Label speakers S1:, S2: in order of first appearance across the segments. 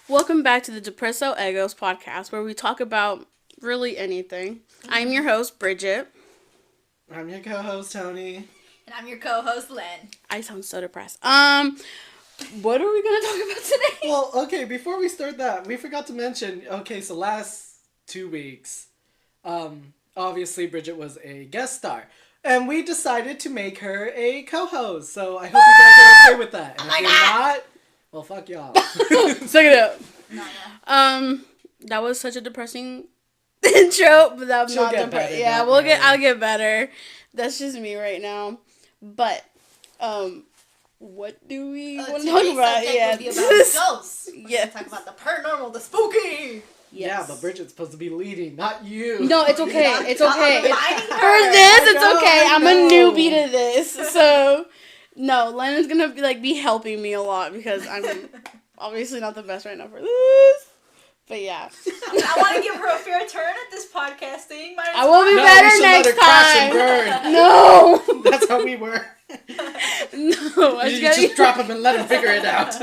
S1: Welcome back to the Depresso Eggos Podcast, where we talk about really anything. I'm your host, Briget.
S2: I'm your co-host, Tony.
S3: And I'm your co-host, Len.
S1: I sound so depressed. What are we going to talk about today?
S2: Well, okay, before we start that, we forgot to mention, so last 2 weeks, obviously Briget was a guest star. And we decided to make her a co-host, so I hope you guys are okay with that. And if you're not, well, fuck y'all.
S1: Suck it up.
S3: No.
S1: That was such a depressing intro, but that's
S2: She'll
S1: not
S2: get better,
S1: Yeah,
S2: don't worry.
S1: I'll get better. That's just me right now. But, what do we want to talk about?
S3: Yeah. Will be about ghosts. We're
S1: Yes.
S3: gonna talk about the paranormal, the spooky.
S2: Yeah, but Bridget's supposed to be leading, not you.
S1: No, it's okay. It's okay.
S3: Reminding
S1: For
S3: her.
S1: this, it's
S2: God,
S1: okay. I'm
S2: no.
S1: a newbie to this, so no. Lennon's gonna be helping me a lot because I'm obviously not the best right now for this. But yeah,
S3: I want to give her a fair turn at this podcasting.
S1: I will be
S2: No,
S1: better
S2: we should let
S1: next
S2: her crash and
S1: time.
S2: burn.
S1: No,
S2: That's how we were.
S1: no.
S2: You just drop him and let him figure it out.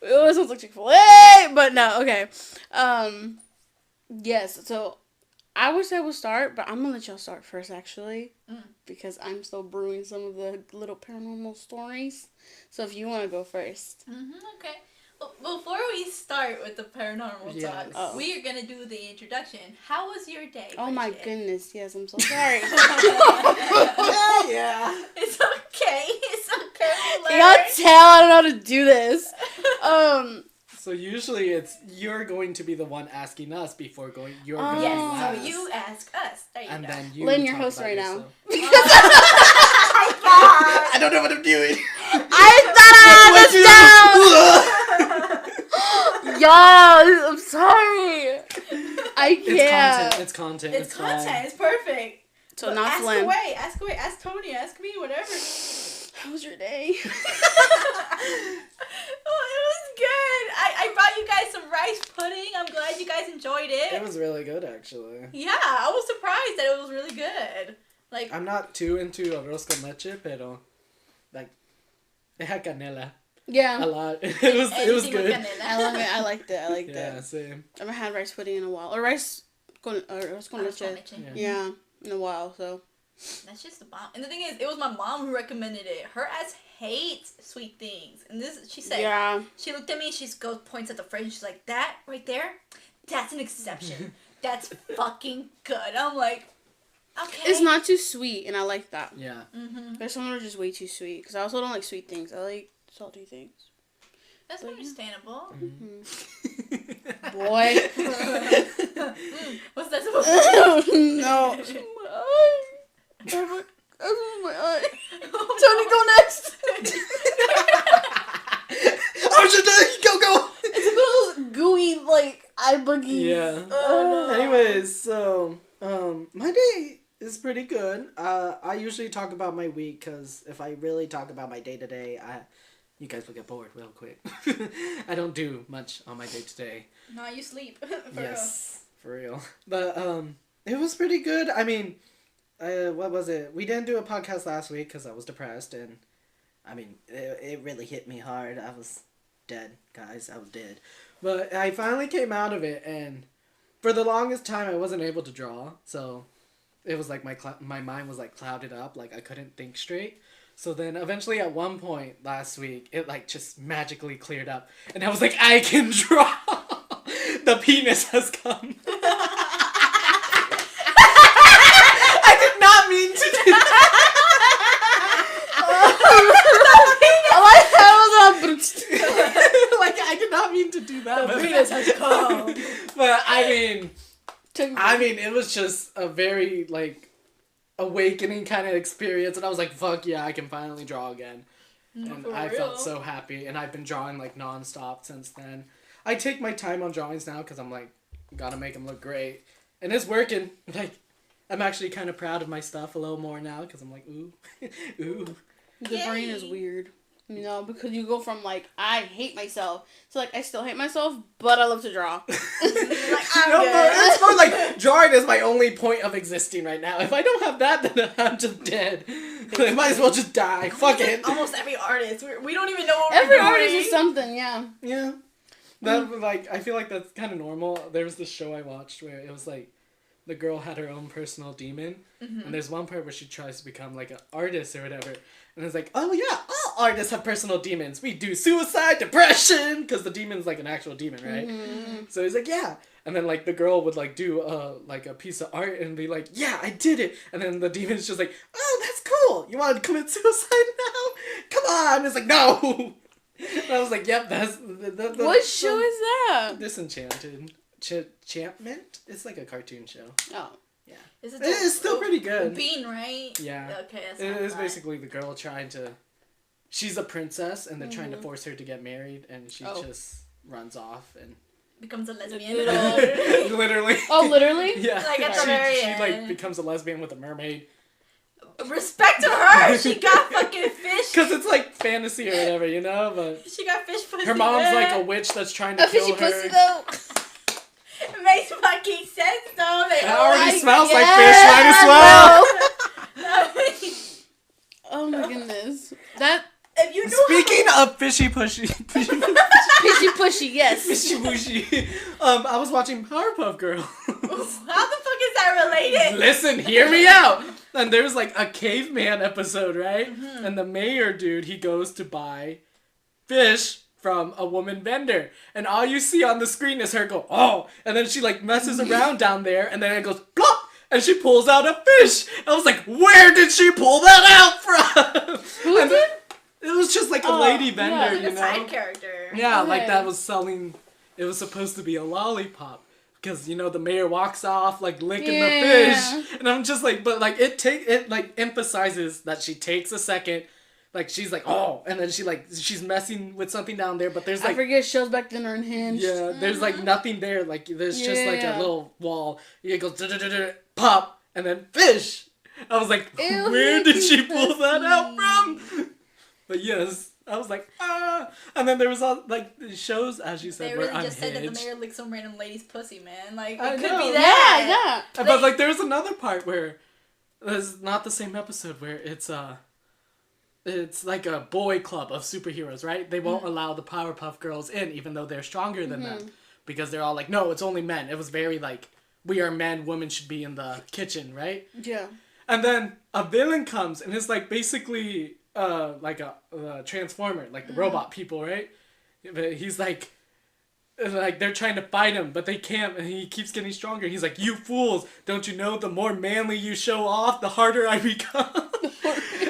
S1: Oh, it sounds like Chick-fil-A, but no. Okay. Yes. So I wish I would start, but I'm gonna let y'all start first, actually, because I'm still brewing some of the little paranormal stories. So if you want to go first.
S3: Okay. Well, before we start with the paranormal
S2: Yes.
S3: talk, we are gonna do the introduction. How was your day?
S1: Oh my
S3: Bridget?
S1: goodness, yes, I'm so sorry.
S2: Yeah.
S3: It's okay. It's okay.
S1: Can y'all tell I don't know how to do this?
S2: So usually it's you're going to be the one asking us before you're going to be
S3: Yes.
S2: last.
S3: So you ask us. There you
S2: And
S3: go.
S2: then you
S1: Lynn, your
S2: talk
S1: host
S2: about
S1: right now.
S2: yourself.
S3: Oh my God.
S2: I don't know what I'm doing.
S1: I thought I had this down! Y'all, I'm sorry. I can't.
S2: It's content.
S3: It's content.
S2: fine.
S3: It's perfect.
S1: So
S3: But
S1: not
S3: ask
S1: Slim.
S3: away. Ask away. Ask Tony. Ask me. Whatever.
S1: How was your day?
S3: Oh, it was good. I brought you guys some rice pudding. I'm glad you guys enjoyed it.
S2: It was really good, actually.
S3: Yeah, I was surprised that it was really good. Like,
S2: I'm not too into arroz con leche, pero like it had canela a
S1: Yeah.
S2: lot. It was
S3: anything with
S2: good.
S3: canela.
S1: I love it. I liked it. I liked
S2: Yeah,
S1: it.
S2: same.
S1: I haven't had rice pudding in a while. Or rice con
S3: Arroz con
S1: leche.
S3: leche.
S1: Yeah, in a while, so.
S3: That's just the bomb. And the thing is, it was my mom who recommended it. Her ass hates sweet things. And she said,
S1: Yeah.
S3: she looked at me, points at the fridge, and she's like, that right there, that's an exception. That's fucking good. I'm like, okay.
S1: It's not too sweet, and I like that.
S2: Yeah.
S3: Mm-hmm.
S1: There's some that are just way too sweet, because I also don't like sweet things. I like salty things.
S3: That's understandable.
S1: Boy.
S3: What's that supposed to be?
S1: No. My eye. Tony, go next.
S2: Oh shit! Go!
S1: It's one of those gooey, like, eye boogies.
S2: Yeah.
S3: Oh, no.
S2: Anyways, so my day is pretty good. I usually talk about my week because if I really talk about my day to day, you guys will get bored real quick. I don't do much on my day to day.
S3: No, you sleep.
S2: Yes, for real. But it was pretty good. I mean, what was it? We didn't do a podcast last week because I was depressed, and I mean, it really hit me hard. I was dead, guys. I was dead. But I finally came out of it, and for the longest time, I wasn't able to draw. So it was like my mind was like clouded up, like I couldn't think straight. So then eventually at one point last week, it like just magically cleared up, and I was like, I can draw. The penis has come. I did not mean to do that. Like I did not mean to do that.
S3: The penis has come.
S2: But I mean, it was just a very like awakening kind of experience, and I was like, "Fuck yeah, I can finally draw again." And
S3: For
S2: I
S3: real.
S2: felt so happy, and I've been drawing like nonstop since then. I take my time on drawings now because I'm like, gotta make them look great, and it's working. Like, I'm actually kind of proud of my stuff a little more now because I'm like, ooh, ooh.
S1: The brain is weird. You know, because you go from, like, I hate myself to, like, I still hate myself, but I love to draw.
S3: Like,
S2: No, but it's more like drawing is my only point of existing right now. If I don't have that, then I'm just dead. I might as well just die. Fuck it.
S3: Almost every artist. We don't even know what
S1: Every
S3: we're doing.
S1: artist is something, yeah.
S2: Yeah. That like I feel like that's kind of normal. There was this show I watched where it was like the girl had her own personal demon, and there's one part where she tries to become like an artist or whatever, and it's like, oh yeah, all artists have personal demons. We do suicide, depression, because the demon's like an actual demon, right? So he's like, yeah, and then like the girl would like do like a piece of art and be like, yeah, I did it, and then the demon's just like, oh, that's cool. You want to commit suicide now? Come on. It's like, no. And I was like, yep, that's...
S1: What show is that?
S2: Disenchanted. Enchantment? It's like a cartoon show.
S1: Oh.
S2: Yeah.
S3: It's
S2: still pretty good.
S3: Bean, right?
S2: Yeah.
S3: Okay, that's
S2: It is basically the girl trying to... She's a princess, and they're trying to force her to get married, and she just runs off and...
S3: becomes a lesbian.
S2: Literally.
S1: Oh, literally?
S2: Yeah.
S3: Like at the very
S2: She
S3: end.
S2: like becomes a lesbian with a mermaid.
S3: Respect to her! She got fucking fish.
S2: Because it's like fantasy or whatever, you know? But
S3: she got fish pussy.
S2: her mom's like a witch that's trying to kill
S1: fishy
S2: her.
S1: pussy though.
S3: It makes fucking sense though.
S2: It already smells like fish, might as well.
S1: Oh my goodness. That...
S3: If you know
S2: Speaking of fishy pushy,
S1: Fishy pushy, yes.
S2: fishy pushy, I was watching Powerpuff Girl.
S3: how the fuck is that related?
S2: Listen, hear me out. And there's like a caveman episode, right? And the mayor dude, he goes to buy fish from a woman vendor, and all you see on the screen is her go, oh, and then she like messes around down there, and then it goes plop, and she pulls out a fish. I was like, where did she pull that out from?
S1: Who did?
S2: It was just like a lady vendor,
S1: yeah,
S3: Like
S2: you
S3: a
S2: know?
S3: side character.
S2: Yeah, like
S1: Okay.
S2: that was selling. It was supposed to be a lollipop. Because, you know, the mayor walks off, like, licking the fish. And I'm just like, but, like, it like, emphasizes that she takes a second. Like, she's like, oh. And then she's messing with something down there. But there's, like...
S1: I forget shows back then are unhinged.
S2: Yeah, there's, like, nothing there. Like, there's just, like, a
S1: Yeah.
S2: little wall. It goes, pop, and then fish. I was like,
S1: Ew,
S2: where did she pull
S1: pussy.
S2: that out from? But, yes... I was like, ah! And then there was all, like, the shows, as you said,
S3: They
S2: were
S3: really just said that the
S2: unhinged.
S3: mayor licked some random lady's pussy, man. Like,
S2: I
S3: it could
S2: know.
S3: be
S1: Yeah,
S3: that.
S1: yeah.
S2: But, like, there's another part where, it's not the same episode, where it's like a boy club of superheroes, right? They won't allow the Powerpuff Girls in, even though they're stronger than them. Because they're all like, no, it's only men. It was very, like, we are men, women should be in the kitchen, right?
S1: Yeah.
S2: And then a villain comes, and it's, like, basically... like a transformer, like the robot people, right? But he's like they're trying to fight him, but they can't, and he keeps getting stronger. He's like, you fools, don't you know the more manly you show off, the harder I become?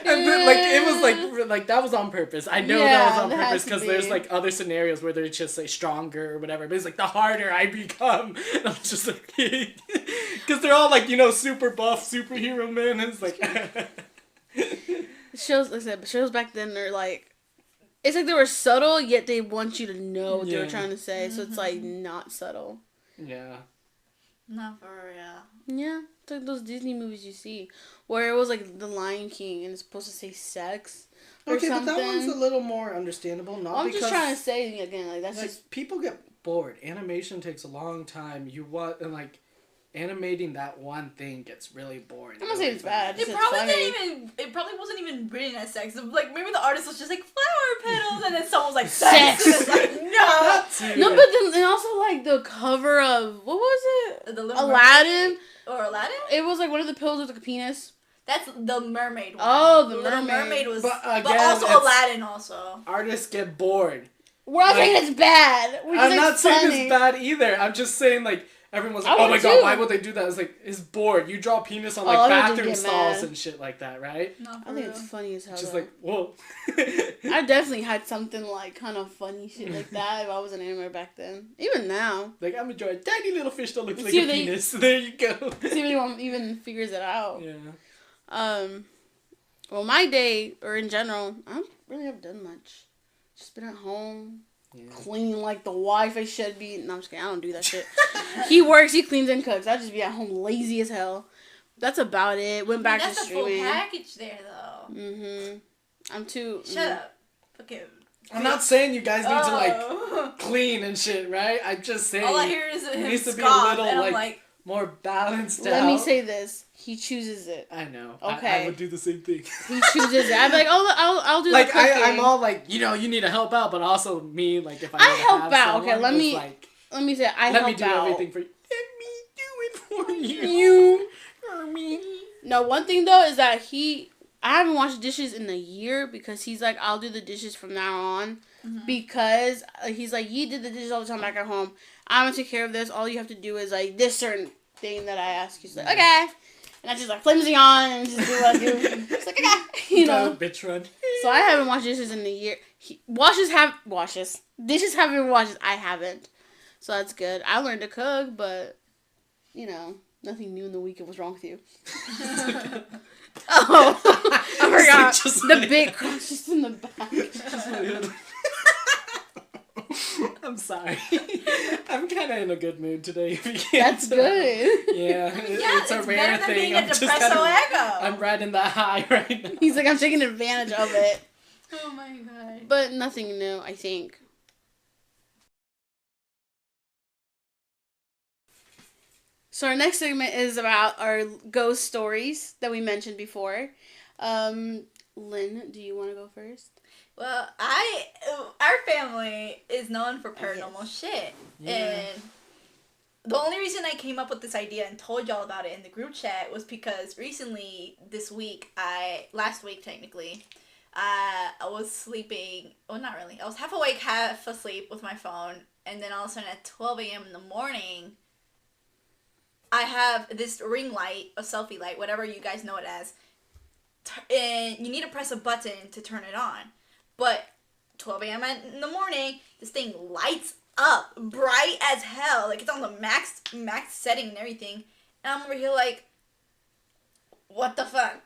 S2: And then, like, it was like that was on purpose. I know that was on
S1: that has
S2: purpose
S1: to
S2: because
S1: be.
S2: there's like other scenarios where they're just like stronger or whatever, but it's like the harder I become. And I'm just like, because they're all like, you know, super buff superhero men, and it's like
S1: Shows, like I said, shows back then are like, it's like they were subtle, yet they want you to know what they were
S2: Yeah.
S1: trying to say. So it's like not subtle.
S2: yeah.
S3: Not for real.
S1: Yeah, it's like those Disney movies you see, where it was like The Lion King and it's supposed to say sex or
S2: Okay,
S1: something.
S2: but that one's a little more understandable. Not
S1: I'm
S2: because
S1: just trying to say again, like that's
S2: like,
S1: just
S2: people get bored. Animation takes a long time. You want and like animating that one thing gets really boring.
S1: I'm not saying it's bad.
S3: It
S1: It's
S3: probably
S1: funny.
S3: it probably wasn't even written as sex. Like, maybe the artist was just like, flower petals, and then someone was like, sex.
S1: Sex.
S3: And it's like, no.
S2: Too.
S1: No, but then and also like the cover of what was it?
S3: The Little
S1: Aladdin.
S3: Or Aladdin?
S1: It was like one of the pills with like a penis.
S3: That's the mermaid one.
S1: Oh, the
S3: Little
S1: mermaid.
S3: mermaid was,
S2: But
S3: but
S2: again,
S3: also
S2: it's-
S3: Aladdin also.
S2: Artists get bored.
S1: We're not saying it's bad. We're just
S2: I'm not saying
S1: funny.
S2: it's bad either. I'm just saying like everyone's like,
S1: I
S2: oh my
S1: would
S2: god,
S1: too.
S2: why would they do that? It's like it's bored. You draw penis on
S1: Oh,
S2: like
S1: I would just
S2: bathroom
S1: get
S2: stalls
S1: mad.
S2: and shit like that, right?
S3: Not for
S1: I think
S3: real.
S1: it's funny as hell.
S2: Just
S1: though.
S2: like whoa.
S1: I definitely had something like kind of funny shit like that if I was an anime back then. Even now.
S2: Like I'm enjoying tiny little fish that looks like
S1: See
S2: a
S1: if they-
S2: penis. There you go.
S1: See if anyone even figures it out.
S2: Yeah.
S1: Well, my day, or in general, I don't really have done much. Just been at home,
S2: Yeah.
S1: clean like the wife I should be. No, I'm just kidding. I don't do that shit. He works, he cleans and cooks. I just be at home lazy as hell. That's about it. Went back
S3: That's
S1: to
S3: the full
S1: streaming.
S3: package there, though.
S1: Mm-hmm. I'm too...
S3: Shut up. Okay.
S2: I'm not saying you guys need to like
S3: Oh.
S2: clean and shit, right? I'm just saying
S3: All I hear is
S2: it
S3: him
S2: needs to be a
S3: scoff,
S2: little
S3: and I'm
S2: like,
S3: like,
S2: more balanced
S1: Let
S2: out.
S1: me say this. He chooses it.
S2: I know.
S1: Okay.
S2: I would do the same thing.
S1: He chooses it. I'm like, oh, I'll do
S2: like,
S1: the cooking.
S2: I'm all like, you know, you need to help out, but also me, like, if I
S1: help out.
S2: Someone,
S1: okay, let me say I help out.
S2: Let me do everything for you. Let me do it for you.
S1: You.
S2: For me.
S1: No, one thing though is that I haven't washed dishes in a year because he's like, I'll do the dishes from now on. Mm-hmm. Because he's like, you did the dishes all the time back at home. I'm gonna take care of this. All you have to do is like this certain thing that I ask. He's like, okay. And I just like flimsy on and just do what I do. It's like, okay. You know.
S2: Bitch run.
S1: So I haven't washed dishes in a year. Dishes have been washed. I haven't. So that's good. I learned to cook, but, you know, nothing new in the week. What's wrong with you? Oh, I forgot. The big crunch just in the back.
S2: I'm sorry. I'm kind of in a good mood today.
S1: That's good.
S2: Yeah, it's a rare
S3: better than
S2: thing.
S3: Being
S2: I'm
S3: a
S2: just
S3: Depresso Eggo.
S2: I'm riding that high right now.
S1: He's like, I'm taking advantage of it.
S3: Oh my god.
S1: But nothing new, I think. So our next segment is about our ghost stories that we mentioned before. Lynn, do you want to go first?
S3: Well, our family is known for paranormal shit. Yeah. And the only reason I came up with this idea and told y'all about it in the group chat was because recently, last week technically, I was sleeping, well not really, I was half awake, half asleep with my phone, and then all of a sudden at 12 a.m. in the morning, I have this ring light, a selfie light, whatever you guys know it as, and you need to press a button to turn it on. But 12 a.m. in the morning, this thing lights up, bright as hell, like it's on the max setting and everything, and I'm over here like, what the fuck?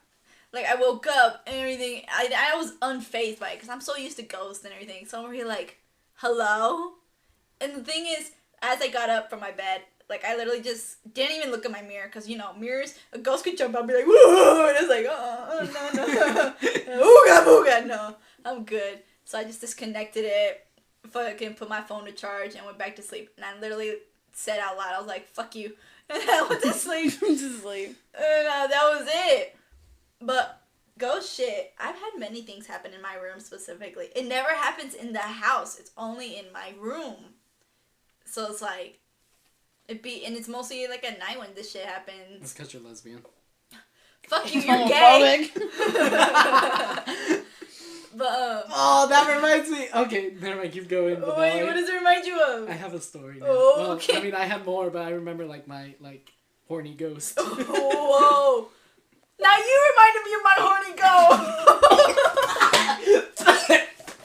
S3: Like, I woke up and everything, I was unfazed by it, because I'm so used to ghosts and everything, so I'm over here like, hello? And the thing is, as I got up from my bed, like, I literally just didn't even look at my mirror, because, you know, mirrors, a ghost could jump out and be like, whoa, and it's like, no. Ooga booga, no, I'm good. So I just disconnected it, fucking put my phone to charge, and went back to sleep. And I literally said out loud, I was like, fuck you. And I went to sleep. And that was it. But ghost shit, I've had many things happen in my room specifically. It never happens in the house. It's only in my room. So it's like, and it's mostly like at night when this shit happens.
S2: That's because you're lesbian.
S3: Fuck you, you're gay. But,
S2: oh, that reminds me. Okay, never mind, keep going.
S3: Wait, what does it remind you of?
S2: I have a story now.
S3: Oh,
S2: well,
S3: okay.
S2: I mean, I have more, but I remember like my horny ghost.
S3: Whoa. Now you reminded me of my horny ghost.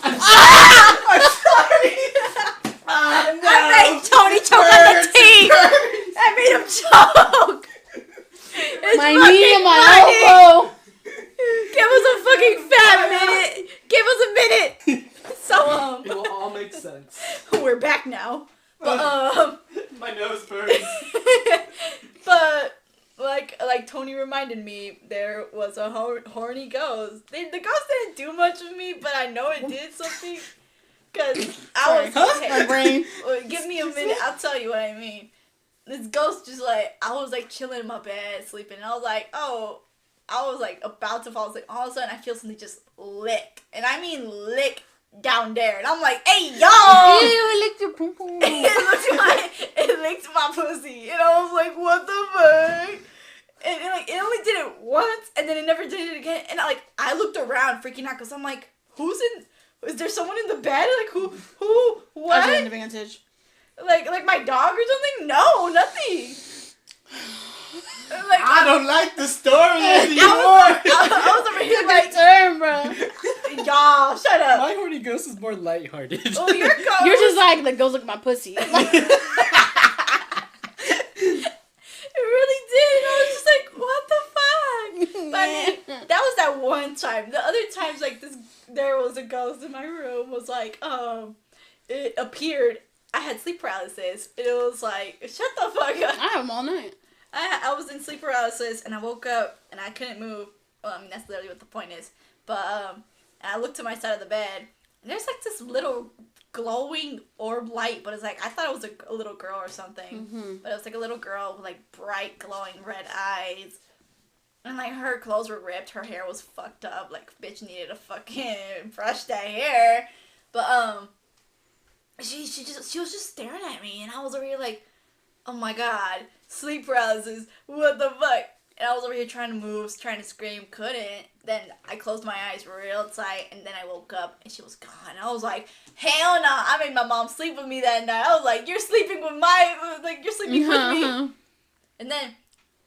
S3: I'm sorry. No. I made Tony choke on the teeth. I made him choke.
S1: My knee and my elbow.
S3: Give us a fucking fat minute. Give us a minute. So,
S2: it will all make sense.
S3: We're back now. But,
S2: my nose burns.
S3: But, like Tony reminded me, there was a horny ghost. The ghost didn't do much with me, but I know it did something. Because I was...
S1: My brain.
S3: Give me a minute, I'll tell you what I mean. This ghost just like, I was like chilling in my bed, sleeping, and I was like, oh... I was like about to fall asleep. All of a sudden, I feel something just lick. And I mean lick down there. And I'm like, hey, yo!
S1: Ew, it licked your pum pum.
S3: It licked my pussy. And I was like, what the fuck? And it only did it once, and then it never did it again. And I looked around freaking out, because I'm like, is there someone in the bed? Like, who, what?
S1: I was advantage.
S3: Like my dog or something? No, nothing. Like,
S2: I don't like the story anymore.
S3: I was over here like,
S1: turn, bro.
S3: Y'all, shut up.
S2: My horny ghost is more lighthearted.
S3: Oh, your ghost.
S1: You're just like, the ghost look at my pussy.
S3: It really did. And I was just like, what the fuck? But I mean, that was that one time. The other times, like, there was a ghost in my room. Was like, it appeared. I had sleep paralysis. And it was like, shut the fuck up.
S1: I have them all night.
S3: I was in sleep paralysis, and I woke up, and I couldn't move. Well, I mean, that's literally what the point is. But, and I looked to my side of the bed, and there's, like, this little glowing orb light, but it's like, I thought it was a little girl or something.
S1: Mm-hmm.
S3: But it was like a little girl with like bright glowing red eyes. And like her clothes were ripped, her hair was fucked up, like bitch needed to fucking brush that hair. But she was just staring at me, and I was over here like, oh my god, sleep paralysis, what the fuck? And I was over here trying to move, trying to scream, couldn't. Then I closed my eyes real tight, and then I woke up, and she was gone. I was like, hell no! I made my mom sleep with me that night. I was like, you're sleeping with with me. And then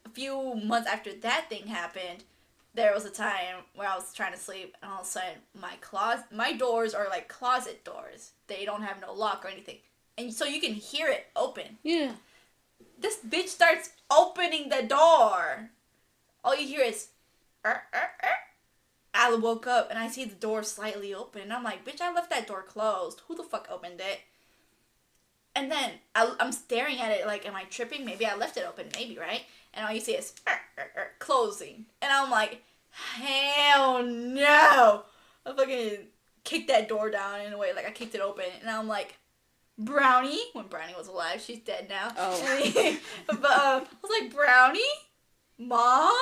S3: a few months after that thing happened, there was a time where I was trying to sleep, and all of a sudden, my doors are like closet doors. They don't have no lock or anything. And so you can hear it open.
S1: Yeah.
S3: This bitch starts opening the door. All you hear is, I woke up, and I see the door slightly open, and I'm like, bitch, I left that door closed. Who the fuck opened it? And then I'm staring at it like, am I tripping? Maybe I left it open. Maybe, right? And all you see is closing. And I'm like, hell no. I fucking kicked that door down in a way. Like, I kicked it open. And I'm like, Brownie. When Brownie was alive. She's dead now.
S1: Oh.
S3: But I was like, Brownie? Mom?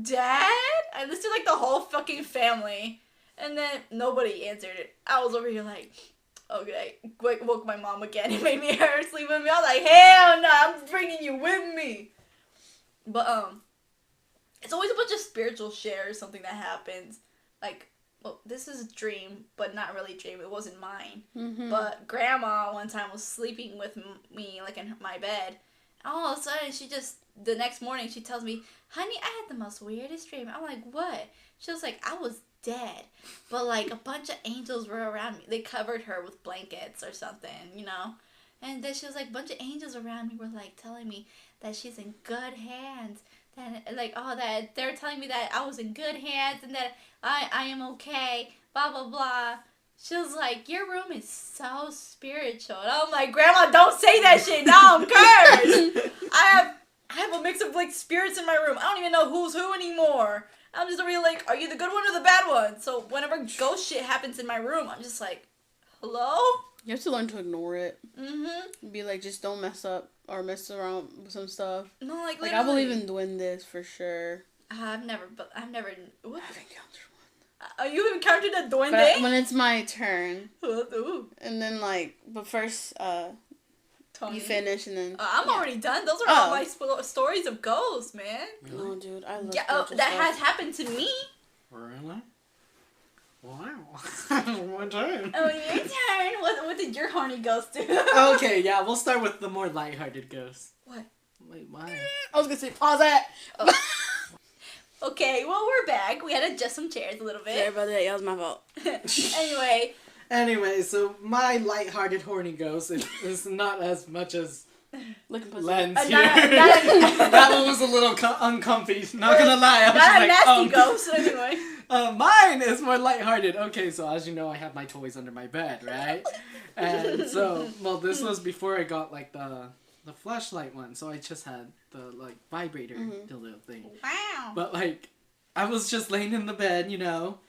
S3: Dad? I listed like the whole fucking family. And then nobody answered it. I was over here like, okay. Woke my mom again and made me her sleep with me. I was like, hell no, I'm bringing you with me. But, it's always a bunch of spiritual shit or something that happens. Like, well, this is a dream, but not really a dream. It wasn't mine.
S1: Mm-hmm.
S3: But Grandma one time was sleeping with me, like, in my bed. And all of a sudden, the next morning, she tells me, honey, I had the most weirdest dream. I'm like, what? She was like, I was dead. But, like, a bunch of angels were around me. They covered her with blankets or something, you know? And then she was like, a bunch of angels around me were, like, telling me that she's in good hands. That, like, that they were telling me that I was in good hands and that I am okay, blah, blah, blah. She was like, your room is so spiritual. And I'm like, Grandma, don't say that shit. Now I'm cursed. I have a mix of, like, spirits in my room. I don't even know who's who anymore. I'm just really like, are you the good one or the bad one? So whenever ghost shit happens in my room, I'm just like, hello?
S1: You have to learn to ignore it.
S3: Mm-hmm.
S1: Be like, just don't mess up or mess around with some stuff.
S3: No, like
S1: I believe in duendes for sure.
S3: I've never. What?
S1: I've encountered one.
S3: You've encountered a duende?
S1: But when it's my turn.
S3: Ooh.
S1: And then, like, but first, you finish and then.
S3: I'm already done. Those are all my stories of ghosts, man.
S1: Really? No, dude, I love
S3: that has happened to me.
S2: Really? Wow. One turn.
S3: Oh, your turn. What did your horny ghost do?
S2: Okay, yeah, we'll start with the more lighthearted ghosts.
S3: What?
S2: Wait, why?
S1: I was gonna say, pause that.
S3: Oh. Okay, well, we're back. We had to adjust some chairs a little bit.
S1: Sorry about that. That was my fault.
S3: Anyway,
S2: so my lighthearted horny ghost is not as much as Len's here. That one was a little uncomfy. Not gonna lie. I was
S3: not a
S2: like,
S3: nasty ghost, anyway.
S2: Mine is more lighthearted. Okay, so as you know, I have my toys under my bed, right? And so, well, this was before I got, like, the flashlight one, so I just had the, like, vibrator dildo thing.
S3: Wow.
S2: But, like, I was just laying in the bed, you know,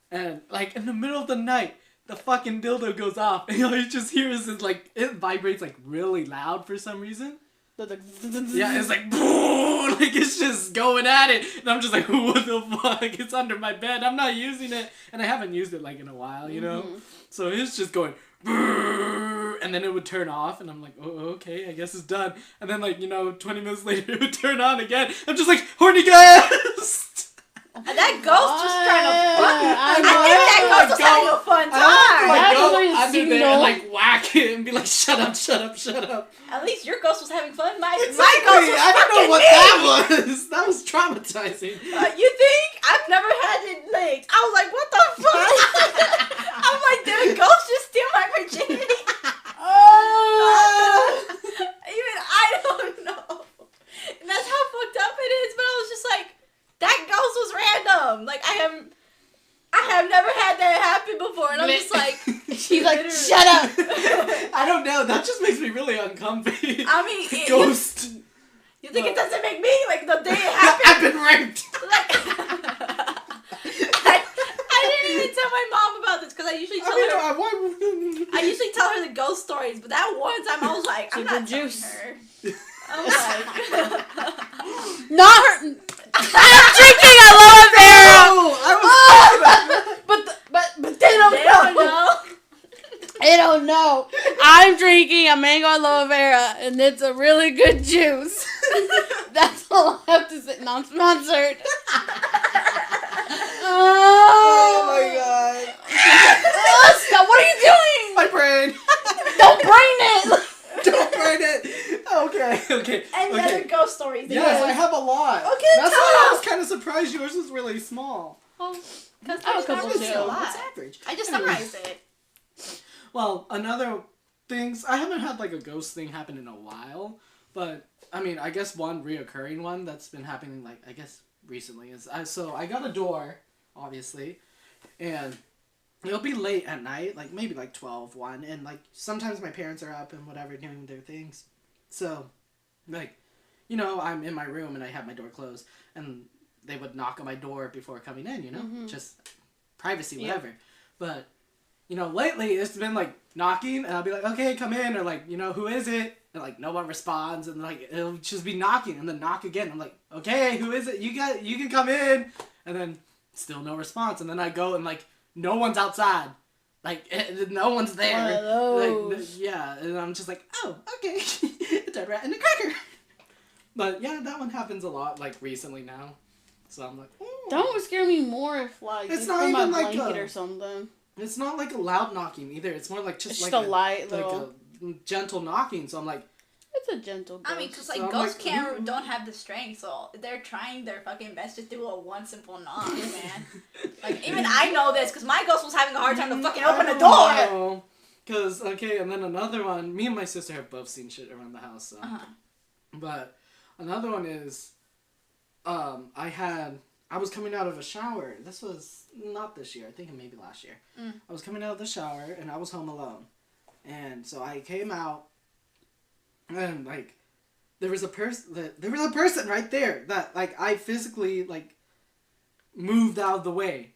S2: and, like, in the middle of the night, the fucking dildo goes off, and all you just hear is, like, it vibrates, like, really loud for some reason. Yeah, it's like, boom, like, it's just going at it, and I'm just like, what the fuck, it's under my bed, I'm not using it, and I haven't used it, like, in a while, you know, so it's just going, and then it would turn off, and I'm like, oh, okay, I guess it's done, and then, like, you know, 20 minutes later, it would turn on again, I'm just like, horny ghost!
S3: That ghost was trying to fuck me. I think that ghost was having a fun time.
S2: I go under there and, like, whack it and be like, shut up.
S3: At least your ghost was having fun. My ghost was
S2: I don't know what that was. That was traumatizing.
S3: You think? I've never had it licked. I was like, what the fuck? I'm like, did a ghost just steal my virginity? Even I don't know. And that's how fucked up it is. But I was just like, that ghost was random. Like, I have never had that happen before, and I'm just like,
S1: she's like, shut up.
S2: I don't know. That just makes me really uncomfy.
S3: I mean,
S2: ghost.
S3: You think it doesn't make me, like, the day it happened?
S2: I've been raped.
S3: Like, I didn't even tell tell my mom about this because I usually tell her. I usually tell her the ghost stories, but that one time I was like, I'm not telling her. I was like,
S1: not her. I'm drinking aloe vera. But they don't know. They don't know. I'm drinking a mango aloe vera, and it's a really good juice. That's all I have to say. Non-sponsored.
S2: Oh my god.
S1: Stop. What are you doing?
S2: My brain.
S1: Don't brain it.
S2: Don't brain it. Okay.
S3: Any other ghost stories?
S2: Yes, I have a lot.
S3: Okay,
S2: that's why I was kind of surprised yours was really small.
S3: Well, because
S1: I have a couple too.
S2: It's average.
S3: I just summarized it.
S2: Well, another things, I haven't had like a ghost thing happen in a while, but I mean, I guess one reoccurring one that's been happening like, I guess recently is, I got a door, obviously, and it'll be late at night, like maybe like 12, 1, and like sometimes my parents are up and whatever doing their things, so like, you know, I'm in my room and I have my door closed, and they would knock on my door before coming in, you know, just privacy, whatever, but you know, lately it's been like knocking, and I'll be like, okay, come in, or like, you know, who is it? And like no one responds, and like it'll just be knocking, and then knock again. I'm like, okay, who is it? You can come in, and then still no response, and then I go and like no one's outside, like no one's there.
S1: One of those.
S2: Like, yeah, and I'm just like, oh, okay, it's a rat and a cracker. But yeah, that one happens a lot like recently now, so I'm like, oh.
S1: That would scare me more if like
S2: It's
S1: you
S2: not
S1: put my
S2: even like
S1: blanket or something.
S2: It's not like a loud knocking either. It's more like just
S1: It's
S2: like
S1: a light little.
S2: a gentle knocking. So I'm like,
S1: It's a gentle ghost.
S3: I mean, because like
S2: So I'm
S3: ghosts
S2: like,
S3: don't have the strength, so they're trying their fucking best to do a one simple knock, man. Like even I know this because my ghost was having a hard time to fucking open the door.
S2: Because okay, and then another one. Me and my sister have both seen shit around the house. So. But another one is, I was coming out of a shower. This was not this year. I think maybe last year. I was coming out of the shower and I was home alone, and so I came out, and like, there was a person right there that like I physically like moved out of the way,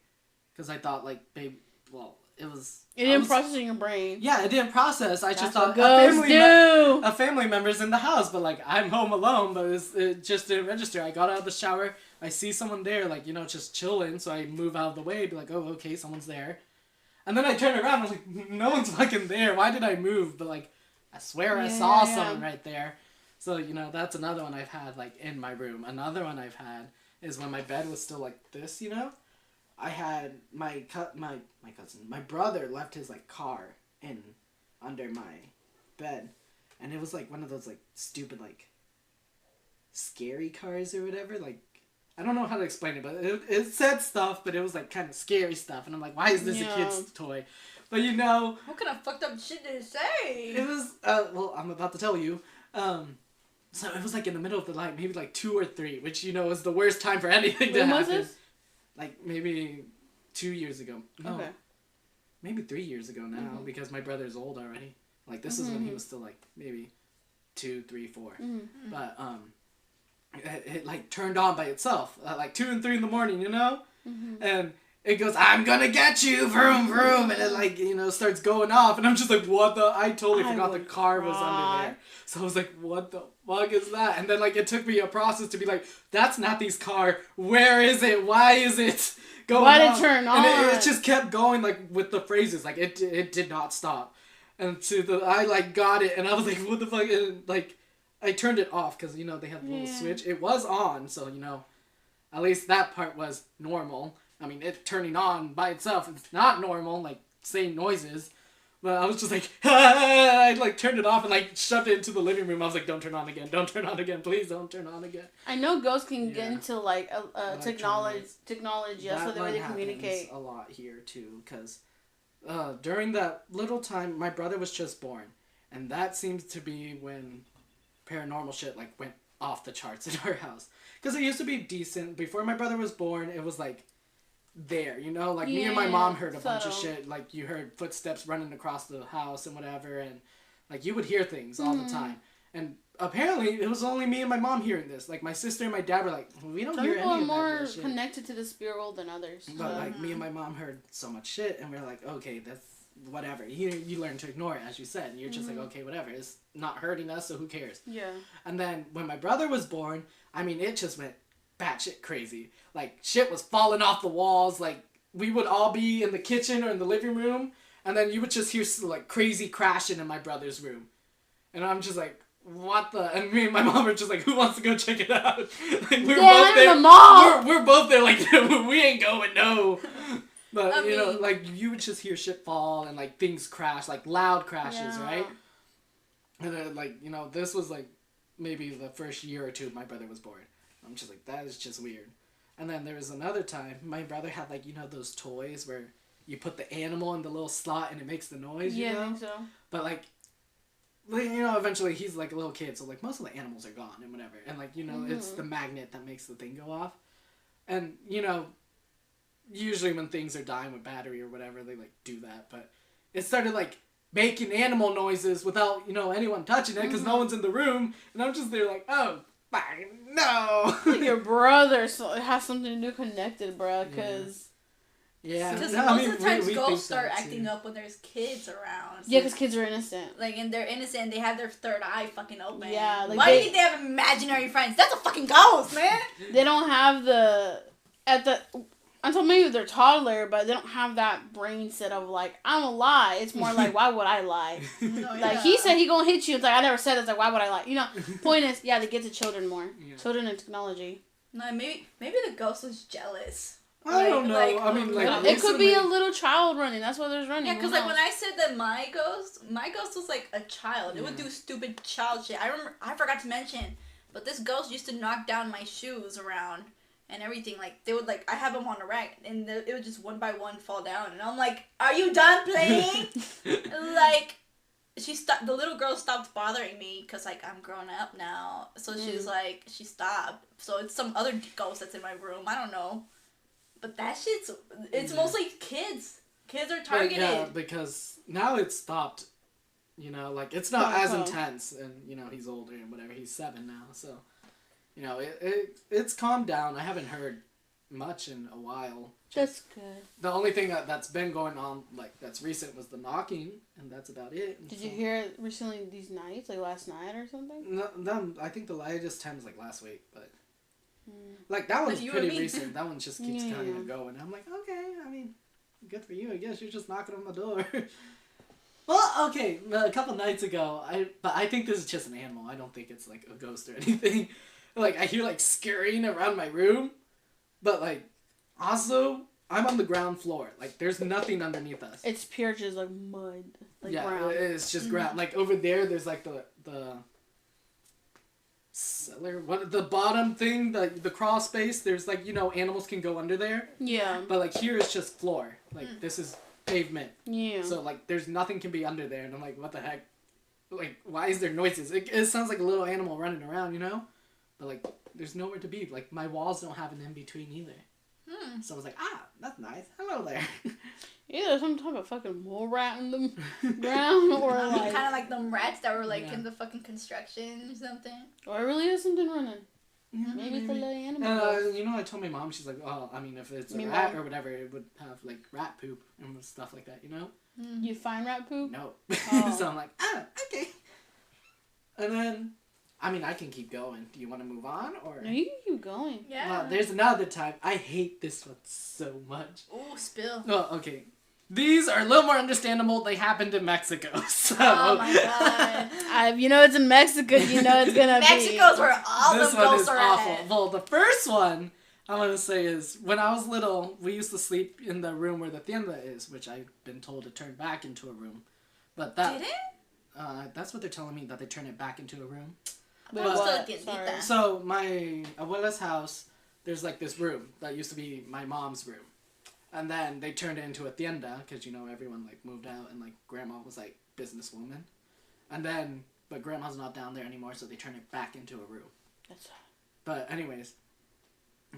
S2: because I thought like, babe, well, it was.
S1: It didn't process in your brain.
S2: Yeah, it didn't process. I just thought
S1: a
S2: family member's in the house, but like I'm home alone, but it just didn't register. I got out of the shower, I see someone there, like, you know, just chilling, so I move out of the way, be like, oh, okay, someone's there. And then I turn around, I was like, no one's fucking there. Why did I move? But like, I swear I saw someone right there. So, you know, that's another one I've had like in my room. Another one I've had is when my bed was still like this, you know? I had my cousin, my brother left his like car in under my bed, and it was like one of those like stupid like scary cars or whatever. Like, I don't know how to explain it, but it said stuff, but it was like kind of scary stuff, and I'm like, why is this a kid's toy? But you know,
S3: what kind of fucked up shit did it say?
S2: It was well, I'm about to tell you. So it was like in the middle of the night, maybe like 2 or 3, which, you know, is the worst time for anything to happen. When was this? Like, maybe 2 years ago. No, okay. Maybe 3 years ago now, because my brother's old already. Like, this is when he was still, like, maybe 2, 3, 4. But, it, like, turned on by itself. Like, 2 and 3 in the morning, you know? And it goes, I'm gonna get you, vroom, vroom. And it, like, you know, starts going off. And I'm just like, what the? I totally forgot the car was under there. So I was like, what the fuck is that? And then, like, it took me a process to be like, that's Nathy's car. Where is it? Why is it going
S1: Why did it turn on?
S2: And it just kept going, like, with the phrases. Like, it did not stop. And I, like, got it. And I was like, what the fuck? And, like, I turned it off because, you know, they have a little switch. It was on. So, you know, at least that part was normal. I mean, it turning on by itself, it's not normal, like, saying noises. But I was just like, I, like, turned it off and, like, shoved it into the living room. I was like, don't turn on again. Don't turn on again. Please don't turn on again.
S1: I know ghosts can get into, like, technology, so the way they communicate.
S2: A lot here, too, because during that little time, my brother was just born. And that seems to be when paranormal shit, like, went off the charts in our house. Because it used to be decent. Before my brother was born, it was, like, there, you know, like me and my mom heard a bunch of shit, like you heard footsteps running across the house and whatever, and like you would hear things all the time, and apparently it was only me and my mom hearing this. Like, my sister and my dad were like, we don't
S1: Some
S2: hear
S1: people
S2: any
S1: are
S2: of that
S1: more
S2: bullshit.
S1: connected to the spirit world than others.
S2: But, like, me and my mom heard so much shit, and we were like, okay, that's whatever. You learn to ignore it, as you said. And you're just like, okay, whatever. It's not hurting us, so who cares?
S1: Yeah.
S2: And then, when my brother was born, I mean, it just went batshit crazy. Like, shit was falling off the walls. Like, we would all be in the kitchen or in the living room, and then you would just hear, like, crazy crashing in my brother's room. And I'm just like, what the? And me and my mom are just like, who wants to go check it out? Like, we're both there.
S1: The mom.
S2: We're both there like, we ain't going, no. But,
S3: I
S2: you know,
S3: mean,
S2: like, you would just hear shit fall and, like, things crash, like, loud crashes, right? And then, like, you know, this was, like, maybe the first year or two my brother was born. I'm just like, that is just weird. And then there was another time, my brother had, like, you know, those toys where you put the animal in the little slot and it makes the noise, you know?
S1: I think so.
S2: But, like, you know, eventually he's, like, a little kid, so, like, most of the animals are gone and whatever. And, like, you know, it's the magnet that makes the thing go off. And, you know, usually when things are dying with battery or whatever, they, like, do that. But it started, like, making animal noises without, you know, anyone touching it because no one's in the room. And I'm just there like, oh, fine, no.
S1: Your brother has something to do connected, bro, because...
S2: Yeah.
S3: Because
S2: No,
S3: most of the times
S2: we
S3: ghosts
S2: think
S3: start
S2: that,
S3: acting
S2: too.
S3: up when there's kids around. So
S1: Yeah, because kids are innocent.
S3: like, and they're innocent, they have their third eye fucking open.
S1: Yeah, like
S3: why do you think they have imaginary friends? That's a fucking ghost, man!
S1: They don't have until maybe they're toddler, but they don't have that brain set of, like, I'm gonna lie. It's more like, why would I lie?
S3: No,
S1: Like, he said he gonna hit you. It's like, I never said it. It's like, why would I lie? You know, point is, yeah, they get to children more.
S2: Yeah.
S1: Children and technology.
S3: No, maybe the ghost was jealous.
S2: I don't know.
S3: Like,
S2: I mean, like,
S1: It could be a
S2: recently-
S1: little child running. That's why there's running.
S3: Yeah,
S1: Who
S3: because, like,
S1: knows?
S3: when I said that my ghost was, like, a child. It would do stupid child shit. I forgot to mention, but this ghost used to knock down my shoes around and everything. Like, they would, like, I have them on a rack, and it would just one by one fall down. And I'm like, are you done playing? Like, the little girl stopped bothering me because, like, I'm grown up now. So she's like, she stopped. So it's some other ghost that's in my room. I don't know. But that it's mostly kids. Kids are targeted.
S2: Yeah, because now it's stopped. You know, like, it's not as intense, and, you know, he's older and whatever. He's 7 now, so, you know, it's calmed down. I haven't heard much in a while.
S1: That's good.
S2: The only thing that's been going on, like, that's recent was the knocking, and that's about it. And
S1: Did you hear it recently these nights, like last night or something?
S2: No, I think the latest time was, like, last week, but... Like, that one's
S3: you
S2: pretty
S3: and me.
S2: recent. That one just keeps kind of going. I'm like, okay, I mean, good for you, I guess. You're just knocking on the door. Well, okay, a couple nights ago, I think this is just an animal. I don't think it's, like, a ghost or anything. Like, I hear, like, scurrying around my room, but, like, also, I'm on the ground floor. Like, there's nothing underneath us.
S1: It's pure just, like, mud. Like,
S2: yeah,
S1: ground.
S2: it's just ground. Like, over there, there's, like, the cellar, the bottom thing, the crawl space, there's, like, you know, animals can go under there.
S1: Yeah.
S2: But, like, here it's just floor. Like, this is pavement.
S1: Yeah.
S2: So, like, there's nothing can be under there. And I'm like, what the heck? Like, why is there noises? It sounds like a little animal running around, you know? But, like, there's nowhere to be. Like, my walls don't have an in-between either. So I was like, that's nice. Hello there.
S1: Either some type of fucking mole rat in the ground, or like...
S3: kind of like them rats that were, like, in the fucking construction or something.
S1: Or it really is something running.
S2: Yeah,
S1: Maybe it's a little animal.
S2: you know, I told my mom, she's like, oh, I mean, if it's a
S1: Me
S2: rat
S1: mom.
S2: or whatever, it would have, like, rat poop and stuff like that, you know?
S1: You find rat poop?
S2: No.
S1: Oh.
S2: So I'm like, okay. And then, I mean, I can keep going. Do you want to move on, or?
S1: No, you can keep going.
S3: Yeah.
S2: Well, there's another time. I hate this one so much.
S3: Ooh, spill.
S2: Oh, okay. These are a little more understandable. They happened in Mexico. So,
S3: Oh my god.
S1: You know it's in Mexico, you know it's gonna
S3: Mexico's where all
S2: this
S3: the
S2: one
S3: ghosts
S2: is
S3: are
S2: awful.
S3: at.
S2: Well, the first one I want to say is when I was little, we used to sleep in the room where the tienda is, which I've been told to turn back into a room. But that
S3: Did it?
S2: that's what they're telling me, that they turn it back into a room.
S3: But I'm
S1: what?
S3: still
S1: Sorry.
S3: tiendita.
S2: So my abuela's house, there's like this room that used to be my mom's room. And then they turned it into a tienda because, you know, everyone like moved out and like grandma was like businesswoman. And then, but grandma's not down there anymore, so they turned it back into a room. But anyways,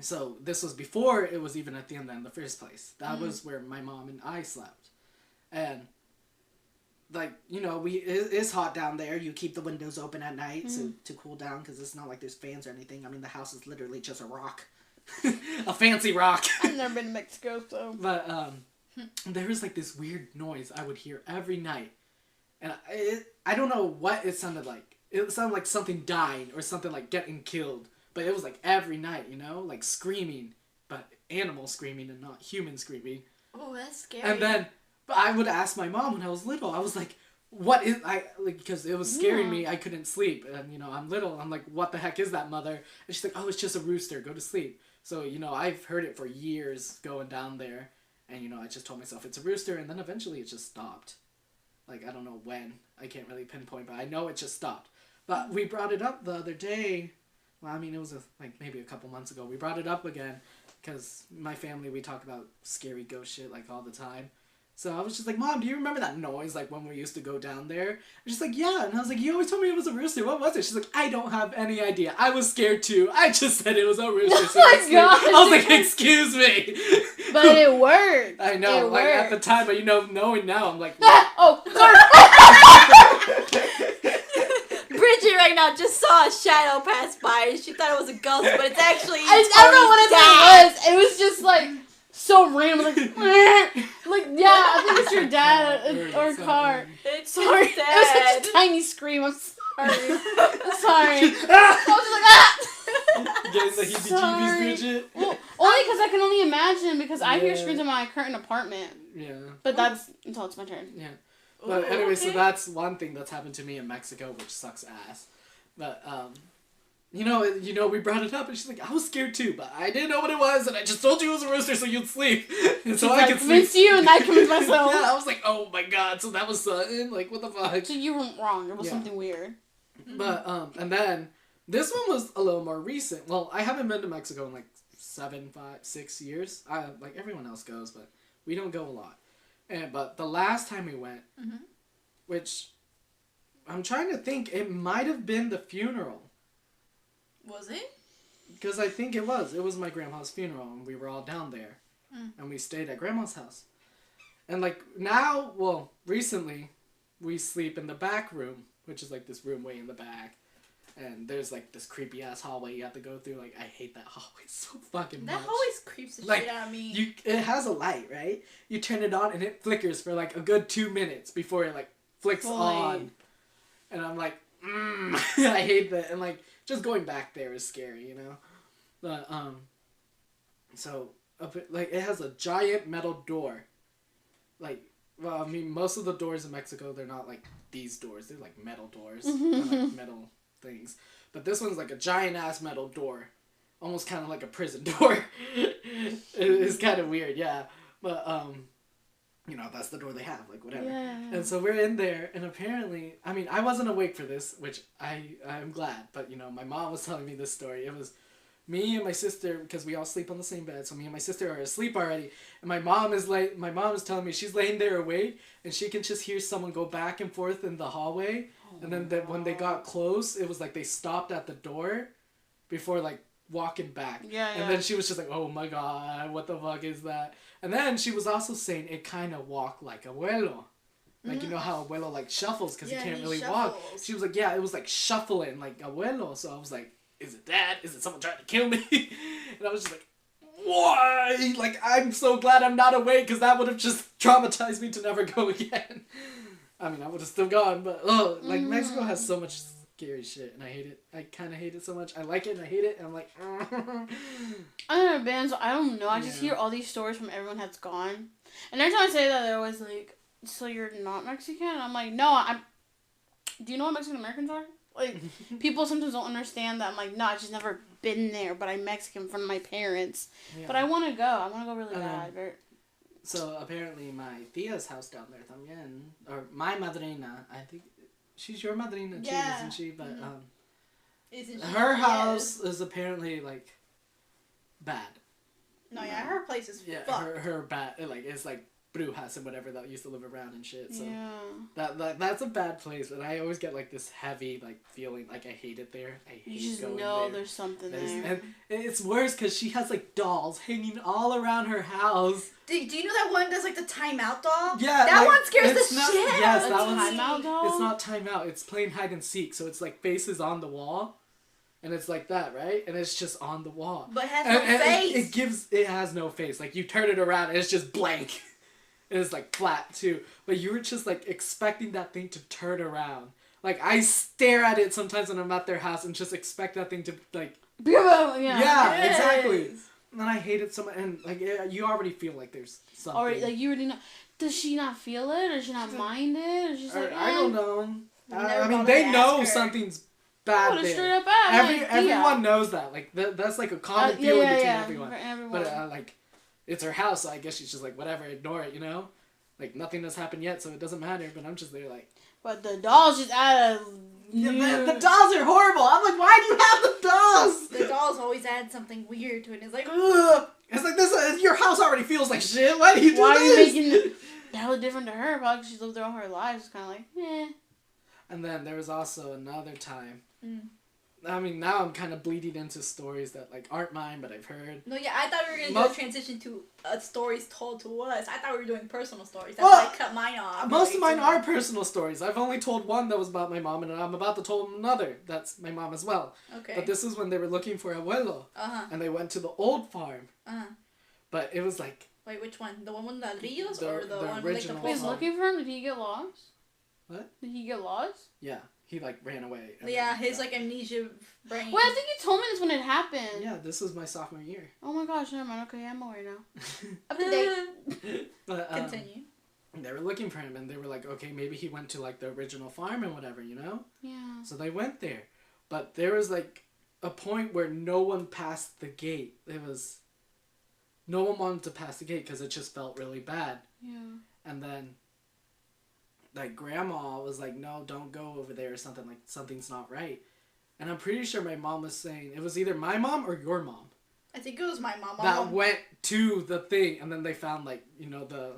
S2: so this was before it was even a tienda in the first place. That was where my mom and I slept. And like, you know, it's hot down there. You keep the windows open at night to cool down because it's not like there's fans or anything. I mean, the house is literally just a rock. A fancy rock.
S1: I've never been to Mexico, so.
S2: But there was like this weird noise I would hear every night. And I don't know what it sounded like. It sounded like something dying or something like getting killed. But it was like every night, you know? Like screaming. But animal screaming and not human screaming.
S3: Oh, that's scary.
S2: And then I would ask my mom when I was little. I was like, what is... because it was scaring me. I couldn't sleep. And, you know, I'm little. I'm like, what the heck is that, mother? And she's like, oh, it's just a rooster. Go to sleep. So, you know, I've heard it for years going down there. And, you know, I just told myself it's a rooster. And then eventually it just stopped. Like, I don't know when. I can't really pinpoint, but I know it just stopped. But we brought it up the other day. Well, I mean, it was like maybe a couple months ago. We brought it up again because my family, we talk about scary ghost shit like all the time. So I was just like, Mom, do you remember that noise like when we used to go down there? And she's like, yeah. And I was like, you always told me it was a rooster. What was it? She's like, I don't have any idea. I was scared too. I just said it was a rooster. So
S1: Oh my God.
S2: I was like, excuse me.
S1: But it worked.
S2: I know.
S1: It
S2: like
S1: worked.
S2: at the time, but you know, knowing now, I'm like,
S1: Oh, sorry.
S3: Briget right now just saw a shadow pass by and she thought it was a ghost, but it's actually
S1: I don't know what it was. It was just like so random, like, yeah, I think it's your dad or car.
S3: It's
S1: Sorry,
S3: his
S1: it was
S3: dad.
S1: such a tiny scream. I'm sorry. I'm sorry.
S2: ah!
S1: I was just like, ah!
S2: Getting the heebie-jeebies,
S1: Sorry.
S2: Bridget.
S1: Well, only because I can only imagine because I hear
S2: Yeah.
S1: screams in my current apartment.
S2: Yeah.
S1: But that's until it's my turn.
S2: Yeah. But
S3: Ooh,
S2: anyway, so
S3: okay.
S2: that's one thing that's happened to me in Mexico, which sucks ass. But you know, we brought it up, and she's like, I was scared too, but I didn't know what it was, and I just told you it was a rooster so you'd sleep, and so I could sleep.
S1: Convinced you, and I convinced myself.
S2: Yeah, I was like, oh my god, so that was something, like, what the fuck?
S1: So you weren't wrong. It was
S2: Yeah.
S1: something weird.
S2: But and then this one was a little more recent. Well, I haven't been to Mexico in like 6 years. Like everyone else goes, but we don't go a lot. But the last time we went, which I'm trying to think, it might have been the funeral.
S3: Was it?
S2: Because I think it was. It was my grandma's funeral, and we were all down there. And we stayed at grandma's house. And like now, well, recently, we sleep in the back room, which is like this room way in the back. And there's like this creepy ass hallway you have to go through. Like, I hate that hallway so fucking much.
S3: That always creeps the shit out of me.
S2: It has a light, right? You turn it on and it flickers for like a good 2 minutes before it like flicks on. And I'm like, I hate that. And like, just going back there is scary, you know? But, so, like, it has a giant metal door. Like, well, I mean, most of the doors in Mexico, they're not like these doors. They're like metal doors. They're like metal things. But this one's like a giant ass metal door. Almost kind of like a prison door. It's kind of weird, yeah. But, you know, that's the door they have, like, whatever.
S1: Yeah.
S2: And so we're in there, and apparently, I mean, I wasn't awake for this, which I'm glad, but, you know, my mom was telling me this story. It was me and my sister, because we all sleep on the same bed, so me and my sister are asleep already, and my mom is telling me she's laying there awake, and she can just hear someone go back and forth in the hallway, and then when they got close, it was like they stopped at the door before, like, walking back.
S1: Yeah.
S2: And then she was just like, oh my god, what the fuck is that? And then she was also saying it kind of walked like abuelo. Like, you know how abuelo, like, shuffles because he can't really walk. She was like, yeah, it was like shuffling like abuelo. So I was like, is it that? Is it someone trying to kill me? And I was just like, why? Like, I'm so glad I'm not awake because that would have just traumatized me to never go again. I mean, I would have still gone, but, like, Mexico has so much scary shit, and I hate it. I kind of hate it so much. I like it, and I hate it, and I'm like,
S1: I've never been, so I don't know. I just hear all these stories from everyone that's gone. And every time I say that, they're always like, so you're not Mexican? And I'm like, no, do you know what Mexican Americans are? Like, people sometimes don't understand that. I'm like, no, I've just never been there, but I'm Mexican from my parents. Yeah. But I want to go. I want to go really bad.
S2: So, apparently, my tia's house down there, también, or my madrina, I think, she's your madrina too, isn't she? But,
S3: Isn't she?
S2: her house is apparently, like, bad.
S3: No, yeah, her place is fucked.
S2: Her bad, like, it's, like, brujas and whatever that used to live around and shit. So
S1: yeah.
S2: that's a bad place, and I always get like this heavy like feeling like I hate it there. I hate
S1: you just
S2: going
S1: know
S2: there.
S1: there's something there.
S2: And it's worse because she has like dolls hanging all around her house.
S3: Do you know that one that's like the timeout doll?
S2: Yeah,
S3: that
S2: like,
S3: one scares the
S2: not,
S3: shit.
S2: Yes,
S3: out
S2: that
S3: of me.
S2: one's
S1: timeout doll.
S2: It's not timeout. It's playing hide and seek. So it's like faces on the wall, and it's like that, right? And it's just on the wall.
S3: But it has no face.
S2: It has no face. Like you turn it around, and it's just blank. And it's like flat too. But you were just like expecting that thing to turn around. Like I stare at it sometimes when I'm at their house and just expect that thing to like. Yeah, exactly. And I hate it so much, and like you already feel like there's something.
S1: Or like you already know. Does she not feel it? Or does she not mind it? Or she's like,
S2: I don't know. I mean,
S3: bothered
S2: they
S3: to
S2: know
S3: ask her.
S2: something's bad there.
S1: Straight up bad.
S2: Everyone knows that. Like that's like a common feeling between everyone.
S1: For everyone.
S2: But like, it's her house, so I guess she's just like whatever, ignore it, you know. Like nothing has happened yet, so it doesn't matter. But I'm just there like.
S1: But the dolls just add a.
S2: The dolls are horrible. I'm like, why do you have the dolls?
S3: The dolls always add something weird to it. It's like,
S2: ugh. It's like this. Your house already feels like shit. Why do you do this?
S1: Why are you making it hella different to her? Probably 'cause she's lived there all her life. It's kind of like, eh.
S2: And then there was also another time. I mean, now I'm kind of bleeding into stories that like aren't mine, but I've heard.
S3: no, yeah, I thought we were gonna do a transition to stories told to us. I thought we were doing personal stories. That's why I cut mine off.
S2: Most of mine are personal stories. I've only told one that was about my mom, and I'm about to tell another that's my mom as well.
S3: Okay.
S2: But this is when they were looking for abuelo, and they went to the old farm. But it was like.
S3: Wait, which one? The one with the ladrillos
S2: The-
S3: or the
S2: the
S3: one
S2: original
S3: with like
S1: He's
S3: the
S1: looking for him. Did he get lost?
S2: What?
S1: Did he get lost?
S2: Yeah, he like ran away.
S3: Yeah, his like amnesia brain.
S1: Wait, I think you told me this when it happened.
S2: Yeah, this was my sophomore year.
S1: Oh my gosh, never mind. Okay, I'm aware now.
S3: Up to date.
S2: But,
S3: Continue.
S2: They were looking for him, and they were like, okay, maybe he went to like the original farm and whatever, you know?
S1: Yeah.
S2: So they went there, but there was like a point where no one passed the gate. No one wanted to pass the gate because it just felt really bad.
S1: Yeah.
S2: And then, like, grandma was like, no, don't go over there or something, like, something's not right. And I'm pretty sure my mom was saying, it was either my mom or your mom.
S3: I think it was my mom.
S2: That went to the thing, and then they found, like, you know, the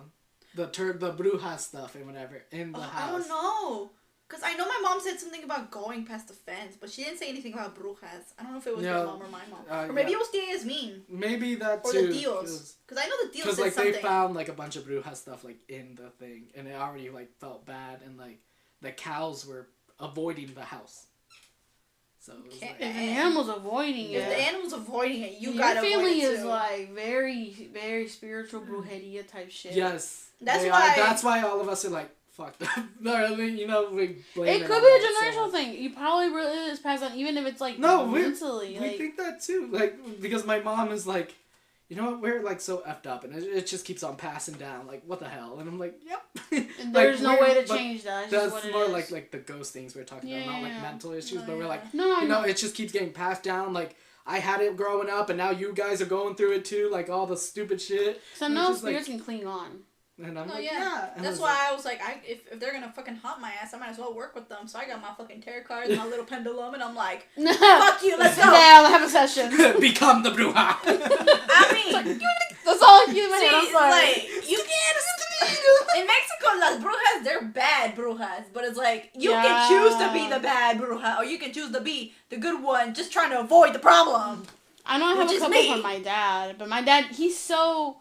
S2: bruja stuff and whatever in the house.
S3: I don't know. Because I know my mom said something about going past the fence, but she didn't say anything about brujas. I don't know if it was your mom or my mom. Or maybe it was Tia Yasmin.
S2: Maybe that
S3: or
S2: too.
S3: Or the Dios. Because I know the Dios
S2: Because,
S3: said
S2: like,
S3: something.
S2: they found, like, a bunch of bruja stuff, like, in the thing. And it already, like, felt bad. And, like, the cows were avoiding the house. So it was like...
S1: If the animal's avoiding it.
S3: If the animal's avoiding it, you
S1: your
S3: gotta avoid it
S1: family
S3: too.
S1: is, like, very, very spiritual brujeria type shit.
S2: Yes.
S3: That's
S2: why all of us are, like, fucked up. You know, we blame
S1: it could be a generational thing. You probably really is passed on, even if it's like mentally.
S2: We think that too. Like, because my mom is like, you know what, we're like so effed up, and it just keeps on passing down. Like, what the hell? And I'm like, yep.
S1: And there's no way to change that. It's
S2: that's
S1: just what
S2: more
S1: it is.
S2: like the ghost things we're talking about, not like mental issues, but we're like,
S1: no,
S2: you know, it just keeps getting passed down. Like, I had it growing up, and now you guys are going through it too. Like all the stupid shit.
S1: So no spirits can cling on.
S2: And I'm
S3: And that's why I was like, if they're gonna fucking haunt my ass, I might as well work with them. So I got my fucking tarot cards, my little pendulum, and I'm like, fuck you, let's go.
S1: Yeah, we'll have a session.
S2: Become the bruja.
S3: I mean,
S1: that's all I keep in my head.
S3: see,
S1: I'm sorry.
S3: like, you can't. In Mexico, las brujas, they're bad brujas, but it's like you can choose to be the bad bruja, or you can choose to be the good one, just trying to avoid the problem.
S1: I know I have a couple from my dad, but my dad, he's so.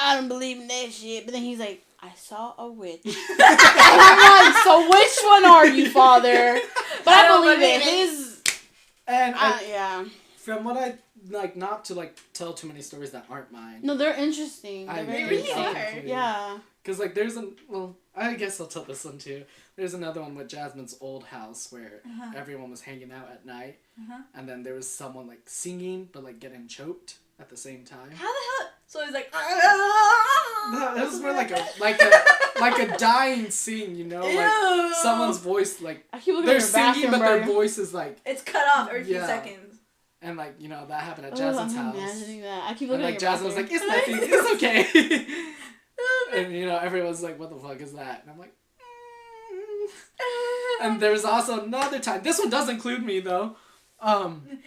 S1: I don't believe in that shit. But then he's like, I saw a witch. And I'm like, so which one are you, father? But I believe it.
S2: And from what I like, not to like tell too many stories that aren't mine.
S1: No, they're interesting. They're very
S3: really
S1: interesting.
S3: are.
S1: Yeah.
S2: Because like there's I guess I'll tell this one too. There's another one with Jasmine's old house where everyone was hanging out at night, and then there was someone like singing but like getting choked at the same time.
S3: How the hell? So he's like,
S2: no, it was more like a dying scene, you know, like someone's voice, like
S1: I keep looking
S2: they're
S1: at your
S2: singing,
S1: bathroom,
S2: but
S1: bro.
S2: their voice is like
S3: it's cut off every few seconds.
S2: And like, you know, that happened at Jasmine's house.
S1: Imagining that. I keep looking
S2: and like
S1: at your
S2: Jasmine was
S1: bathroom.
S2: like, it's nothing, it's okay. And you know, everyone's like, what the fuck is that? And I'm like, And there's also another time. This one does include me though.
S3: I'm in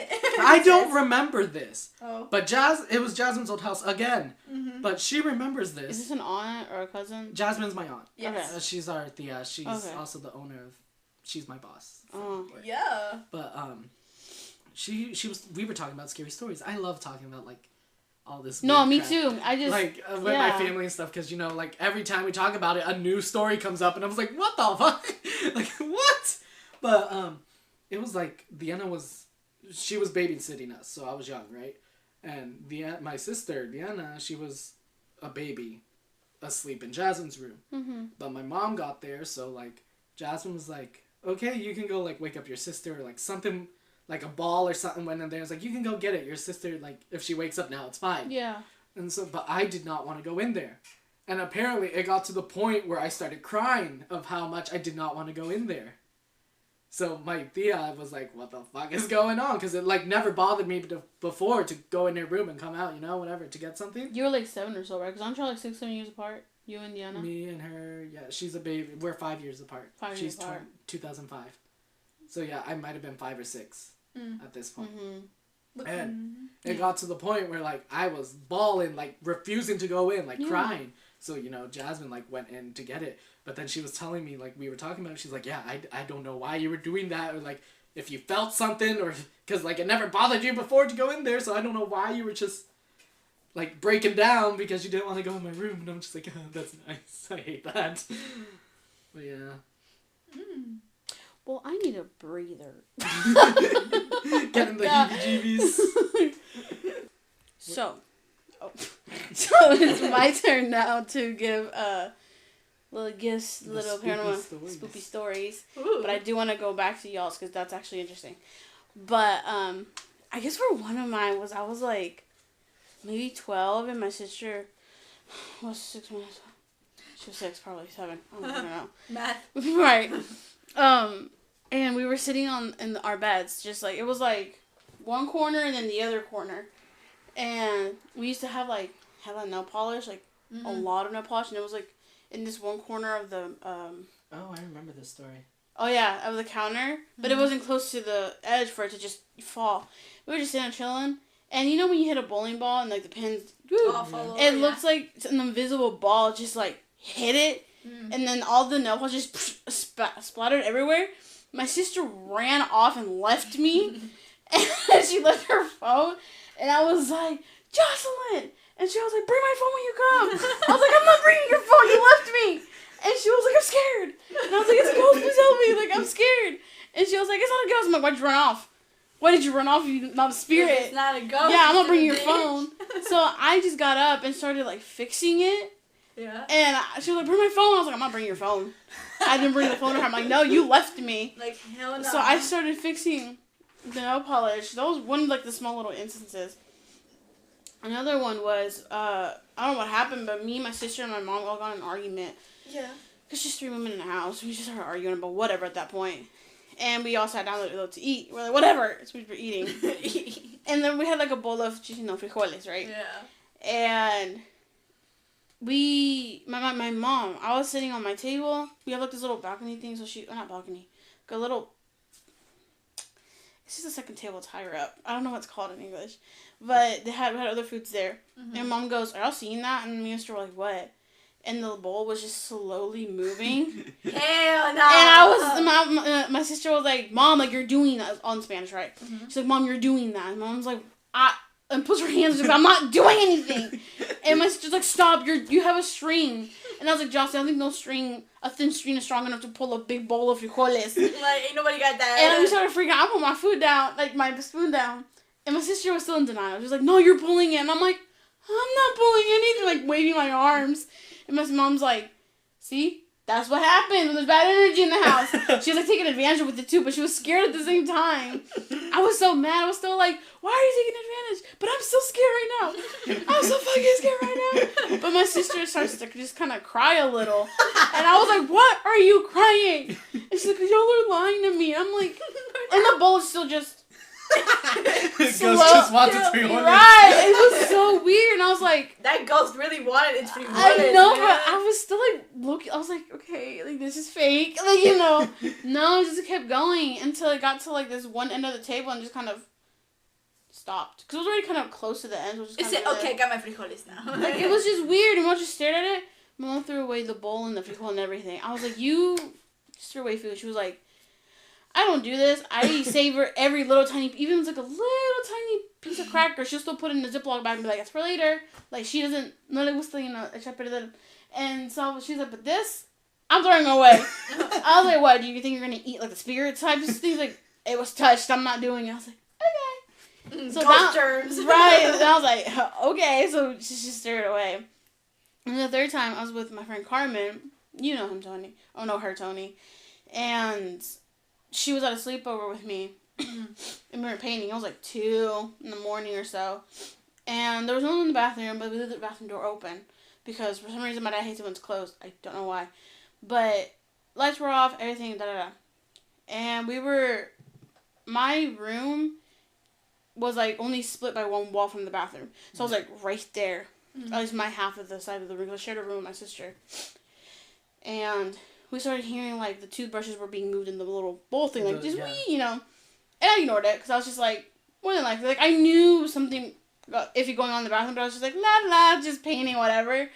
S3: it.
S2: I don't remember this.
S3: Oh.
S2: But it was Jasmine's old house again. Mm-hmm. But she remembers this.
S1: Is this an aunt or a cousin?
S2: Jasmine's my aunt.
S3: Yes.
S1: Okay.
S2: She's our Thea. She's also the owner of... She's my boss.
S1: Oh.
S3: Yeah.
S2: But, we were talking about scary stories. I love talking about, like, all this
S1: No, me
S2: crap.
S1: too. I just...
S2: Like, with my family and stuff, because, you know, like, every time we talk about it, a new story comes up, and I was like, what the fuck? Like, what? But, it was like, she was babysitting us, so I was young, right? And my sister, Deanna, she was a baby asleep in Jasmine's room. Mm-hmm. But my mom got there, so, like, Jasmine was like, okay, you can go, like, wake up your sister, or, like, something, like, a ball or something went in there. It's like, you can go get it. Your sister, like, if she wakes up now, it's fine.
S1: Yeah.
S2: And so, but I did not want to go in there. And apparently, it got to the point where I started crying of how much I did not want to go in there. So my Thea was like, what the fuck is going on? Because it, like, never bothered me before to go in their room and come out, you know, whatever, to get something.
S1: You were, like, 7 or so, right? Because aren't you, like, 6, 7 years apart? You and Deanna?
S2: Me and her, yeah, she's a baby. We're 5 years apart.
S1: 5 years apart.
S2: 2005. So, yeah, I might have been 5 or 6 at this point.
S1: Mm-hmm.
S2: And it got to the point where, like, I was bawling, like, refusing to go in, like, crying. So, you know, Jasmine, like, went in to get it. But then she was telling me, like, we were talking about it. She's like, yeah, I don't know why you were doing that. Or, like, if you felt something. Or, because, like, it never bothered you before to go in there. So I don't know why you were just, like, breaking down because you didn't want to go in my room. And I'm just like, oh, that's nice. I hate that. But, yeah.
S1: Well, I need a breather.
S2: Getting the heebie-jeebies.
S1: So it's my turn now to give little gifts, little paranormal spoopy stories.
S3: Ooh.
S1: But I do want to go back to y'all's because that's actually interesting. But I guess for one of mine was I was like maybe 12 and my sister was 6 months. She was 6, probably 7. I don't know.
S3: Math.
S1: Right. And we were sitting in our beds, just like, it was like one corner and then the other corner. And we used to have like hella nail polish, like a lot of nail polish, and it was like in this one corner of the
S2: Oh, I remember this story.
S1: Oh yeah, of the counter, but it wasn't close to the edge for it to just fall. We were just sitting there chilling, and you know when you hit a bowling ball and like the pins, it looks like an invisible ball just like hit it, and then all the nail polish just splattered everywhere. My sister ran off and left me, and she left her phone, and I was like, Jocelyn! And she was like, bring my phone when you come. I was like, I'm not bringing your phone, you left me! And she was like, I'm scared. And I was like, it's a ghost, please help me, like, I'm scared. And she was like, it's not a ghost. I'm like, why'd you run off? Why did you run off? You're not a spirit.
S3: It's not a ghost.
S1: Yeah, I'm not bringing your phone. So I just got up and started, like, fixing it.
S3: Yeah.
S1: And she was like, bring my phone. I was like, I'm not bringing your phone. I didn't bring the phone to her. I'm like, no, you left me.
S3: Like, hell no.
S1: So I started fixing the nail polish. That was one of, like, the small little instances. Another one was, I don't know what happened, but me, my sister, and my mom all got in an argument.
S3: Yeah.
S1: Because just 3 women in the house. We just started arguing about whatever at that point. And we all sat down to eat. We're like, whatever. So we were eating. And then we had, like, a bowl of, frijoles, right?
S3: Yeah.
S1: And my mom, I was sitting on my table. We have, like, this little balcony thing. So not balcony. Like a little, it's just a second table. It's higher up. I don't know what it's called in English. But we had other foods there. Mm-hmm. And Mom goes, are y'all seeing that? And me and sister were like, what? And the bowl was just slowly moving.
S3: Hell no!
S1: And I was, my sister was like, Mom, like, you're doing that. On Spanish, right? Mm-hmm. She's like, Mom, you're doing that. And Mom's like, and puts her hands up, I'm not doing anything. And my sister's like, stop, you have a string. And I was like, Jocelyn, I don't think a thin string is strong enough to pull a big bowl of frijoles.
S3: Like, ain't nobody got that.
S1: And we started freaking out. I put my food down, like, my spoon down. And my sister was still in denial. She was like, no, you're pulling it. And I'm like, I'm not pulling anything, like, waving my arms. And my mom's like, see? That's what happens when there's bad energy in the house. She was, like, taking advantage of it, too, but she was scared at the same time. I was so mad. I was still like, why are you taking advantage? But I'm still scared right now. I'm so fucking scared right now. But my sister starts to just kind of cry a little. And I was like, what are you crying? And she's like, y'all are lying to me. I'm like, and the bowl is still just
S2: just wants its frijoles.
S1: Right, it was so weird, and I was like,
S3: that ghost really wanted its frijoles.
S1: I know, but I was still like looking. I was like, okay, like this is fake, like, you know. No, it just kept going until it got to like this one end of the table and just kind of stopped. Because it was already kind of close to the end. So
S3: it said, okay, I got my frijoles now.
S1: Like, it was just weird. And we just stared at it. My mom threw away the bowl and the frijol and everything. I was like, you just threw away food. She was like, I don't do this. I savor every little tiny, even if it's like a little tiny piece of cracker, she'll still put it in the Ziploc bag and be like, it's for later. Like, she doesn't, no le gusta, echar perder. And so she's like, but this, I'm throwing away. I was like, what, do you think you're going to eat like the spirit type of things? Like, it was touched, I'm not doing it. I was like, okay. So
S3: ghost germs.
S1: Right. And I was like, okay. So she just threw it away. And the third time, I was with my friend Carmen. You know him, Tony. Oh, no, her, Tony. And she was at a sleepover with me. And we were painting. It was like 2 in the morning or so. And there was no one in the bathroom, but we left the bathroom door open. Because for some reason, my dad hates it when it's closed. I don't know why. But lights were off, everything, da-da-da. And my room was like only split by one wall from the bathroom. So I was like right there. At least my half of the side of the room. I shared a room with my sister. And we started hearing like the toothbrushes were being moved in the little bowl thing. Like just wee, And I ignored it because I was just like, more than likely. Like I knew something iffy going on in the bathroom, but I was just like, la, just painting, whatever.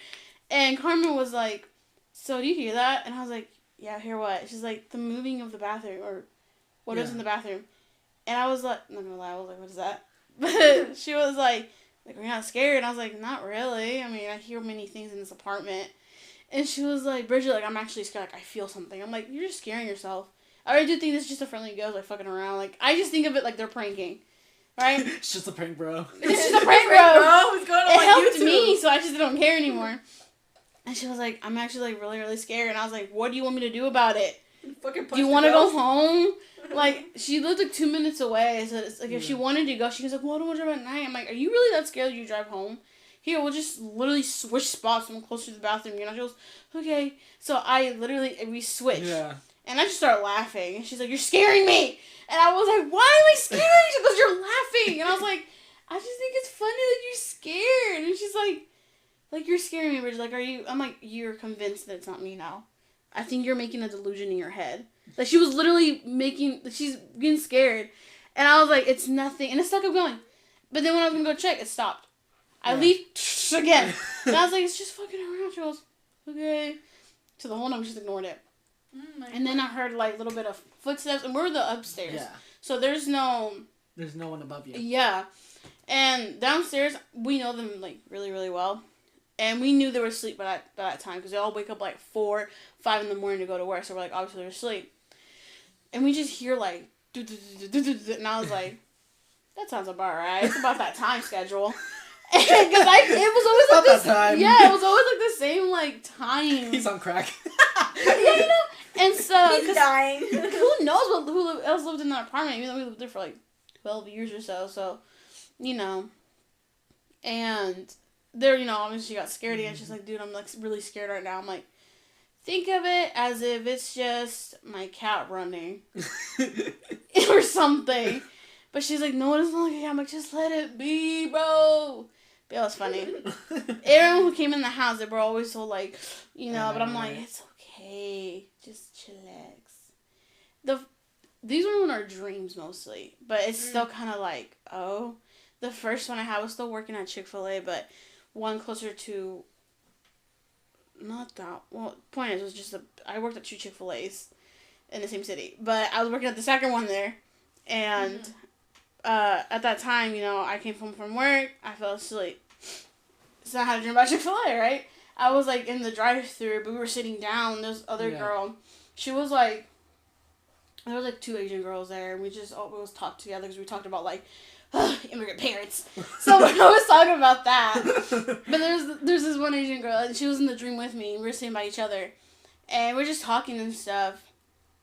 S1: And Carmen was like, so do you hear that? And I was like, yeah, hear what? She's like, the moving of the bathroom or what is in the bathroom. And I was like, I'm not gonna lie, I was like, what is that? But she was like, we're not scared. And I was like, not really. I mean, I hear many things in this apartment. And she was like, Briget, like, I'm actually scared. Like, I feel something. I'm like, you're just scaring yourself. I already do think this is just a friendly ghost, like, fucking around. Like, I just think of it like they're pranking. Right?
S2: It's just a prank, bro.
S1: It's just a prank, bro.
S3: It's going on
S1: it
S3: like
S1: helped
S3: YouTube.
S1: me, so I just don't care anymore. And she was like, I'm actually, like, really, really scared. And I was like, what do you want me to do about it? Do you want to go home? Like, she lived like 2 minutes away, so it's like if she wanted to go, she was like, well, I don't want to drive at night. I'm like, are you really that scared that you drive home? Here, we'll just literally switch spots. I'm closer to the bathroom. She goes, okay. So we switched. Yeah. And I just started laughing. And she's like, you're scaring me. And I was like, why am I scaring you? Because you're laughing. And I was like, I just think it's funny that you're scared. And she's like, you're scaring me, Bridget. Like, are you? I'm like, you're convinced that it's not me now. I think you're making a delusion in your head. Like, she was literally she's getting scared. And I was like, it's nothing. And it still kept going. But then when I was going to go check, it stopped. I leave again. And I was like, it's just fucking around. She goes, okay. So the whole night we just ignored it. And then I heard, like, a little bit of footsteps. And we're the upstairs. Yeah. So there's no one above you. Yeah. And downstairs, we know them, like, really, really well. And we knew they were asleep by that time. Because they all wake up, like, 4, 5 in the morning to go to work. So we're like, obviously they're asleep. And we just hear, like, and I was like, that sounds about right. It's about that time schedule. Because it was always like this. Time. Yeah, it was always like the same, like, time.
S2: He's on crack.
S1: Yeah, And so,
S3: he's dying.
S1: Who knows who else lived in that apartment? Even though we lived there for like 12 years or so. So, and there, obviously she got scared again. She's like, dude, I'm like really scared right now. I'm like, think of it as if it's just my cat running or something. But she's like, no, it's not like a cat. I'm like, just let it be, bro. But it was funny. Everyone who came in the house, they were always so like, but I'm like, it's okay. Just chillax. These were in our dreams mostly. But it's still kind of like, oh. The first one I had was still working at Chick-fil-A, but one closer to, not that, well, point is, it was just I worked at 2 Chick-fil-A's in the same city. But I was working at the second one there. And at that time, I came home from work. I fell asleep. So I had a dream about Chick-fil-A, right? I was, like, in the drive-thru, but we were sitting down. This other girl, she was, like, there was, like, 2 Asian girls there. And we just always talked together because we talked about, like, immigrant parents. So we're always talking about that. But there's this one Asian girl, and she was in the dream with me. And we were sitting by each other. And we're just talking and stuff.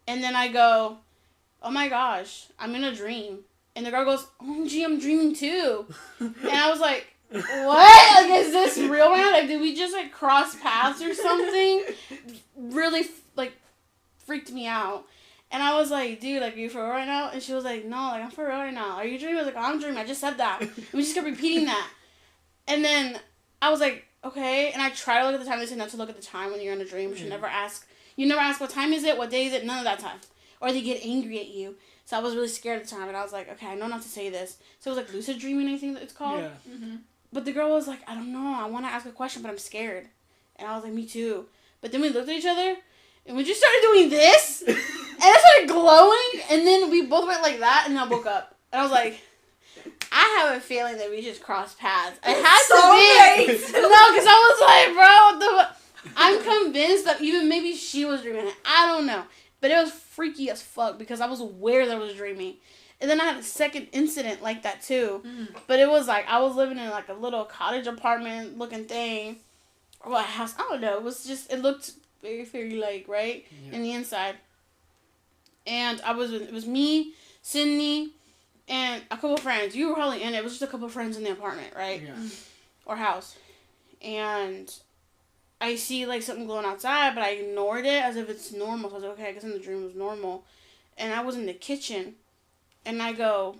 S1: And then I go, oh, my gosh, I'm in a dream. And the girl goes, OMG, I'm dreaming too. And I was like, what? Like, is this real right now? Like, did we just, like, cross paths or something? Really, like, freaked me out. And I was like, dude, like, are you for real right now? And she was like, no, like, I'm for real right now. Are you dreaming? I was like, oh, I'm dreaming. I just said that. And we just kept repeating that. And then I was like, okay. And I try to look at the time. They say not to look at the time when you're in a dream. You never ask what time is it, what day is it, none of that time. Or they get angry at you. So I was really scared at the time, and I was like, okay, I know not to say this. So it was like lucid dreaming, I think that it's called.
S2: Yeah.
S3: Mm-hmm.
S1: But the girl was like, I don't know, I want to ask a question, but I'm scared. And I was like, me too. But then we looked at each other, and we just started doing this, and it started glowing, and then we both went like that, and I woke up. And I was like, I have a feeling that we just crossed paths. It had to be. No, because I was like, bro, I'm convinced that even maybe she was dreaming it. I don't know. But it was freaky as fuck because I was aware that I was dreaming. And then I had a second incident like that too. But it was like I was living in like a little cottage apartment looking thing. Or a house. I don't know. It was just, it looked very fairy-like, right?
S2: Yeah.
S1: In the inside. And it was me, Sydney, and a couple friends. You were probably in it. It was just a couple friends in the apartment, right?
S2: Yeah.
S1: Or house. And I see like something glowing outside, but I ignored it as if it's normal. So I was like, okay, I guess in the dream it was normal. And I was in the kitchen. And I go,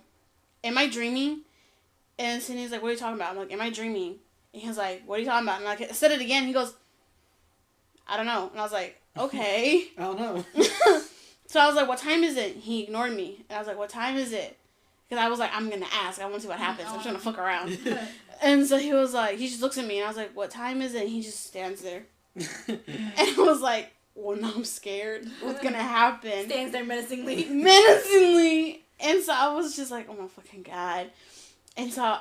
S1: am I dreaming? And Sydney's like, what are you talking about? I'm like, am I dreaming? And he was like, what are you talking about? And I said it again. He goes, I don't know. And I was like, okay.
S2: I don't know.
S1: So I was like, what time is it? He ignored me. And I was like, what time is it? Because I was like, I'm going to ask. I want to see what happens. I'm just going to fuck around. And so he was like, he just looks at me. And I was like, what time is it? And he just stands there. And I was like, well, no, I'm scared. What's going to happen?
S3: Stands there menacingly.
S1: Menacingly. And so I was just like, oh my fucking God. And so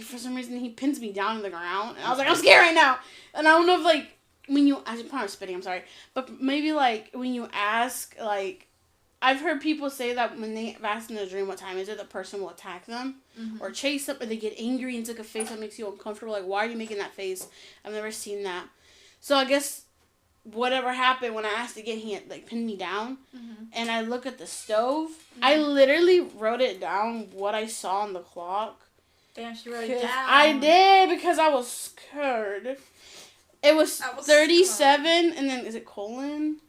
S1: for some reason, he pins me down on the ground. And I was like, I'm scared right now. And I don't know if like, I probably spitting, I'm sorry. But maybe like, when you ask, like, I've heard people say that when they ask in a dream what time is it, the person will attack them. Or chase them, or they get angry and take a face that makes you uncomfortable. Like, why are you making that face? I've never seen that. So I guess whatever happened when I asked again, he had like pinned me down. And I look at the stove. I literally wrote it down what I saw on the clock.
S3: Damn, she wrote it down.
S1: I did because I was scared. It was 37, and then is it colon?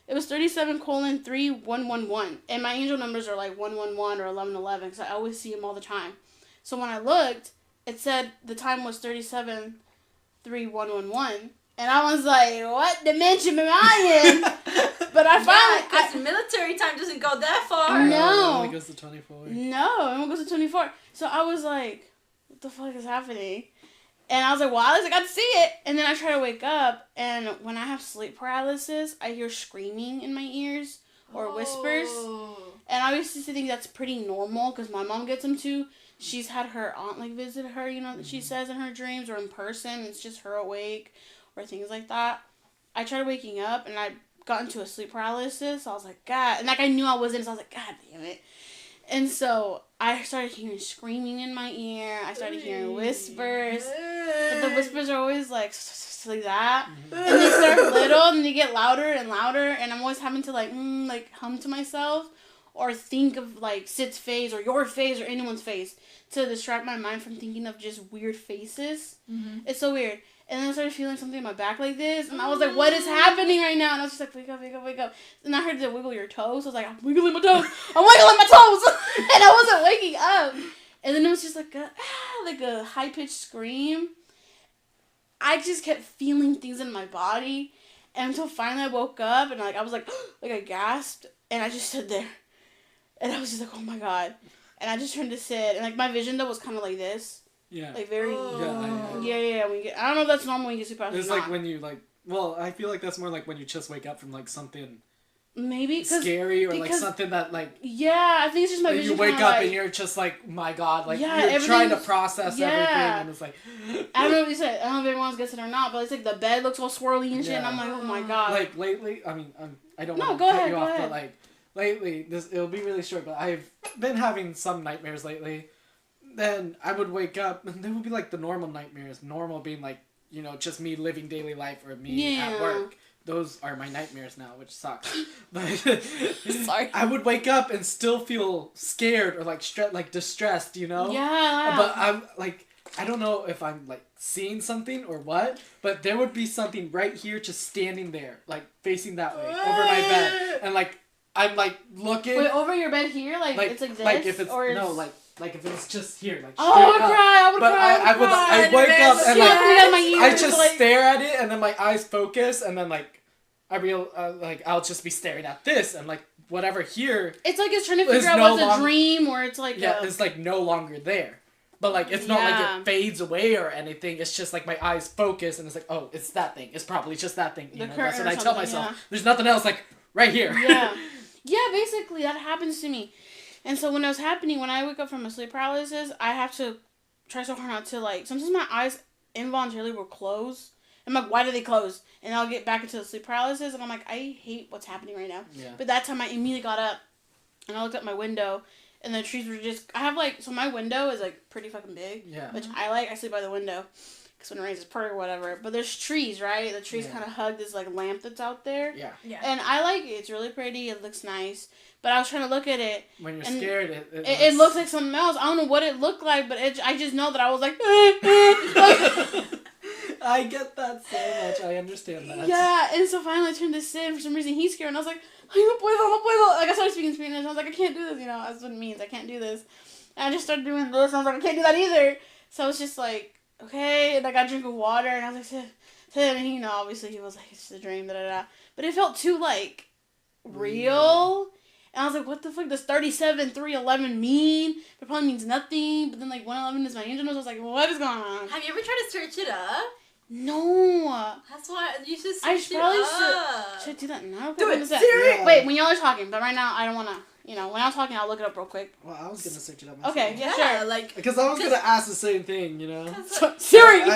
S1: It was 37:3111, and my angel numbers are like 111 or 1111 because I always see them all the time. So when I looked, it said the time was 37:3111, and I was like, "What dimension am I in?" But I finally,
S3: because military time doesn't go that far.
S1: No,
S2: it only goes to 24.
S1: No, it only goes to 24. So I was like, "What the fuck is happening?" And I was like, well, at least I got to see it. And then I try to wake up, and when I have sleep paralysis, I hear screaming in my ears or whispers. And I used to think that's pretty normal because my mom gets them too. She's had her aunt like visit her, you know, she says in her dreams or in person. It's just her awake or things like that. I tried waking up, and I got into a sleep paralysis. So I was like, God. And like I knew I wasn't, so I was like, God damn it. And so I started hearing screaming in my ear. I started hearing whispers. But the whispers are always like that. And they start little and they get louder and louder. And I'm always having to like hum to myself or think of like Sid's face or your face or anyone's face to distract my mind from thinking of just weird faces. It's so weird. And then I started feeling something in my back like this. And I was like, what is happening right now? And I was just like, wake up, wake up, wake up. And I heard the wiggle your toes. I was like, I'm wiggling my toes. I'm wiggling my toes. And I wasn't waking up. And then it was just like a high-pitched scream. I just kept feeling things in my body. And until finally I woke up. And like I was like, like I gasped. And I just stood there. And I was just like, oh my God. And I just turned to sit. And like my vision though was kind of like this.
S2: Yeah.
S1: Like very.
S2: Yeah.
S1: I don't know if that's normal when you get super.
S2: It's like when you like. Well, I feel like that's more like when you just wake up from like something.
S1: Maybe
S2: scary or like something that like.
S1: Yeah, I think it's just my vision.
S2: You wake up and you're just like, my God, like you're trying to process everything, and it's like.
S1: I don't know what you said. I don't know if everyone gets it or not, but it's like the bed looks all swirly and shit, and I'm like, oh my God.
S2: Like lately, I mean, I don't want to cut you off, but like lately, it'll be really short, but I've been having some nightmares lately. Then I would wake up, and they would be like the normal nightmares. Normal being like, you know, just me living daily life or me at work. Those are my nightmares now, which sucks. But
S1: sorry.
S2: I would wake up and still feel scared or like distressed, you know?
S1: Yeah.
S2: But I'm like, I don't know if I'm like seeing something or what, but there would be something right here just standing there, like facing that way over my bed. And like, I'm like looking.
S1: Wait, over your bed here? Like it's like this?
S2: Like if it's,
S1: or
S2: no, like if it's just here, like
S1: I would cry, I would cry.
S2: I wake up and like, I just stare at it and then my eyes focus and then like, I'll just be staring at this and like whatever here.
S1: It's like it's trying to figure out what's a dream or it's like
S2: it's like no longer there. But like it's not like it fades away or anything. It's just like my eyes focus and it's like, oh, it's that thing. It's probably just that thing. You know? That's what I tell myself. Yeah. There's nothing else like right here.
S1: Yeah. Yeah, basically that happens to me. And so when it was happening, when I wake up from a sleep paralysis, I have to try so hard not to like, sometimes my eyes involuntarily will close. I'm like, why do they close? And I'll get back into the sleep paralysis and I'm like, I hate what's happening right now.
S2: Yeah.
S1: But that time I immediately got up and I looked at my window and the trees were just, I have like, so my window is like pretty fucking big.
S2: Yeah.
S1: Which I sleep by the window because when it rains it's pretty or whatever. But there's trees, right? The trees kind of hug this like lamp that's out there.
S2: Yeah.
S3: Yeah.
S1: And I like it. It's really pretty. It looks nice. But I was trying to look at it.
S2: When you're scared,
S1: it looks like something else. I don't know what it looked like, but I just know that I was like,
S2: I get that so much. I understand that.
S1: Yeah, and so finally I turned to Sid. For some reason, he's scared, and I was like, no puedo. Like, I started speaking Spanish, and I was like, I can't do this, you know. That's what it means. I can't do this. And I just started doing this, and I was like, I can't do that either. So I was just like, okay. And I got a drink of water, and I was like, Sid. And, you know, obviously he was like, it's just a dream, da-da-da. But it felt too, like, real. And I was like, what the fuck does 37-3-11 mean? It probably means nothing. But then, like, 111 is my angel nose. I was like, what is going on?
S3: Have you ever tried to search it up?
S1: No.
S3: That's why you should search
S1: I probably
S3: up.
S1: should do that now.
S3: Do it, Siri.
S1: Yeah. Wait, when y'all are talking, but right now I don't want to, you know, when I'm talking, I'll look it up real quick.
S2: Well, I was going to search it up myself.
S1: Okay, yeah, sure.
S3: Like,
S2: because I was going to ask the same thing, you know?
S1: Siri!
S3: We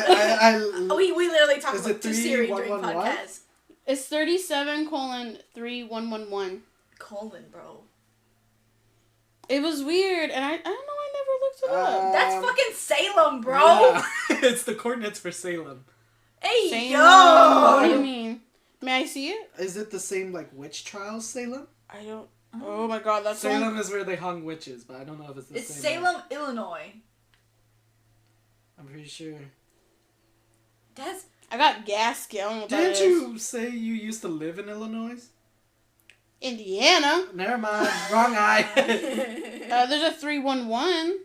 S3: literally talked about to
S2: 3,
S3: Siri
S2: 1,
S3: during
S2: 1,
S3: podcasts.
S1: It's 37:3-111.
S3: Colon, bro.
S1: It was weird, and I don't know, I never looked it up.
S3: That's fucking Salem, bro!
S2: Yeah. It's the coordinates for Salem.
S3: Hey,
S1: Salem?
S3: yo!
S1: What do you mean? May I see it?
S2: Is it the same, like, witch trials, Salem?
S1: I don't... Oh my god, that's
S2: Salem is where they hung witches, but I don't know if it's the same.
S3: It's Salem, Illinois.
S2: I'm pretty sure.
S1: I got gasket. I don't know what
S2: Didn't you say you used to live in Illinois?
S1: Indiana.
S2: Never mind. Wrong eye.
S1: There's a 311.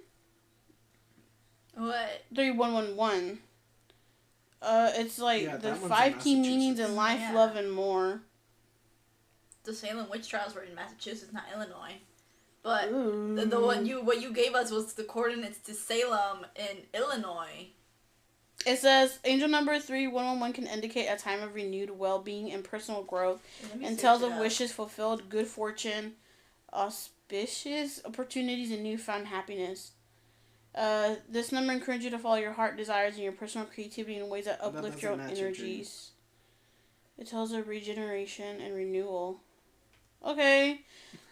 S3: What?
S1: 3111. It's like the 5 key meanings in life, love, and more.
S3: The Salem witch trials were in Massachusetts, not Illinois. But the what you gave us was the coordinates to Salem in Illinois.
S1: It says angel number 3111 can indicate a time of renewed well-being and personal growth, and tells of wishes fulfilled, good fortune, auspicious opportunities, and newfound happiness. This number encourages you to follow your heart desires and your personal creativity in ways that uplift your own energies. It tells of regeneration and renewal. Okay,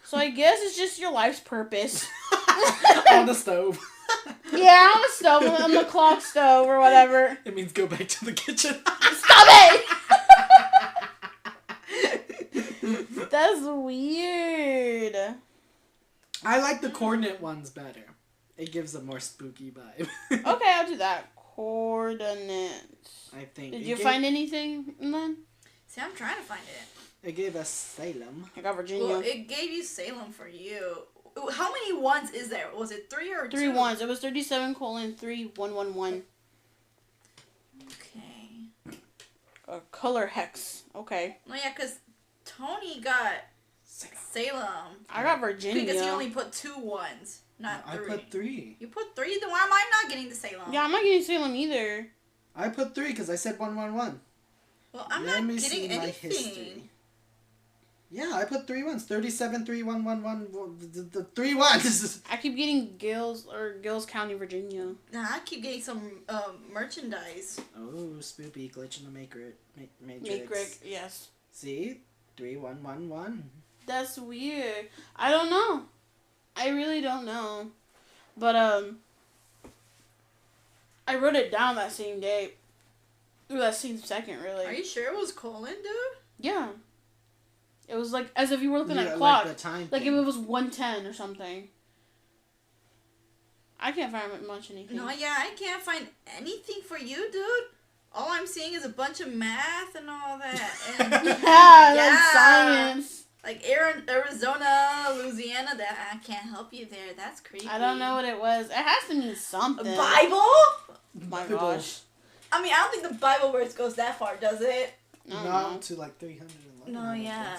S1: so I guess it's just your life's purpose.
S2: On the stove.
S1: Yeah, on the stove, on the clock stove or whatever.
S2: It means go back to the kitchen.
S1: Stop it! That's weird.
S2: I like the coordinate ones better. It gives a more spooky vibe.
S1: Okay, I'll do that. Coordinates.
S2: I think.
S1: Did you find anything then?
S3: See, I'm trying to find it.
S2: It gave us Salem.
S1: I got Virginia.
S3: Well, it gave you Salem for you. How many ones is there? Was it 3 or 2?
S1: 3 ones. It was 37:3-111.
S3: Okay.
S1: Color hex. Okay.
S3: Oh yeah, because Tony got Salem.
S1: I got Virginia.
S3: Because you only put 2 ones, not 3.
S2: I put 3.
S3: You put 3? Then why am I not getting the Salem?
S1: Yeah, I'm not getting Salem either.
S2: I put 3 because I said 111.
S3: Well, I'm
S2: Let
S3: not
S2: me
S3: getting
S2: see
S3: anything.
S2: my history. Yeah, I put 3 ones. 37-3-1-1-1. The 3 ones.
S1: I keep getting Gills County, Virginia.
S3: Nah, I keep getting some merchandise.
S2: Oh, spoopy glitch in the matrix.
S1: Matrix, yes.
S2: See, 3-1-1-1.
S1: That's weird. I don't know. I really don't know. But I wrote it down that same day. Ooh, that same second, really.
S3: Are you sure it was colon, dude?
S1: Yeah. It was like as if you were looking at a clock.
S2: Like the time
S1: like if it was 1:10 or something. I can't find much anything.
S3: No, yeah, I can't find anything for you, dude. All I'm seeing is a bunch of math and all that. And
S1: That's science.
S3: Like Arizona, Louisiana, that I can't help you there. That's creepy.
S1: I don't know what it was. It has to mean something.
S3: A Bible?
S1: Oh my gosh.
S3: I mean, I don't think the Bible verse goes that far, does it?
S2: Not to like 311.
S3: No, yeah.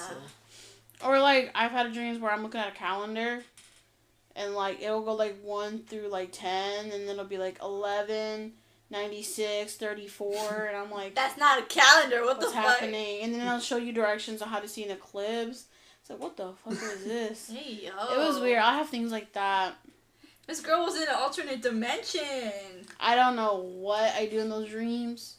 S1: Or, like, I've had dreams where I'm looking at a calendar, and, like, it'll go, like, 1 through, like, 10, and then it'll be, like, 11, 96, 34, and I'm like...
S3: That's not a calendar, what's
S1: happening? And then it'll show you directions on how to see an eclipse. It's like, what the fuck is this?
S3: Hey, yo.
S1: It was weird. I have things like that.
S3: This girl was in an alternate dimension.
S1: I don't know what I do in those dreams.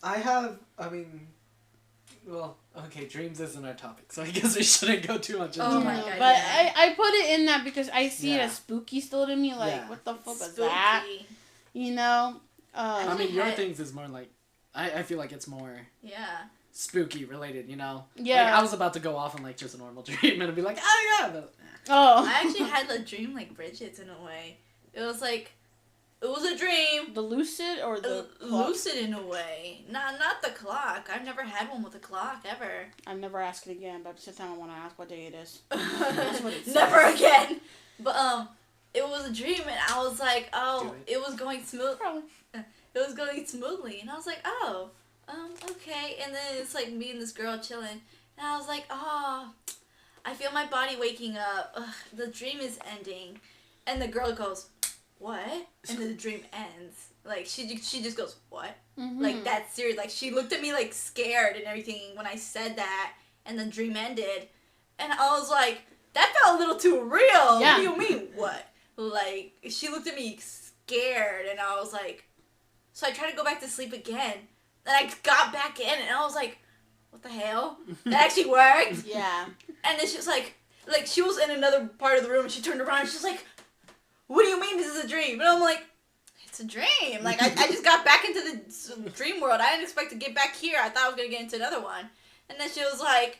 S2: Okay, dreams isn't our topic, so I guess we shouldn't go too much into
S3: Oh
S2: it.
S3: my God,
S1: but
S3: yeah.
S1: I put it in that because I see it as spooky still to me. Like, what the fuck is that? You know?
S2: I mean, your things is more like, I feel like it's more spooky related, you know?
S1: Yeah.
S2: Like, I was about to go off on, like, just a normal dream and be like, oh, yeah. But,
S3: I actually had a dream like Briget's in a way. It was like, it was a dream.
S1: The lucid or the
S3: lucid in a way. Not the clock. I've never had one with a clock ever.
S1: I've never asked it again, but at the same time I want to ask what day it is. That's what it says.
S3: Never again. But it was a dream, and I was like, oh, it was going smooth.
S1: Probably.
S3: It was going smoothly, and I was like, oh, okay. And then it's like me and this girl chilling, and I was like, oh, I feel my body waking up. Ugh, the dream is ending, and the girl goes, what? And then the dream ends. Like she just goes, what?
S1: Mm-hmm.
S3: Like that's serious. Like she looked at me like scared and everything when I said that, and the dream ended, and I was like, that felt a little too real.
S1: Yeah.
S3: What do you mean, what? Like she looked at me scared, and I was like. So I tried to go back to sleep again. And I got back in, and I was like, what the hell? That actually worked?
S1: Yeah.
S3: And then she was like, she was in another part of the room, and she turned around, and she was like, what do you mean this is a dream? And I'm like, it's a dream. Like, I just got back into the dream world. I didn't expect to get back here. I thought I was going to get into another one. And then she was like,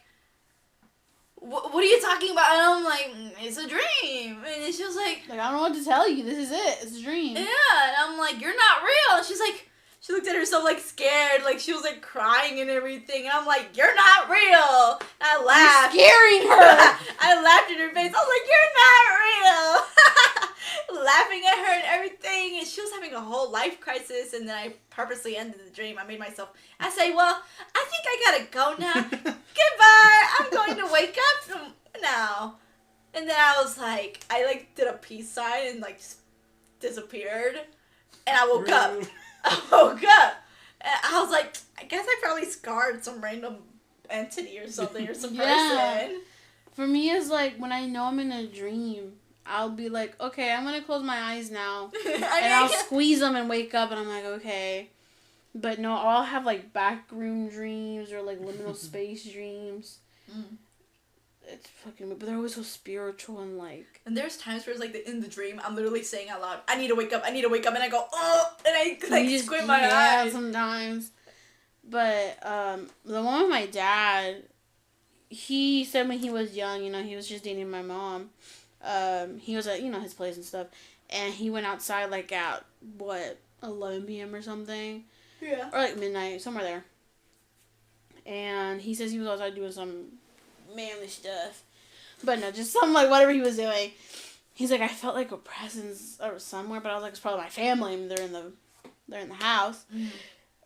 S3: what are you talking about? And I'm like, it's a dream. And then she was like,
S1: I don't know what to tell you. This is it. It's a dream.
S3: Yeah. And I'm like, you're not real. And she's like, she looked at herself like scared. Like she was like crying and everything. And I'm like, you're not real. And I laughed.
S1: You're scaring her.
S3: I laughed in her face. I was like, you're not real. Laughing at her and everything. And she was having a whole life crisis. And then I purposely ended the dream. I made myself, I say, well, I think I gotta go now. Goodbye. I'm going to wake up now. And then I was like, I like did a peace sign and like just disappeared. And I woke up. I woke up. And I was like, I guess I probably scarred some random entity or something or some person.
S1: For me, it's like when I know I'm in a dream, I'll be like, okay, I'm gonna close my eyes now, and I'll squeeze them and wake up, and I'm like, okay. But no, I'll have like backroom dreams or like liminal space dreams. It's fucking, but they're always so spiritual and like.
S3: And there's times where it's like in the dream, I'm literally saying out loud, I need to wake up, and I go, oh, and I like just squint my eyes.
S1: Sometimes. But the one with my dad, he said when he was young, you know, he was just dating my mom. He was at, you know, his place and stuff, and he went outside like at 11 p.m. or something.
S3: Yeah. Or
S1: like midnight, somewhere there. And he says he was outside doing some manly stuff. But no, just some like whatever he was doing. He's like, I felt like a presence or somewhere, but I was like, it's probably my family. I mean, they're in the house. Mm-hmm.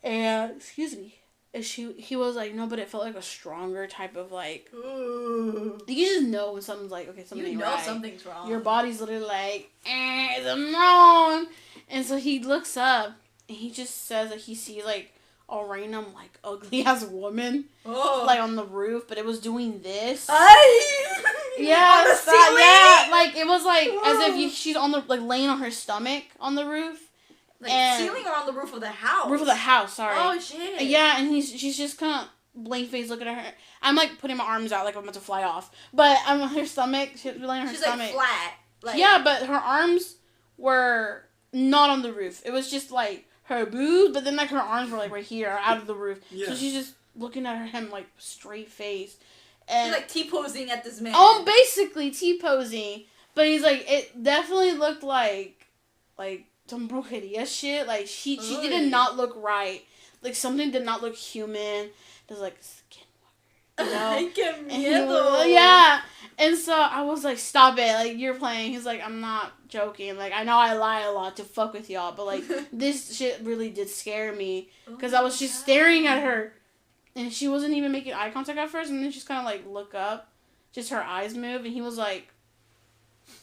S1: And excuse me. And he was like, no, but it felt like a stronger type of like. Ooh. You just know when something's like, okay, something ain't right.
S3: Something's wrong.
S1: Your body's literally like, something wrong. And so he looks up and he just says that he sees like a random like ugly ass woman like on the roof, but it was doing this. Yeah,
S3: on the ceiling?
S1: Yeah, like it was like as if she's on the like laying on her stomach on the roof.
S3: Like ceiling or on the roof of the house?
S1: Roof of the house, sorry.
S3: Oh shit.
S1: Yeah, and she's just kind of blank face looking at her. I'm like putting my arms out like I'm about to fly off, but I'm on her stomach. She's laying on her stomach.
S3: She's like flat. Like...
S1: Yeah, but her arms were not on the roof. It was just like her boobs, but then like her arms were like right here out of the roof. Yeah. So she's just looking at him like straight face. And
S3: she's like T-posing at this man.
S1: Oh, basically T-posing. But he's like, it definitely looked like some brujeria shit. Like she did not look right. Like something did not look human. There's like skinwalker. You know?
S3: Qué miedo.
S1: Yeah. And so I was like, stop it. Like, you're playing. He's like, I'm not joking. Like, I know I lie a lot to fuck with y'all, but like, this shit really did scare me. Because I was just staring at her And she wasn't even making eye contact at first, and then she's kind of, like, look up. Just her eyes move, and he was like,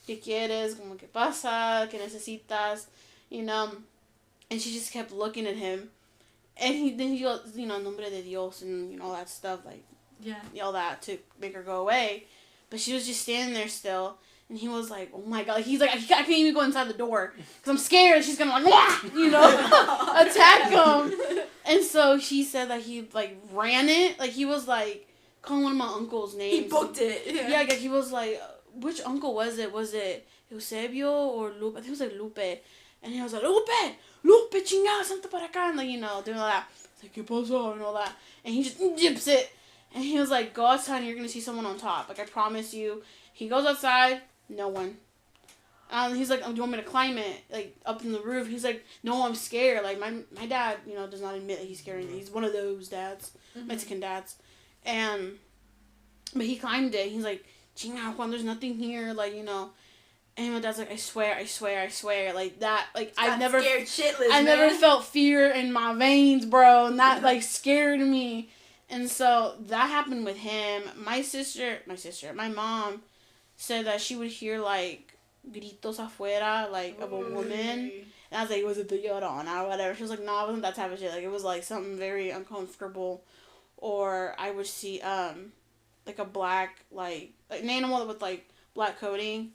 S1: ¿Qué quieres? Como que pasa? ¿Qué necesitas? You know? And she just kept looking at him. And then he goes, you know, nombre de Dios, and, you know, all that stuff, like, all that to make her go away. But she was just standing there still. And he was like, oh my God. He's like, I can't even go inside the door. Because I'm scared she's going to, like, wah! You know, attack him. And so she said that he, like, ran it. Like, he was, like, calling one of my uncle's names.
S3: He booked it.
S1: Yeah, like, he was like, which uncle was it? Was it Eusebio or Lupe? I think it was, like, Lupe. And he was like, Lupe, chingada, santa para acá. And, like, you know, doing all that. It's like, ¿Qué pasó? And all that. And he just dips it. And he was like, go outside and you're going to see someone on top. Like, I promise you. He goes outside. No one. He's like, do you want me to climb it? Like, up in the roof. He's like, no, I'm scared. Like, my dad, you know, does not admit that he's scared. He's one of those dads. Mexican dads. But he climbed it. He's like, chinga, Juan, there's nothing here. Like, you know. And my dad's like, I swear. Like, that, like, I've never...
S3: scared shitless,
S1: I never felt fear in my veins, bro. And that, like, scared me. And so, that happened with him. My mom said that she would hear, like, gritos afuera, like, of a woman. And I was like, was it the Llorona or whatever? She was like, no, it wasn't that type of shit. Like, it was, like, something very uncomfortable. Or I would see, like, a black, like an animal with, like, black coating.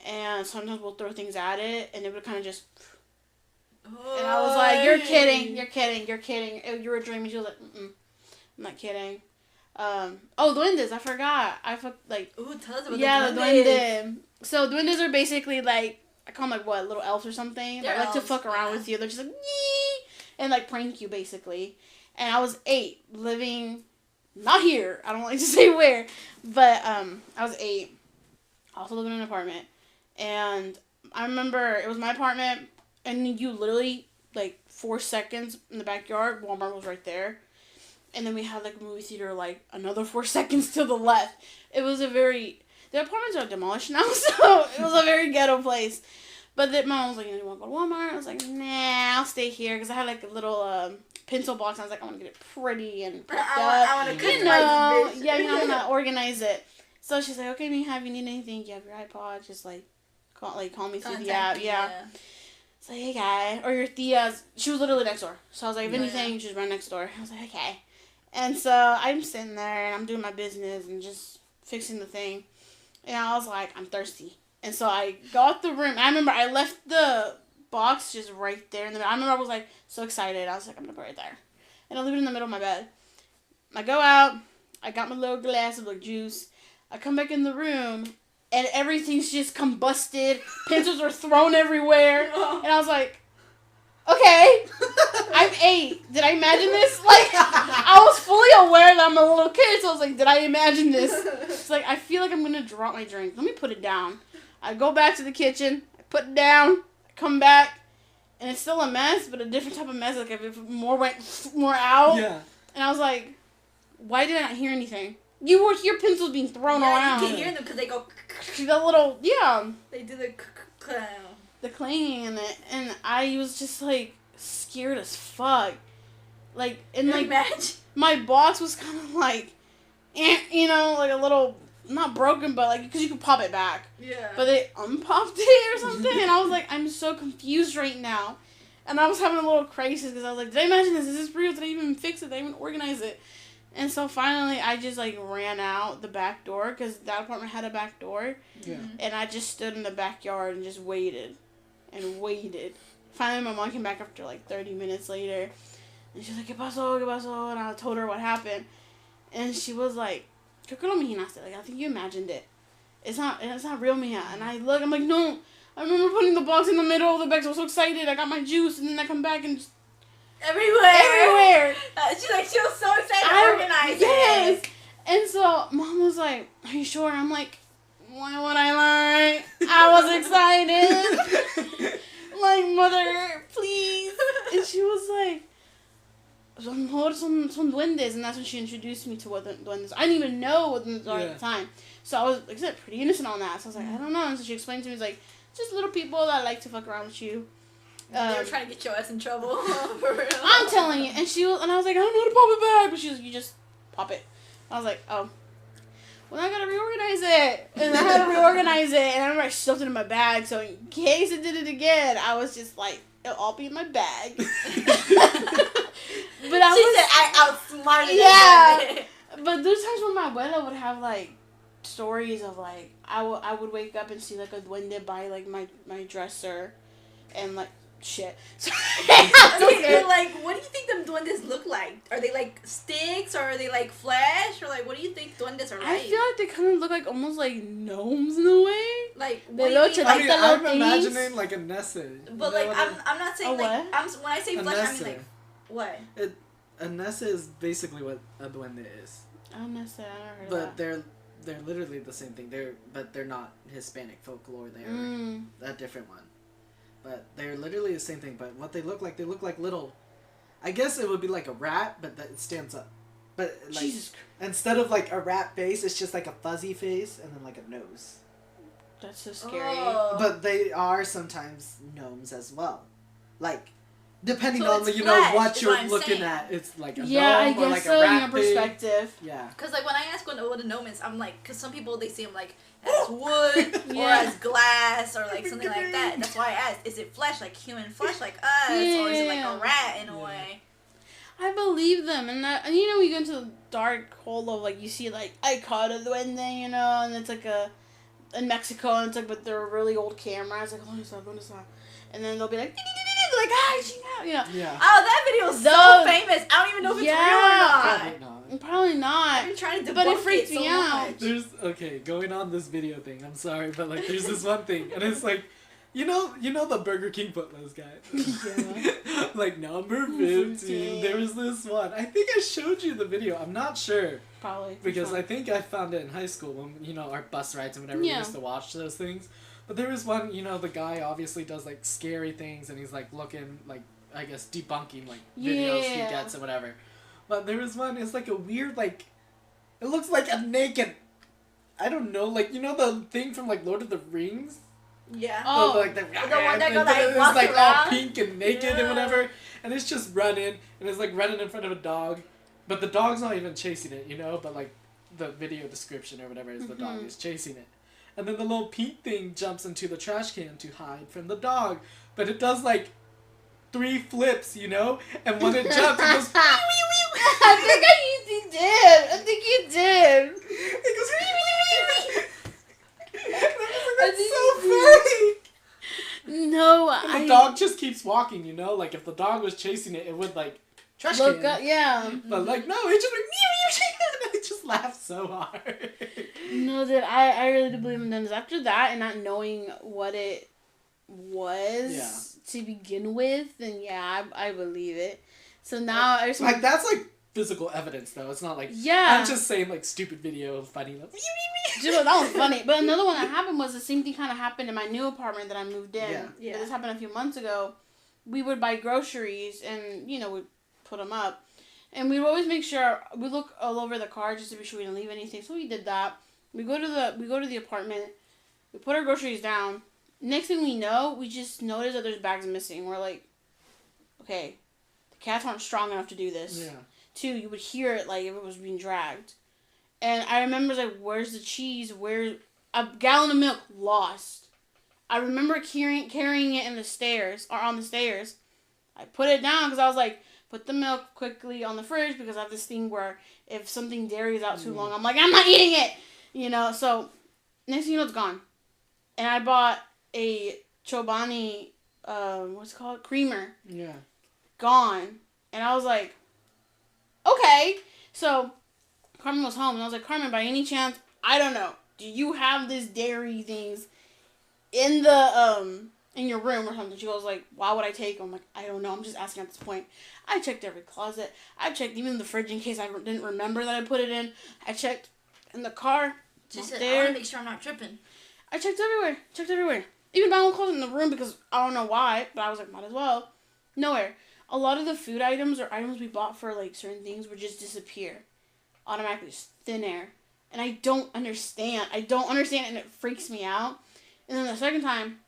S1: And sometimes we'll throw things at it, and it would kind of just... And I was like, you're kidding. You were dreaming. She was like, I'm not kidding. Duendes, I forgot.
S3: Ooh, tell us about
S1: the duende. So, duendes are basically, like, I call them, like, what, little elves or something? They like elves, to fuck around with you. They're just like, yee! And, like, prank you, basically. And I was 8, living, not here. I don't like to say where. But, I was 8. Also living in an apartment. And I remember it was my apartment, and you literally, like, 4 seconds in the backyard, Walmart was right there. And then we had, like, a movie theater, like, another 4 seconds to the left. It was the apartments are demolished now, so it was a very ghetto place. But my mom was like, you want to go to Walmart? I was like, nah, I'll stay here, because I had, like, a little pencil box, and I was like, I want to get it pretty and prepped up.
S3: I want to customize it.
S1: Yeah, you know, I want to organize it. So she's like, okay, mija, if you need anything, you have your iPod, just, like, call me through the app. Yeah. It's like, hey, guy. Or your tia's. She was literally next door. So I was like, if anything, just run next door. I was like, okay. And so I'm sitting there, and I'm doing my business and just fixing the thing. And I was like, I'm thirsty. And so I got the room. I remember I left the box just right there. I remember I was, like, so excited. I was like, I'm going to put it right there. And I'll leave it in the middle of my bed. I go out. I got my little glass of, like, juice. I come back in the room, and everything's just combusted. Pencils are thrown everywhere. And I was like, okay, I'm 8. Did I imagine this? Like, I was fully aware that I'm a little kid, so I was like, did I imagine this? It's like, I feel like I'm going to drop my drink. Let me put it down. I go back to the kitchen. I put it down. I come back, and it's still a mess, but a different type of mess. Like, if more went more out. Yeah. And I was like, why did I not hear anything? You would hear pencils being thrown around.
S3: You can hear them because they go...
S1: The little... Yeah.
S3: They do the...
S1: The clanging in it. And I was just, like, scared as fuck. Like, and, like...
S3: Imagine?
S1: My box was kind of, like... You know, like a little... Not broken, but, like... Because you could pop it back.
S3: Yeah.
S1: But they unpopped it or something. And I was like, I'm so confused right now. And I was having a little crisis because I was like, did I imagine this? Is this real? Did I even fix it? Did I even organize it? And so finally, I just, like, ran out the back door, because that apartment had a back door. Yeah. And I just stood in the backyard and just waited. And waited. Finally, my mom came back after, like, 30 minutes later. And she was like, ¿Qué pasó? ¿Qué pasó? And I told her what happened. And she was like, creo que lo imaginaste. Like, I think you imagined it. It's not real, mija. And I look, I'm like, no. I remember putting the box in the middle of the bag, so I was so excited. I got my juice, and then I come back and just... Everywhere.
S3: She was so excited to organize it.
S1: Yes. And so Mom was like, are you sure? I'm like, why would I lie? I was excited. Like, Mother, please. And she was like, son duendes. And that's when she introduced me to what the duendes. I didn't even know what duendes are at the time. So I was, like I said, pretty innocent on that. So I was like, I don't know. And so she explained to me, like, just little people that like to fuck around with you.
S3: They were trying to get your ass in trouble. For real.
S1: I'm telling you. And I was like, I don't know how to pop it back. But she was like, you just pop it. I was like, oh. Well, I gotta reorganize it. And I had to reorganize it. And I remember I stuffed it in my bag. So in case it did it again, I was just like, it'll all be in my bag. But
S3: I outsmarted
S1: yeah. But there's times when my abuela would have, like, stories of, like, I would wake up and see, like, a duende by, like, my dresser. And, like, shit.
S3: Okay, like, what do you think them duendes look like? Are they like sticks, or are they like flesh, or like what do you think duendes are like?
S1: I feel like they kind of look like almost like gnomes in a way.
S3: Like
S1: they look like the
S2: I'm
S1: little
S2: imagining like a Nessa.
S3: But like I'm not saying like when I say flesh, I mean like what?
S2: A Nessa is basically what a duende is.
S1: Oh, Nessa, I never heard
S2: but
S1: of that.
S2: they're literally the same thing. They're not Hispanic folklore. They're a different one. But they're literally the same thing. But what they look like little... I guess it would be like a rat, but it stands up. But like,
S1: Jesus.
S2: Instead of like a rat face, it's just like a fuzzy face and then like a nose.
S1: That's so scary.
S3: Oh.
S2: But they are sometimes gnomes as well. Like, depending
S3: so
S2: on what you're looking at, it's like a gnome or like a rat
S1: in your perspective.
S2: Yeah.
S3: Because like when I ask what a gnome is, I'm like, because some people they see them like as wood or as glass or like something like that. That's why I asked, is it flesh, like human flesh like us, or is it like a rat in a way?
S1: I believe them, and you know, you go into the dark hole of like you see like I caught a duende, you know, and it's like in Mexico, and it's like but they're really old cameras, like ¿Dónde está? And then they'll be like like you know.
S2: Yeah.
S3: Oh, that video is so famous. I don't even know if it's real or not.
S1: Probably not.
S3: I've been trying to debunk
S1: but it freaked me out.
S2: There's going on this video thing. I'm sorry, but like there's this one thing, and it's like, you know the Burger King footless guy.
S1: Yeah.
S2: Like number 15. There was this one. I think I showed you the video. I'm not sure.
S1: Probably.
S2: Because I think I found it in high school when our bus rides and whatever we used to watch those things. But there was one, the guy obviously does like scary things and he's like looking like I guess debunking like videos he gets or whatever. But there was one, it's like a weird like it looks like a naked I don't know, like the thing from like Lord of the Rings?
S3: Yeah.
S2: Oh, like the one that goes like it's like all pink and naked and whatever. And it's just running and it's like running in front of a dog. But the dog's not even chasing it, but like the video description or whatever is the dog is chasing it. And then the little pink thing jumps into the trash can to hide from the dog. But it does like 3 flips, and when it jumps, it goes.
S1: I think you did. I think you did.
S2: It goes. That's so funny.
S1: No,
S2: and the dog just keeps walking, Like if the dog was chasing it, it would like trash
S1: look
S2: can.
S1: Up, yeah.
S2: But like no, it just like I just laughed so hard.
S1: No, dude, I really do believe in them. After that and not knowing what it was to begin with, then I believe it. So now I just
S2: like that's like physical evidence though. It's not like I'm just saying like stupid video funny. Like,
S1: that was funny. But another one that happened was the same thing kind of happened in my new apartment that I moved in. Yeah. This happened a few months ago. We would buy groceries and we'd put them up, and we'd always make sure we look all over the car just to be sure we didn't leave anything. So we did that. We go to the apartment. We put our groceries down. Next thing we know, we just notice that there's bags missing. We're like, okay, the cats aren't strong enough to do this. Yeah. 2, you would hear it like if it was being dragged. And I remember like, where's the cheese? Where's a gallon of milk lost? I remember carrying it in the stairs or on the stairs. I put it down because I was like, put the milk quickly on the fridge because I have this thing where if something dairy is out too long, I'm like, I'm not eating it. So next thing you know, it's gone. And I bought a Chobani, what's it called? Creamer. Yeah. Gone. And I was like, okay. So Carmen was home and I was like, Carmen, by any chance, I don't know, do you have this dairy things in the, in your room or something? She goes like, why would I take them? I'm like, I don't know. I'm just asking at this point. I checked every closet. I checked even the fridge in case I didn't remember that I put it in. I checked in the car.
S3: Just I want to make sure I'm not tripping.
S1: I checked everywhere. Even my own clothes in the room because I don't know why, but I was like, might as well. Nowhere. A lot of the food items or items we bought for like certain things would just disappear. Automatically, just thin air. And I don't understand. And it freaks me out. And then the second time,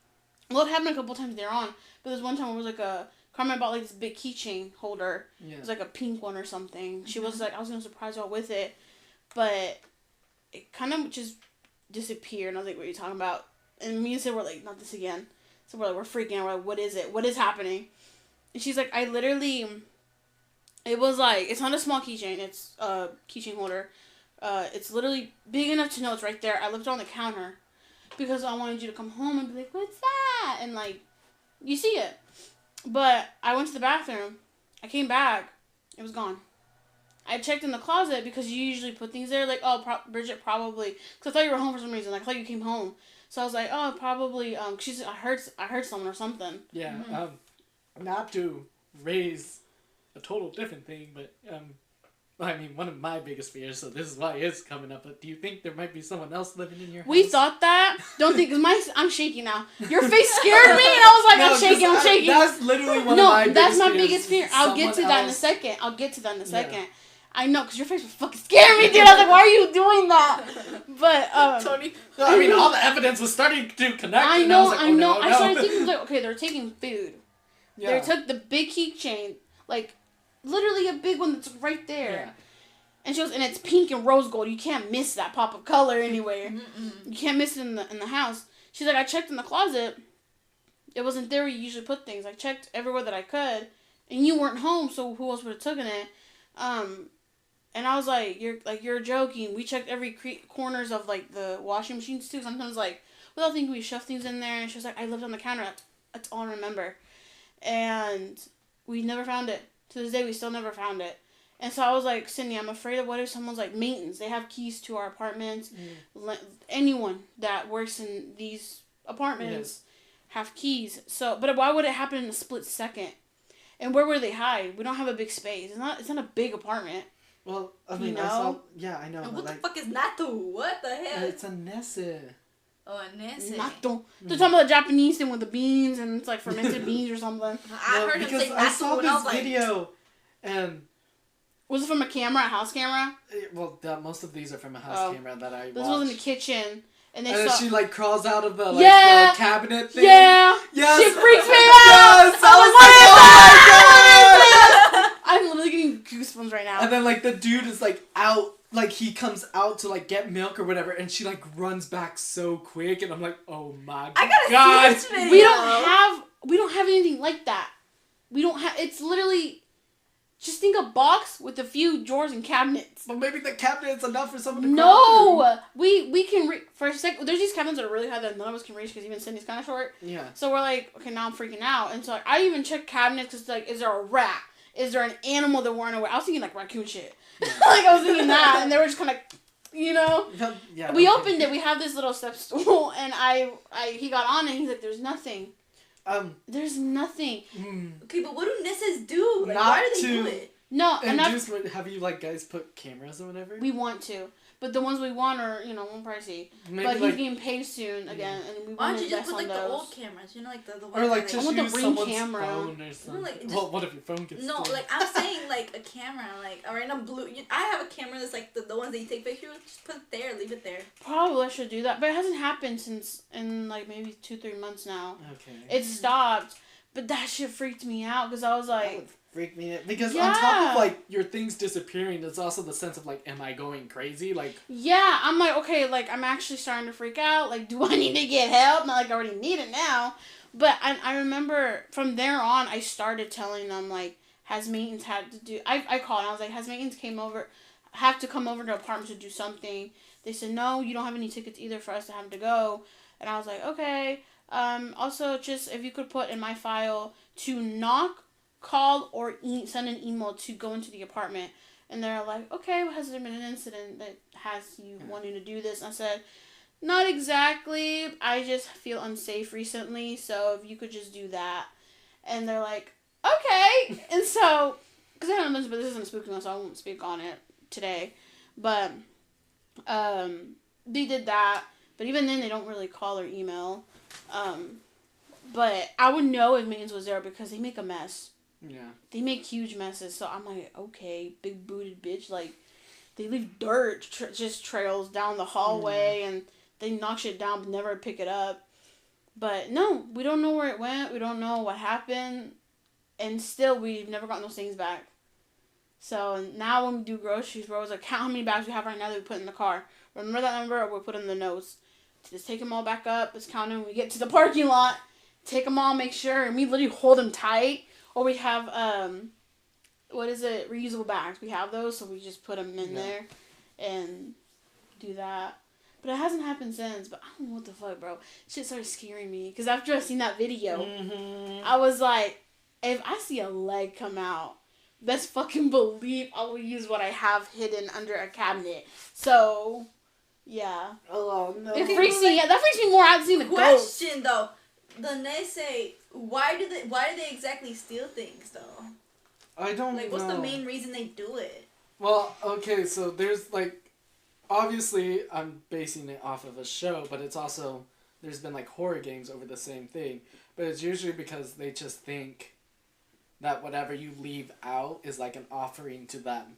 S1: Well, it happened a couple times thereon, but there's one time where it was like a Carmen bought like this big keychain holder. Yeah. It was like a pink one or something. She was like, I was gonna surprise y'all with it, but it kind of just disappeared. And I was like, what are you talking about? And me and Sid were like, not this again. So we're freaking out. We're like, what is it? What is happening? And she's like, it was like, it's not a small keychain. It's a keychain holder. It's literally big enough to know it's right there. I left it on the counter because I wanted you to come home and be like, what's that? And like, you see it. But I went to the bathroom. I came back. It was gone. I checked in the closet because you usually put things there. Like, Briget probably. Because I thought you were home for some reason. Like, I thought you came home. So I was like, oh, probably. She's. I heard someone or something.
S4: Yeah. Not to raise a total different thing, but I mean, one of my biggest fears. So this is why it's coming up. But do you think there might be someone else living in your house?
S1: We thought that. Don't think, because I'm shaking now. Your face scared me, and I was like, no, I'm shaking.
S4: That's literally one of my biggest fears. No,
S1: that's my biggest fear. I'll get to that in a second. Yeah. I know, because your face was fucking scaring me, dude. I was like, why are you doing that? But,
S4: Tony. No, I mean, all the evidence was starting to connect.
S1: I know. I started thinking, like, okay, they're taking food. Yeah. They took the big keychain, like, literally a big one that's right there. Yeah. And she goes, and it's pink and rose gold. You can't miss that pop of color anywhere. Mm-mm. You can't miss it in the house. She's like, I checked in the closet. It wasn't there where you usually put things. I checked everywhere that I could, and you weren't home, so who else would have taken it? And I was like, you're joking. We checked every corners of, like, the washing machines, too. Sometimes, like, without thinking, we shove things in there. And she was like, I left it on the counter. That's all I remember. And we never found it. To this day, we still never found it. And so I was like, Sydney, I'm afraid of what if someone's, like, maintenance. They have keys to our apartments. Anyone that works in these apartments have keys. So, but why would it happen in a split second? And where would they hide? We don't have a big space. It's not a big apartment.
S2: Well, I mean, I know.
S3: And what the fuck is natto? What the hell?
S2: It's a nesse.
S3: Oh, a nesse.
S1: Natto. They're talking about the Japanese thing with the beans, and it's like fermented beans or something.
S3: I heard him say natto. I saw this
S2: video, and
S1: was it from a house camera?
S2: Well, most of these are from a house camera that I watched.
S1: This was in the kitchen. And
S2: she, like, crawls out of the, like, the cabinet thing.
S1: Yeah.
S2: Yes.
S1: She freaks me out.
S2: Yes. I was like, oh my God.
S1: I'm literally getting goosebumps right now.
S2: And then, like, the dude is, like, out. Like, he comes out to, like, get milk or whatever. And she, like, runs back so quick. And I'm like, oh my God.
S3: I gotta see this video.
S1: We don't have anything like that. We don't have. It's literally. Just think a box with a few drawers and cabinets.
S2: But maybe the cabinet's enough for someone to
S1: No! We can for a sec. There's these cabinets that are really high that none of us can reach because even Cindy's kind of short. Yeah. So we're like, okay, now I'm freaking out. And so like, I even checked cabinets because like, is there a rat? Is there an animal that we're unaware? I was thinking like raccoon shit. Yeah. Like I was thinking that, and they were just kind of, you know. Yeah. We opened it. We have this little step stool, and he got on and he's like, there's nothing. There's nothing.
S3: Okay, but what do Nesses do? Like, why do they do it?
S1: No,
S2: have you like guys put cameras or whatever?
S1: We want to, but the ones we want are more pricey. Maybe but he's getting paid soon again, and we want to invest on those. Why don't you just put like the old cameras? Like the ones
S2: or like just
S1: use
S2: someone's
S1: camera.
S2: phone or something. Well, what if your phone gets stolen?
S3: Like I'm saying like a camera, like a random blue. I have a camera that's like the ones that you take pictures with. Just put it there, leave it there.
S1: Probably I should do that, but it hasn't happened since in like maybe 2-3 months now. Okay. It stopped, but that shit freaked me out because I was like.
S2: Freak me out. Because on top of, like, your things disappearing, there's also the sense of, like, am I going crazy? Like...
S1: Yeah, I'm like, okay, like, I'm actually starting to freak out. Like, do I need to get help? Not like I already need it now. But I remember from there on, I started telling them, like, has maintenance had to do... I called and I was like, has maintenance have to come over to the apartment to do something? They said, no, you don't have any tickets either for us to have to go. And I was like, okay. Also, just if you could put in my file to knock, call, or send an email to go into the apartment. And they're like, okay, well, has there been an incident that has you wanting to do this? And I said, not exactly. I just feel unsafe recently, so if you could just do that. And they're like, okay. And so, because I haven't mentioned, but this isn't a spooky one, so I won't speak on it today. But they did that. But even then, they don't really call or email. But I would know if maintenance was there because they make a mess. Yeah. They make huge messes, so I'm like, okay, big booted bitch. Like, they leave dirt, just trails down the hallway, and they knock shit down but never pick it up. But no, we don't know where it went. We don't know what happened. And still, we've never gotten those things back. So now when we do groceries, we're always like, count how many bags we have right now that we put in the car. Remember that number, or we'll put in the notes. Just take them all back up. Let's count them. We get to the parking lot. Take them all, make sure. And we literally hold them tight. Or we have, reusable bags. We have those, so we just put them in there and do that. But it hasn't happened since. But I don't know what the fuck, bro. Shit started scaring me. Because after I seen that video, I was like, if I see a leg come out, best fucking believe I will use what I have hidden under a cabinet. So, yeah.
S2: Oh, no.
S1: It freaks me. Yeah, that freaks me more out than seeing a ghost.
S3: Question, though. Then they say, why do they exactly steal things, though?
S2: I don't know.
S3: Like, what's the main reason they do it?
S4: Well, okay, so there's, like, obviously, I'm basing it off of a show, but it's also, there's been, like, horror games over the same thing. But it's usually because they just think that whatever you leave out is, like, an offering to them.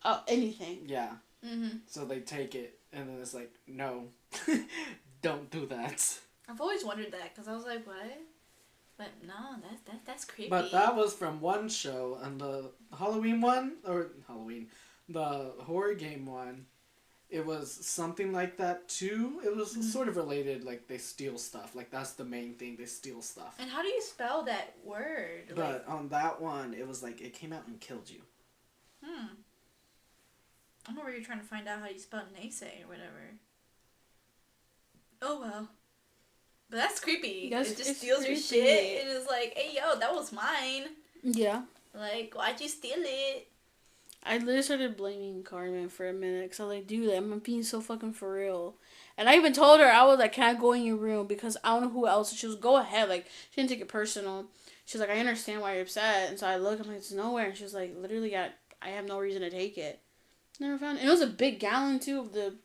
S1: Oh, anything.
S4: Yeah.
S3: Mm-hmm.
S4: So they take it, and then it's like, no, don't do that.
S3: I've always wondered that, because I was like, what? But no, that's creepy.
S4: But that was from one show, and the Halloween one, the horror game one, it was something like that too. It was sort of related, like they steal stuff. Like that's the main thing, they steal stuff.
S3: And how do you spell that word?
S2: But on that one, it was like, it came out and killed you.
S3: I don't know where you're trying to find out how you spell naysay or whatever. Oh well. But that's creepy. It just steals your shit and it's like, hey yo, that was mine.
S1: Yeah.
S3: Like, why'd you steal it?
S1: I literally started blaming Carmen for a minute because I was like, dude, I'm being so fucking for real. And I even told her, I was like, can I go in your room? Because I don't know who else. She was, go ahead. Like, she didn't take it personal. She was like, I understand why you're upset. And so I looked, I'm like, it's nowhere. And she was like, literally, I have no reason to take it. Never found it. And it was a big gallon, too, of the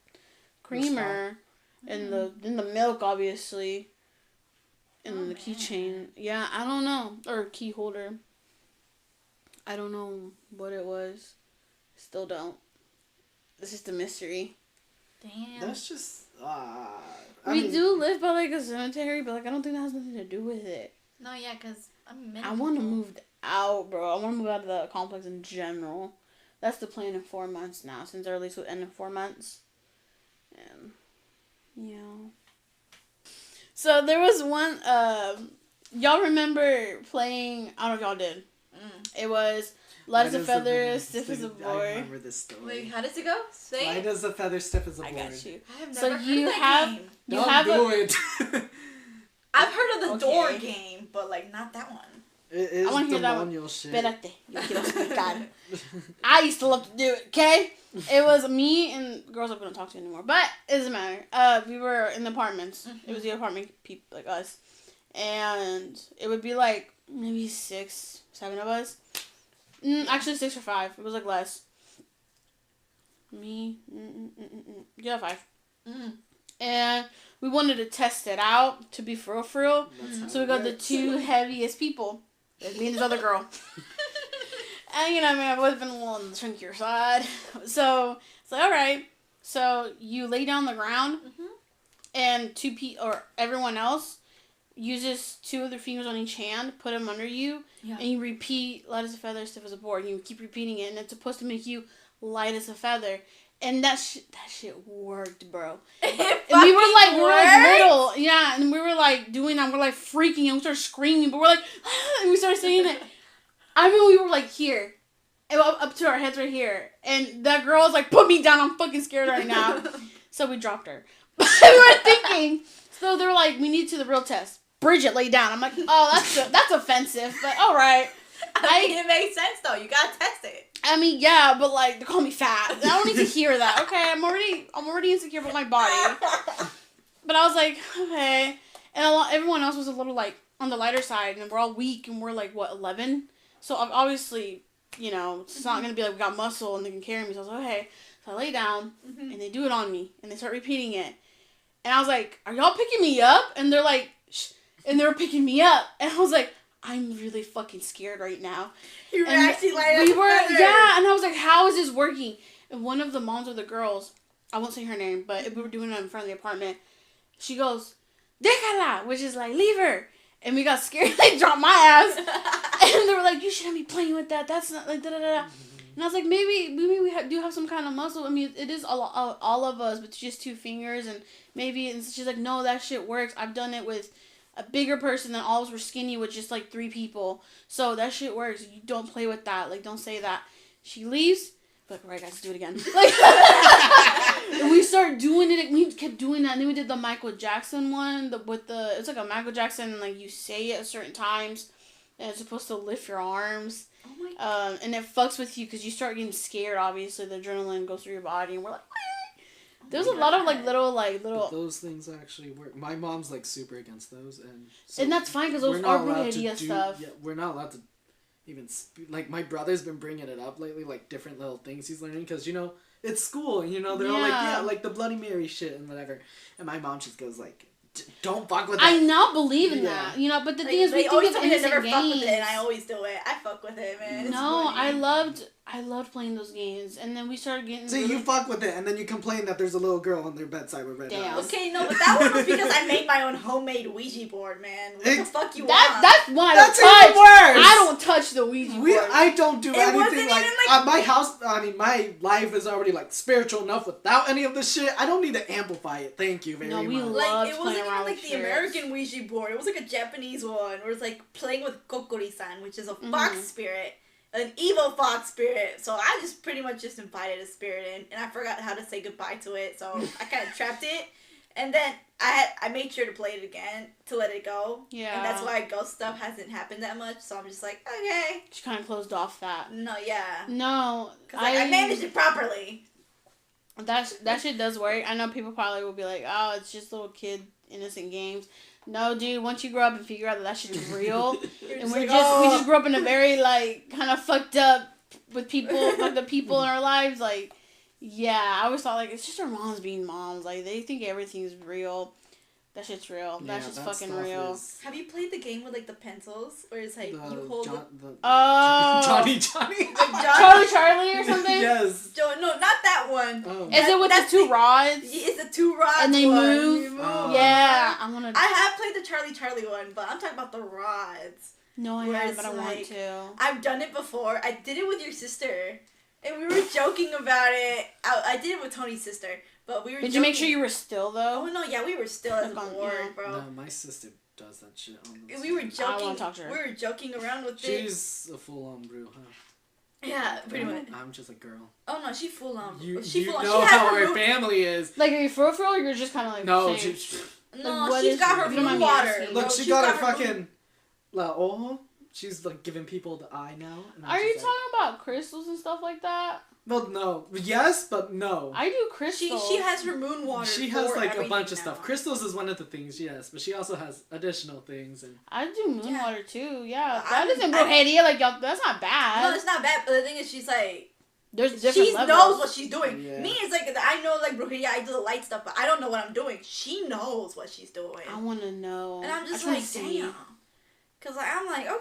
S1: creamer. And the milk, obviously. And the keychain. Yeah, I don't know. Or key holder. I don't know what it was. Still don't. It's just a mystery.
S3: Damn.
S2: That's just...
S1: we do live by, like, a cemetery, but, like, I don't think that has nothing to do with it.
S3: No, yeah, because
S1: I want to move out, bro. I want to move out of the complex in general. That's the plan in 4 months now, since our lease will end in 4 months. And, yeah. So, there was one, y'all remember playing, I don't know if y'all did. It was light as a feather, stiff as a board.
S2: I remember this story.
S3: Wait, how does it go? Say
S2: light as a feather, stiff as a board.
S1: I got you.
S3: I have never
S1: So
S3: heard
S1: you
S3: that
S1: have
S3: game.
S1: Don't
S4: do it.
S3: I've heard of the door
S1: Okay.
S3: game, but like not that one.
S2: It is
S1: I want to hear that one.
S2: demonial shit.
S1: Espérate. Yo quiero explicar. I used to love to do it, okay? It was me and girls I couldn't talk to anymore. But it doesn't matter. We were in the apartments.
S3: Mm-hmm.
S1: It was the apartment people like us. And it would be like maybe 6, 7 of us. Actually 6 or 5. It was like less. Me. Yeah, 5. And we wanted to test it out to be for real. So we got the 2 heaviest people. There's me and this other girl. And, you know, I mean, I've always been a little on the chunkier side. So, it's like, alright. So, you lay down the ground, and everyone else uses 2 of their fingers on each hand, put them under you, and you repeat, light as a feather, stiff as a board. And you keep repeating it, and it's supposed to make you light as a feather. And that shit worked, bro. And we were like little. Yeah, and we were like doing that. We're like freaking, and we started screaming, but we're like, and we started saying it. I mean, we were like here, and up to our heads right here. And that girl was like, put me down, I'm fucking scared right now. So we dropped her. We were thinking, so they were like, we need to do the real test. Briget, lay down. I'm like, oh, that's offensive, but all right.
S3: I mean, it makes sense though. You gotta test it.
S1: I mean, yeah, but like they call me fat. I don't need to hear that. Okay, I'm already insecure about my body. But I was like, okay, and everyone else was a little like on the lighter side, and we're all weak, and we're like 11. So obviously, you know, it's not gonna be like we got muscle and they can carry me. So I was like, okay. So I lay down, and they do it on me, and they start repeating it, and I was like, are y'all picking me up? And they're like, shh, and they were picking me up, and I was like, I'm really fucking scared right now.
S3: You were actually like,
S1: yeah, and I was like, how is this working? And one of the moms of the girls, I won't say her name, but we were doing it in front of the apartment. She goes, déjala, which is like, leave her. And we got scared, like, dropped my ass. And they were like, you shouldn't be playing with that. That's not, like, da-da-da-da. And I was like, maybe we do have some kind of muscle. I mean, it is all of us, but just 2 fingers. And maybe, and she's like, no, that shit works. I've done it with a bigger person than all of us were skinny with just, like, 3 people. So that shit works. You don't play with that. Like, don't say that. She leaves. Like, all right, guys, let's do it again. Like, and we started doing it. We kept doing that. And then we did the Michael Jackson one. It's like a Michael Jackson, and, like, you say it at certain times. And it's supposed to lift your arms.
S3: Oh my God.
S1: And it fucks with you because you start getting scared, obviously. The adrenaline goes through your body. And we're like, what? There's a lot of, like, little.
S2: But those things actually work. My mom's, like, super against those.
S1: And that's fine because those are brujeria stuff.
S2: Yeah, we're not allowed to even like, my brother's been bringing it up lately, like, different little things he's learning, because, you know, it's school, and, you know, they're all like, yeah, like, the Bloody Mary shit and whatever, and my mom just goes, like, don't fuck with it.
S1: I now believe in that, you know, but the thing is, we think it's innocent
S3: never
S1: games.
S3: Fuck with it, and I always do it. I fuck with it, man.
S1: No, I loved playing those games, and then we started getting.
S2: See, you fuck with it, and then you complain that there's a little girl on their bedside with red eyes.
S3: Okay, no, but that one was because I made my own homemade Ouija board, man. What the fuck you want?
S1: That's why I
S2: That's
S1: don't touch.
S2: even worse.
S1: I don't touch the Ouija board.
S2: I don't do anything
S3: wasn't
S2: like,
S3: even like
S2: my house. I mean, my life is already, like, spiritual enough without any of this shit. I don't need to amplify it. Thank you very much.
S3: Like, it wasn't even like the American Ouija board. It was like a Japanese one where it's like playing with Kokori-san, which is a fox spirit. An evil fox spirit. So I just pretty much just invited a spirit in, and I forgot how to say goodbye to it, so I kind of trapped it. And then I made sure to play it again to let it go.
S1: Yeah.
S3: And that's why ghost stuff hasn't happened that much, so I'm just like, okay.
S1: She kind of closed off that.
S3: No, yeah.
S1: No.
S3: Because I managed it properly.
S1: That shit does work. I know people probably will be like, oh, it's just little kid innocent games. No, dude, once you grow up and figure out that shit's real, and we just grew up in a very, like, kind of fucked up with people, like, the people in our lives, like, yeah, I always thought, like, it's just our moms being moms, like, they think everything's real. That shit's real.
S2: Yeah,
S1: That's just fucking real.
S3: Have you played the game with, like, the pencils? Where it's like, you hold
S2: Johnny.
S1: Charlie or something?
S2: Yes.
S3: No, not that one.
S2: Oh.
S1: Is it with the 2 rods?
S3: It's the 2 rods
S1: and they
S3: one.
S1: move?
S2: Oh.
S1: Yeah,
S3: I have played the Charlie one, but I'm talking about the rods.
S1: No, I haven't, but I want to.
S3: I've done it before. I did it with your sister. And we were joking about it. I did it with Tony's sister. But we were
S1: Did you make sure you were still, though?
S3: Oh, no, yeah, we were still as a board, bro.
S2: No, my sister does that shit.
S3: We were joking.
S1: I want to talk to her.
S3: We were joking around with it.
S2: She's a full-on brew, huh?
S3: Yeah, pretty much.
S2: I'm just a girl.
S3: Oh, no, she's full-on.
S2: You
S3: she
S2: know how our family is.
S1: Like, are you for real, or you're just kind of like...
S2: No,
S1: like,
S3: she's got her room water.
S2: Look, she got her fucking... She's, like, giving people the eye now.
S1: Are you talking about crystals and stuff like that?
S2: Well, no. Yes, but no.
S1: I do crystals.
S3: She has her moon water.
S2: She has, like, a bunch of stuff. Crystals is one of the things, yes. But she also has additional things. And
S1: I do moon water, too. Yeah. That isn't brujeria. Like, y'all, that's not bad.
S3: No, it's not bad. But the thing is, she's, like...
S1: There's different levels.
S3: She knows what she's doing.
S2: Yeah.
S3: Me, it's like, I know, like, brujeria, I do the light stuff, but I don't know what I'm doing. She knows what she's doing.
S1: I want to know.
S3: And I'm just like, damn. Because, like, I'm like, okay.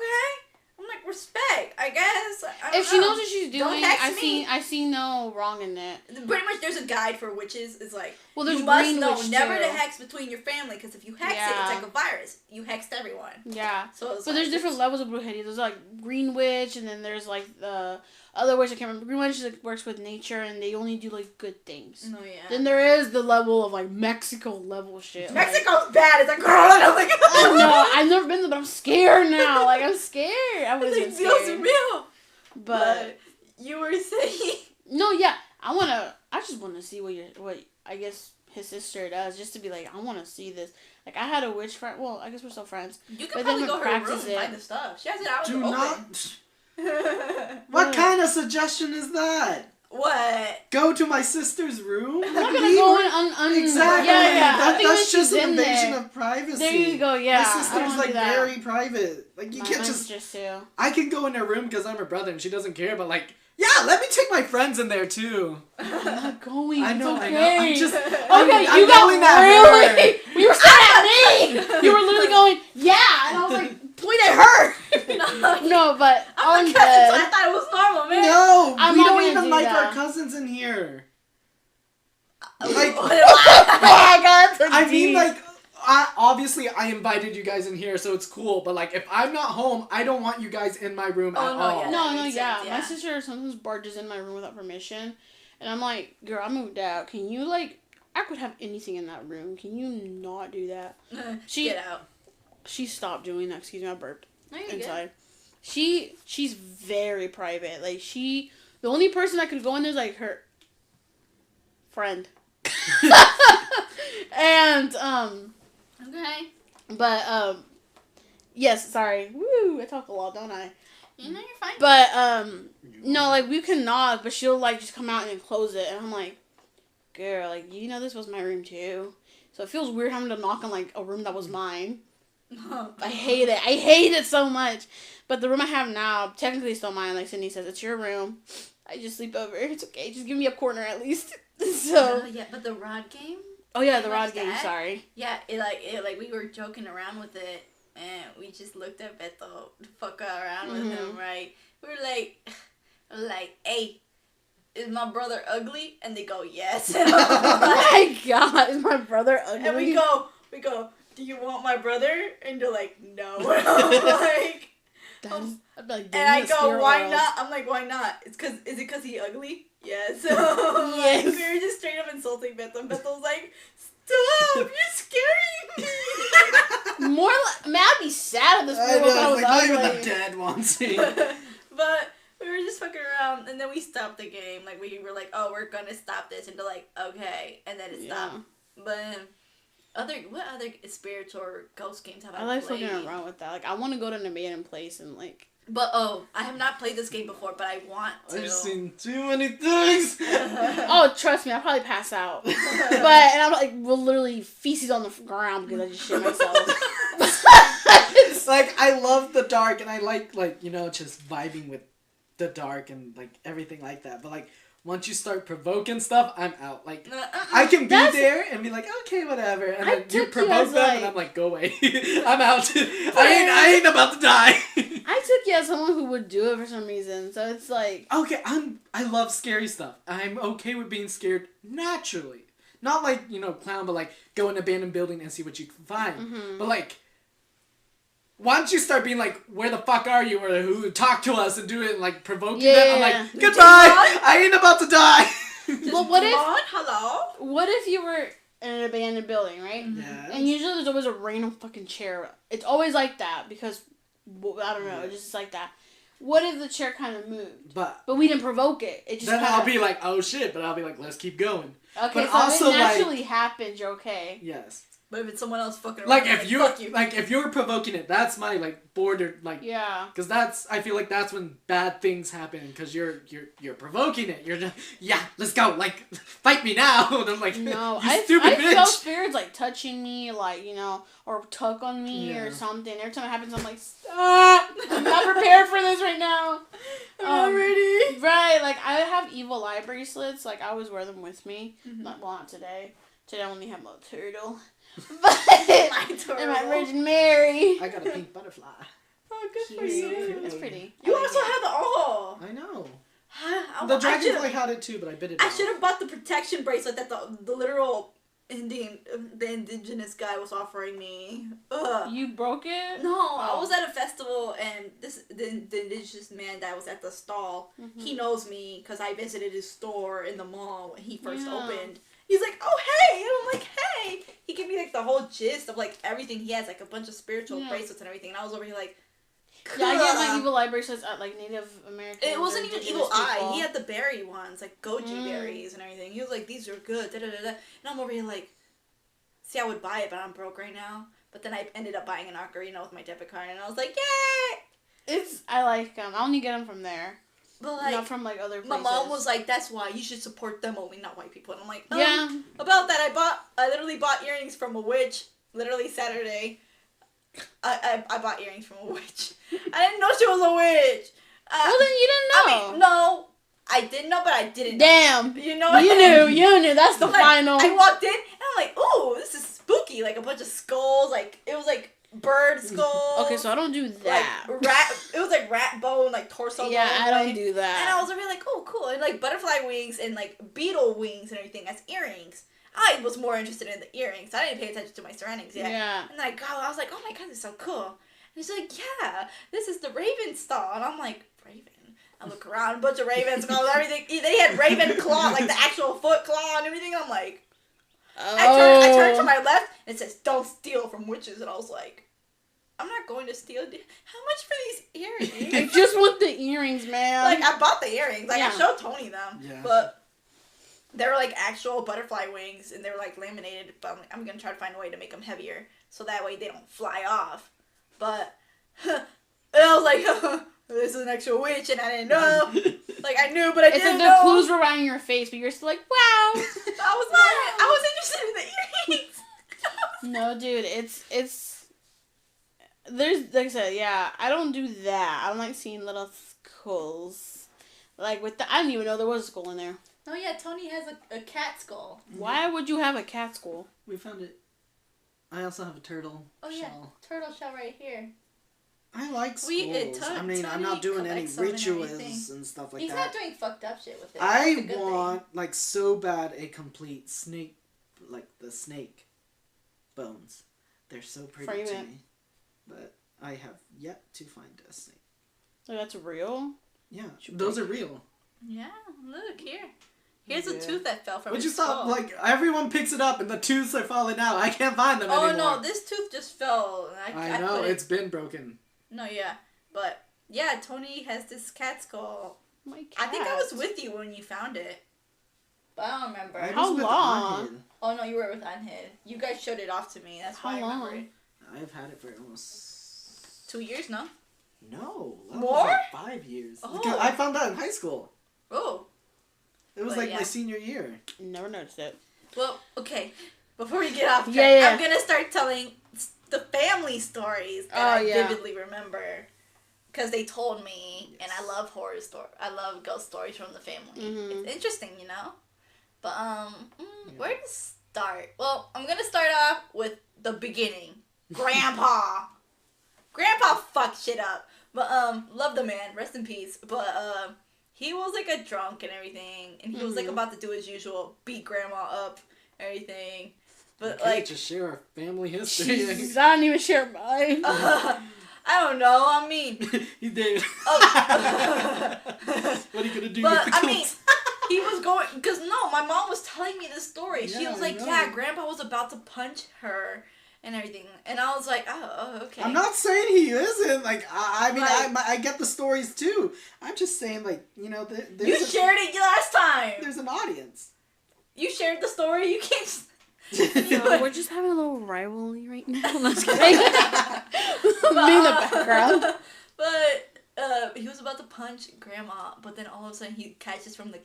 S3: I'm like, respect, I guess.
S1: If she knows what she's doing,
S3: I
S1: see no wrong in it.
S3: Pretty much, there's a guide for witches. It's like,
S1: well, there's
S3: you must know
S1: witch
S3: never
S1: too.
S3: to hex between your family, because if you hex it, it's like a virus. You hexed everyone.
S1: Yeah.
S3: So it's
S1: but there's different levels of brujeria. There's like green witch, and then there's like the other witch. I can't remember. Green witch like, works with nature, and they only do like good things.
S3: Oh yeah.
S1: Then there is the level of like Mexico level shit.
S3: Mexico's bad. It's like, girl, I'm like,
S1: oh no, I've never been there, but I'm scared now. Like I'm scared. I was
S3: like, feels real.
S1: But
S3: you were saying
S1: no, yeah. I just want to see what I guess his sister does, just to be like, I want to see this. Like I had a witch friend. Well, I guess we're still friends.
S3: You can probably go to her room and find the stuff. She has it out in the open.
S2: What kind of suggestion is that?
S3: What?
S2: Go to my sister's room?
S1: I'm not gonna go in
S2: Exactly.
S1: Yeah.
S2: That's just an invasion of privacy.
S1: There you go. Yeah.
S2: My sister's like very private. Like you can't just. I can go in her room because I'm her brother and she doesn't care. But like, yeah, let me take my friends in there too.
S1: I'm not going.
S2: I know.
S1: Okay.
S2: I'm just.
S1: Okay,
S2: I'm
S1: you got really.
S2: her.
S1: You were staring at me. You were literally going, yeah, and I was like, point at her. No, but
S3: I'm a cousin, so I thought it was normal, man.
S2: No,
S1: I'm
S2: we
S1: not
S2: don't
S1: gonna
S2: even
S1: do
S2: like
S1: that.
S2: our cousins in here.
S1: Like,
S2: Like,
S1: I
S2: I mean, like,
S4: obviously I invited you guys in here, so it's cool. But like, if I'm not home, I don't want you guys in my room at all.
S1: Yeah. My sister sometimes barges in my room without permission, and I'm like, girl, I moved out. Can you like? I could have anything in that room. Can you not do that?
S3: Get out.
S1: She stopped doing that. Excuse me, I burped.
S3: No, you're
S1: inside. Good. She's very private. Like the only person that could go in there is like her friend. And
S3: Okay.
S1: But yes, sorry. Woo, I talk a lot, don't I?
S3: You know, you're fine.
S1: But no, like we can knock, but she'll like just come out and then close it, and I'm like, girl, like you know this was my room too, so it feels weird having to knock on like a room that was mine. I hate it. I hate it so much. But the room I have now, technically is still mine. Like Sydney says, it's your room. I just sleep over. It's okay. Just give me a corner at least. So.
S3: Yeah, but the rod game.
S1: Oh yeah, the rod game. Sorry.
S3: Yeah, we were joking around with it, and we just looked at Beto to fuck around with him, right? We were like, hey, is my brother ugly? And they go, yes. And
S1: oh my god, is my brother ugly?
S3: And we go, do you want my brother? And they're like, no. Like,
S1: I'd be like,
S3: and I go, why not? I'm like, why not? Is it because he ugly? Yes.
S1: Yes.
S3: Like, we were just straight up insulting Beto. And Beto's like, stop, you're scaring me.
S1: More like, I'd be sad at this point. I was
S2: like, not even the dead wants me.
S3: But we were just fucking around, and then we stopped the game. Like, we were like, oh, we're gonna stop this. And they're like, okay. And then it stopped. But what other spirits or ghost games have I
S1: like
S3: played?
S1: fucking around with that. Like, I want to go to an abandoned place and like.
S3: But I have not played this game before, but I want to.
S2: I've seen too many things.
S1: Oh, trust me, I'll probably pass out. And I'm like, literally feces on the ground because I just shit myself.
S2: It's like, I love the dark, and I like, you know, just vibing with the dark and, like, everything like that. But, like, once you start provoking stuff, I'm out. Like, I can be there and be like, okay, whatever. And then you provoke them, and I'm like, go away. I'm out. I ain't about to die.
S1: I took you as someone who would do it for some reason. So it's like...
S2: Okay, I love scary stuff. I'm okay with being scared naturally. Not like, you know, clown, but like, go in an abandoned building and see what you can find. Mm-hmm. But like... Once you start being like, where the fuck are you? Or who talk to us and do it and like provoking them, I'm like, goodbye! I ain't about to die!
S1: Well, what if...
S3: Hello?
S1: What if you were in an abandoned building, right?
S2: Yeah.
S1: And usually there's always a random fucking chair. It's always like that because, I don't know, it's just like that. What if the chair kind of moved? But we didn't provoke it. It just
S2: then I'll be like, oh shit, but I'll be like, let's keep going.
S1: Okay,
S2: but
S1: so
S2: also,
S1: if it naturally happens, you're okay.
S2: Yes.
S3: But if it's someone else fucking around,
S2: like if you're provoking it, that's my like border like because I feel like that's when bad things happen because you're provoking it. You're just let's go, like fight me now. And I'm like, no, I
S1: felt spirits like touching me, like, you know, or tug on me or something. Every time it happens, I'm like, stop! I'm not prepared for this right now.
S3: I'm not ready.
S1: Right, like I have evil eye bracelets. Like I always wear them with me. Not today. Today I only have my turtle. But and my Virgin Mary.
S2: I got a pink butterfly.
S3: Oh, good for you.
S1: It's pretty.
S3: You also have the
S2: I know.
S3: The
S2: dragonfly had it too, but I bit it.
S3: I should have bought the protection bracelet that the literal the indigenous guy was offering me. Ugh.
S1: You broke it?
S3: No, I was at a festival and the indigenous man that was at the stall. He knows me because I visited his store in the mall when he first opened. He's like, oh, hey! And I'm like, hey! He gave me, like, the whole gist of, like, everything he has, like, a bunch of spiritual bracelets and everything. And I was over here, like,
S1: yeah, I get my evil eye bracelets at, like, Native American.
S3: It wasn't even evil eye. He had the berry ones, like, goji berries and everything. He was like, these are good, da-da-da-da. And I'm over here, like, see, I would buy it, but I'm broke right now. But then I ended up buying an ocarina with my debit card, and I was like, yay!
S1: I like them. I only get them from there.
S3: But like,
S1: not from like other places.
S3: My mom was like, "That's why you should support them only, not white people." And I'm like,
S1: yeah.
S3: About that, I literally bought earrings from a witch. Literally Saturday, I bought earrings from a witch. I didn't know she was a witch.
S1: Well, then you didn't know.
S3: I mean, no, I did know, but I didn't.
S1: Damn.
S3: You know.
S1: You knew. That's the final.
S3: I walked in and I'm like, "Ooh, this is spooky!" Like a bunch of skulls. Like it was like. Bird skull.
S1: Okay, so I don't do that.
S3: Like rat. It was like rat bone, like torso.
S1: Yeah,
S3: bone,
S1: I don't do that.
S3: And I was really like, oh, cool, and like butterfly wings and like beetle wings and everything as earrings. I was more interested in the earrings. I didn't pay attention to my surroundings yet.
S1: Yeah.
S3: And I was like, oh my god, this is so cool. And he's like, yeah, this is the Raven stall. And I'm like, Raven? I look around, a bunch of Raven skulls, everything. They had Raven claw, like the actual foot claw and everything. I'm like, I turned to my left, and it says, don't steal from witches. And I was like, I'm not going to steal. How much for these earrings?
S1: I just want the earrings, man.
S3: Like, I bought the earrings. Like,
S1: Yeah.
S3: I showed Tony them.
S2: Yeah.
S3: But they were, like, actual butterfly wings, and they were, like, laminated. But I'm going to try to find a way to make them heavier, so that way they don't fly off. But, and I was like, this is an actual witch, and I didn't know. Like, I knew, but I didn't know.
S1: It's like the clues were right in your face, but you're still like, wow.
S3: I was interested in the earrings.
S1: No, dude, it's there's, like I said, yeah, I don't do that. I don't like seeing little skulls. Like, I didn't even know there was a skull in there.
S3: Oh, yeah, Tony has a cat skull.
S1: Why would you have a cat skull?
S2: We found it. I also have a turtle shell.
S3: Turtle shell right here.
S2: I like skulls. I'm not doing any rituals and stuff like that.
S3: He's not doing fucked up shit with it.
S2: I want, like, so bad a complete snake, like the snake bones. They're so pretty to me. But I have yet to find a snake.
S1: Like, that's real?
S2: Yeah, those are real.
S3: Yeah, look here. Here's a tooth that fell from
S2: Would
S3: his
S2: you stop?
S3: skull.
S2: Like, everyone picks it up and the tooths are falling out. I can't find them anymore.
S3: Oh, no, this tooth just fell.
S2: I know, it's been broken.
S3: No, yeah. But, yeah, Tony has this cat skull.
S1: My cat.
S3: I think I was with you when you found it. But I don't remember.
S1: How long?
S3: Oh, no, you were with Anhid. You guys showed it off to me. That's why I remember it.
S2: I've had it for almost
S3: 2 years, no?
S2: No.
S3: More?
S2: Like 5 years.
S3: Oh.
S2: Because I found that in high school.
S3: Oh.
S2: It was my senior year.
S1: Never noticed it.
S3: Well, okay. Before we get off track,
S1: Yeah.
S3: I'm going to start telling the family stories that I vividly remember. Because they told me, and I love horror stories. I love ghost stories from the family.
S1: Mm-hmm.
S3: It's interesting, you know? But, where to start? Well, I'm going to start off with the beginning. Grandpa. Grandpa fucked shit up. But, love the man. Rest in peace. But, he was, like, a drunk and everything. And he was, like, about to do his usual, beat grandma up, everything. But,
S2: Okay,
S3: like...
S2: just share our family history.
S1: Jesus, I don't even share mine.
S3: I don't know. I mean...
S2: He did.
S3: Oh.
S2: What are you gonna do?
S3: But, I mean... He was going... Because, no, my mom was telling me this story. She was like, yeah, Grandpa was about to punch her and everything. And I was like, oh, okay.
S2: I'm not saying he isn't. Like, I get the stories too. I'm just saying, like, you know,
S3: you shared it last time.
S2: There's an audience.
S3: You shared the story. You can't...
S1: No, we're just having a little rivalry right now. Let's get me in the background.
S3: But he was about to punch Grandma, but then all of a sudden he catches from the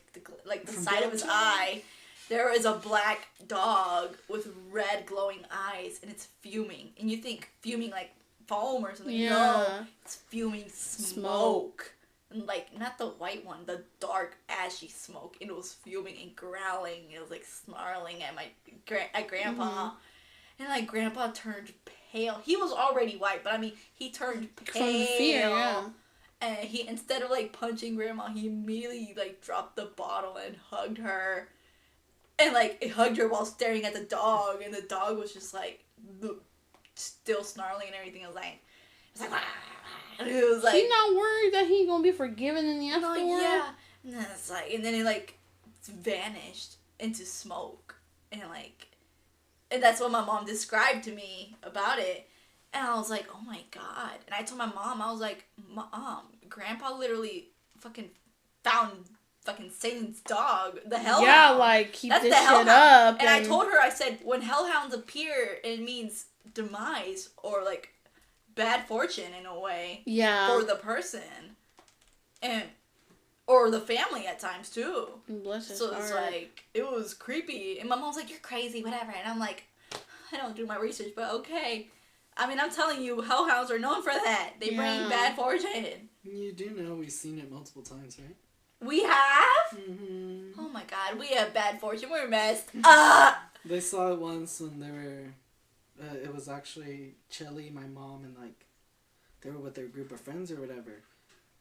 S3: side of his eye. There is a black dog with red glowing eyes, and it's fuming. And you think fuming like foam or something?
S1: Yeah.
S3: No, it's fuming smoke. And like not the white one, the dark ashy smoke. And it was fuming and growling. It was like snarling at Grandpa, and like Grandpa turned pale. He was already white, but I mean he turned pale.
S1: From the fear, yeah.
S3: And he, instead of like punching Grandma, he immediately like dropped the bottle and hugged her. And like it hugged her while staring at the dog, and the dog was just like still snarling and everything. It was like, it was like,
S1: he not worried that he gonna be forgiven in the afterworld?
S3: yeah. And then it's like, and then it like vanished into smoke, and that's what my mom described to me about it. And I was like, oh my god. And I told my mom, I was like, Mom, Grandpa literally fucking found fucking Satan's dog, the hellhound.
S1: Yeah, like, keep
S3: That's
S1: this
S3: the
S1: shit
S3: hellhound.
S1: up.
S3: And I told her, I said, when hellhounds appear, it means demise or like bad fortune in a way.
S1: Yeah.
S3: For the person. And or the family at times too.
S1: Bless his
S3: so it's
S1: heart.
S3: like it was creepy. And my mom's like, you're crazy, whatever. And I'm like, I don't do my research, but okay. I mean, I'm telling you, hellhounds are known for that. They bring bad fortune.
S2: You do know we've seen it multiple times, right?
S3: We have?
S2: Mm-hmm.
S3: Oh my god, we have bad fortune. We're messed.
S2: They saw it once when they were... it was actually Chili, my mom, and like... They were with their group of friends or whatever.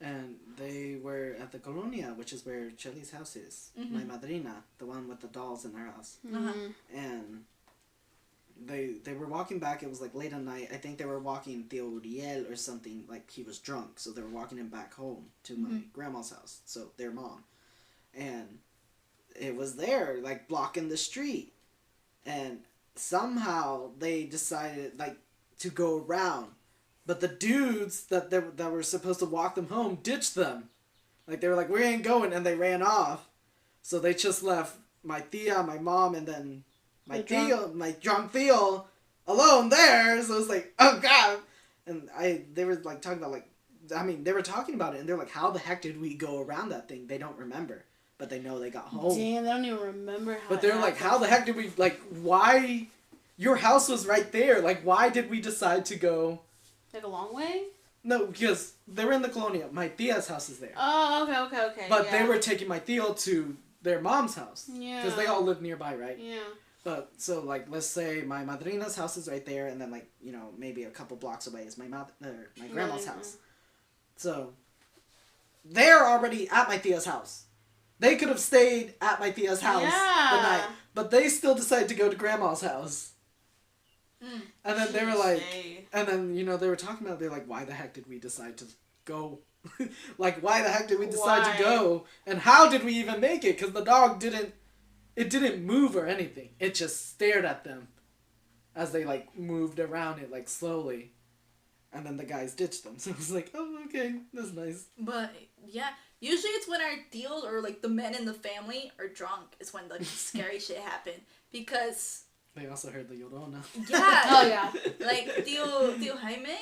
S2: And they were at the Colonia, which is where Chelly's house is. My madrina, the one with the dolls in her house. And they were walking back. It was like late at night. I think they were walking Tío Uriel or something. Like he was drunk, so they were walking him back home to my grandma's house. So their mom, and it was there, like blocking the street, and somehow they decided like to go around. But the dudes that were supposed to walk them home ditched them. Like, they were like, we ain't going, and they ran off. So they just left my tia, my mom, and then my drunk Theo alone there. So it was like, oh, God. And they were, like, talking about, like, I mean, they were talking about it, and they're like, how the heck did we go around that thing? They don't remember. But they know they got home.
S1: Damn, they don't even remember how.
S2: But they're like, how the heck did we, like, why? Your house was right there. Like, why did we decide to go...
S1: Like a long way?
S2: No, because they were in the Colonia. My tia's house is there.
S1: Oh, okay.
S2: But they were taking my tio to their mom's house.
S1: Yeah.
S2: Because they all live nearby, right?
S1: Yeah.
S2: But, so, like, let's say my madrina's house is right there, and then, like, you know, maybe a couple blocks away is my grandma's house. So, they're already at my tia's house. They could have stayed at my tia's house the night, but they still decided to go to grandma's house. And then they were like, and then, you know, they were talking about, they're like, why the heck did we decide to go? Like, why the heck did we decide to go? And how did we even make it? Because the dog didn't move or anything. It just stared at them as they, like, moved around it, like, slowly. And then the guys ditched them. So it was like, oh, okay, that's nice.
S3: But, yeah, usually it's when our tios or, like, the men in the family are drunk is when the scary shit happened. Because...
S2: They also heard the Llorona.
S3: Yeah.
S1: Oh, yeah.
S3: Like, Tío Jaime,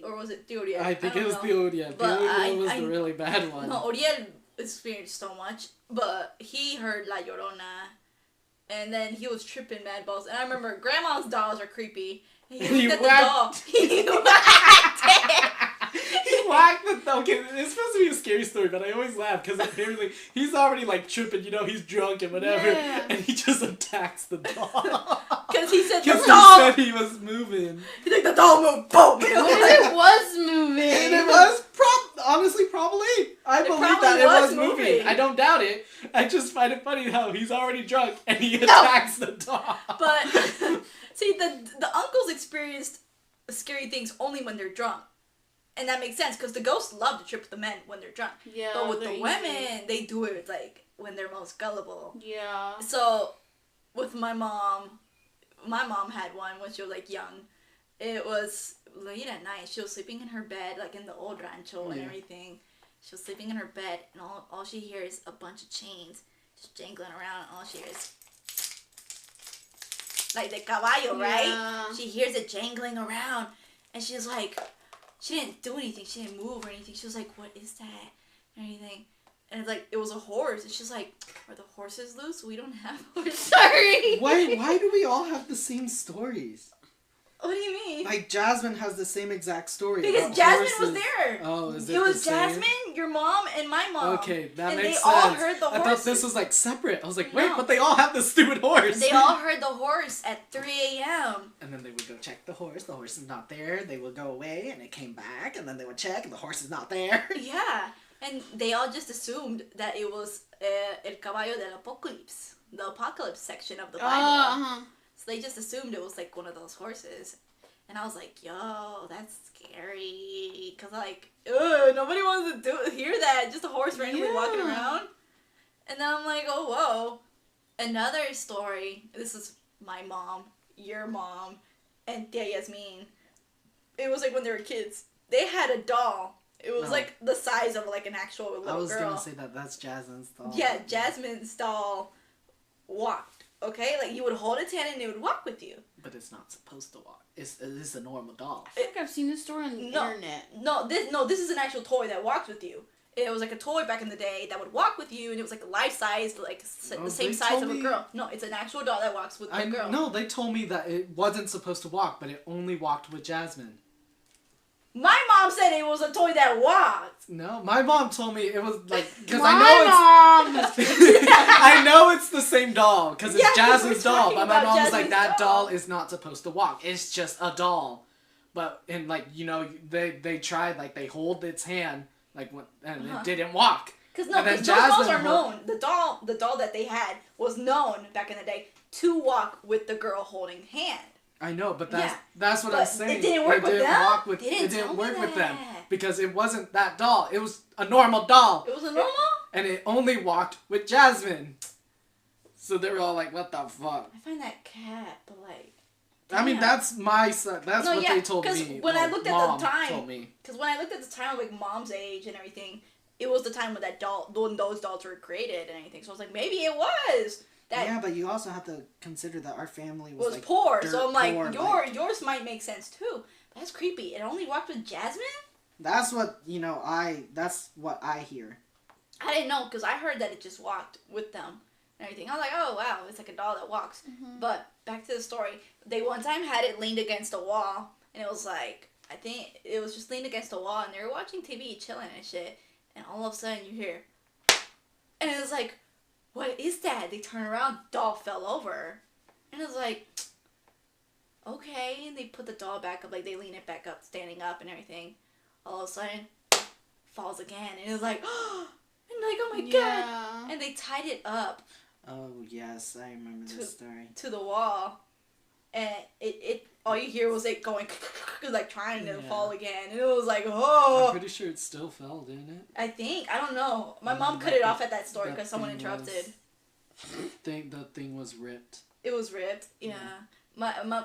S3: or was it Tío Uriel?
S2: I think it was Tío Uriel. Tío Uriel was the really bad one.
S3: No, Uriel experienced so much, but he heard La Llorona, and then he was tripping mad balls. And I remember Grandma's dolls are creepy. He looked at the doll. He whacked it.
S2: He whacked the doll. Okay, it's supposed to be a scary story, but I always laugh because apparently he's already like tripping, you know, he's drunk and whatever, and he just attacks the doll.
S3: Because he said
S2: the
S3: doll.
S2: He said he was moving.
S3: He's like, the doll moved, boom!
S1: It was moving.
S2: And it was honestly probably. I believe that it was moving. I don't doubt it. I just find it funny how he's already drunk and he attacks the doll.
S3: But see, the uncles experienced scary things only when they're drunk. And that makes sense, because the ghosts love to trip the men when they're drunk.
S1: Yeah.
S3: But with the women, they do it, like, when they're most gullible.
S1: Yeah.
S3: So, with my mom had one when she was, like, young. It was late at night. She was sleeping in her bed, like, in the old rancho and everything. She was sleeping in her bed, and all she hears is a bunch of chains just jangling around, and all she hears... Like the caballo, right?
S1: Yeah.
S3: She hears it jangling around, and she's like... She didn't do anything. She didn't move or anything. She was like, what is that? And anything. And it's like, it was a horse. And she's like, are the horses loose? We don't have horses. Sorry.
S2: Why do we all have the same stories?
S3: What do you mean?
S2: Like, Jasmine has the same exact story.
S3: Because Jasmine was there.
S2: Oh, is it
S3: It was
S2: the same?
S3: Jasmine, your mom, and my mom.
S2: Okay, that
S3: and
S2: makes sense.
S3: And they all heard the horse.
S2: I thought this was, like, separate. I was like, wait,
S3: No.
S2: but they all have this stupid horse.
S3: They all heard the horse at 3 a.m.
S2: And then they would go check the horse. The horse is not there. They would go away, and it came back. And then they would check, and the horse is not there.
S3: Yeah. And they all just assumed that it was El Caballo del Apocalypse. The apocalypse section of the Bible. So they just assumed it was, like, one of those horses. And I was like, yo, that's scary. Because, like, nobody wants to hear that. Just a horse randomly walking around. And then I'm like, oh, whoa. Another story. This is my mom, your mom, and Tia Yasmin. It was, like, when they were kids. They had a doll. It was, like, the size of, like, an actual little girl.
S2: I was going to say that's Jasmine's doll.
S3: Yeah, Jasmine's doll walked. Okay? Like, you would hold its hand and it would walk with you.
S2: But it's not supposed to walk. It's a normal doll.
S1: I think I've seen this story on the internet.
S3: This is an actual toy that walks with you. It was like a toy back in the day that would walk with you, and it was like life-sized, like the same size of a girl. No, it's an actual doll that walks with the girl.
S2: No, they told me that it wasn't supposed to walk, but it only walked with Jasmine.
S3: My mom said it was a toy that walked.
S2: No, my mom told me it was like because
S1: I
S2: know it's the same doll because it's Jasmine's doll, but my mom was like, that doll is not supposed to walk. It's just a doll. But and like, you know, they tried, like, they hold its hand
S4: and it didn't walk.
S3: Because those dolls are known. The doll that they had was known back in the day to walk with the girl holding hand.
S4: I know, but that's what I'm saying.
S3: It didn't work with them?
S4: It didn't work with them. Because it wasn't that doll. It was a normal doll.
S3: It was a normal?
S4: And it only walked with Jasmine. So they were all like, what the fuck?
S3: I find that cat, but like...
S4: Damn. I mean, that's my son. That's what they told me.
S3: Because when I looked at the time... Because when I looked at the time of like mom's age and everything, it was the time when those dolls were created and everything. So I was like, maybe it was.
S2: Yeah, but you also have to consider that our family was like
S3: poor. So I'm like,
S2: poor,
S3: yours might make sense too. That's creepy. It only walked with Jasmine?
S2: That's what, that's what I hear.
S3: I didn't know, because I heard that it just walked with them and everything. I was like, oh, wow, it's like a doll that walks. Mm-hmm. But back to the story. They one time had it leaned against a wall, and it was like, I think it was just leaned against a wall, and they were watching TV, chilling and shit, and all of a sudden you hear, and it was like, what is that? They turn around, doll fell over. And it was like, okay, and they put the doll back up, like they lean it back up, standing up and everything. All of a sudden, falls again, and it was like, and like, oh my god, and they tied it up.
S2: Oh yes, I remember this story.
S3: To the wall, and it all you hear was it going, like trying to fall again, and it was like, oh.
S4: I'm pretty sure it still fell, didn't it?
S3: I think, I don't know. My mom cut it off at that story because someone interrupted.
S4: The thing was ripped.
S3: It was ripped, yeah.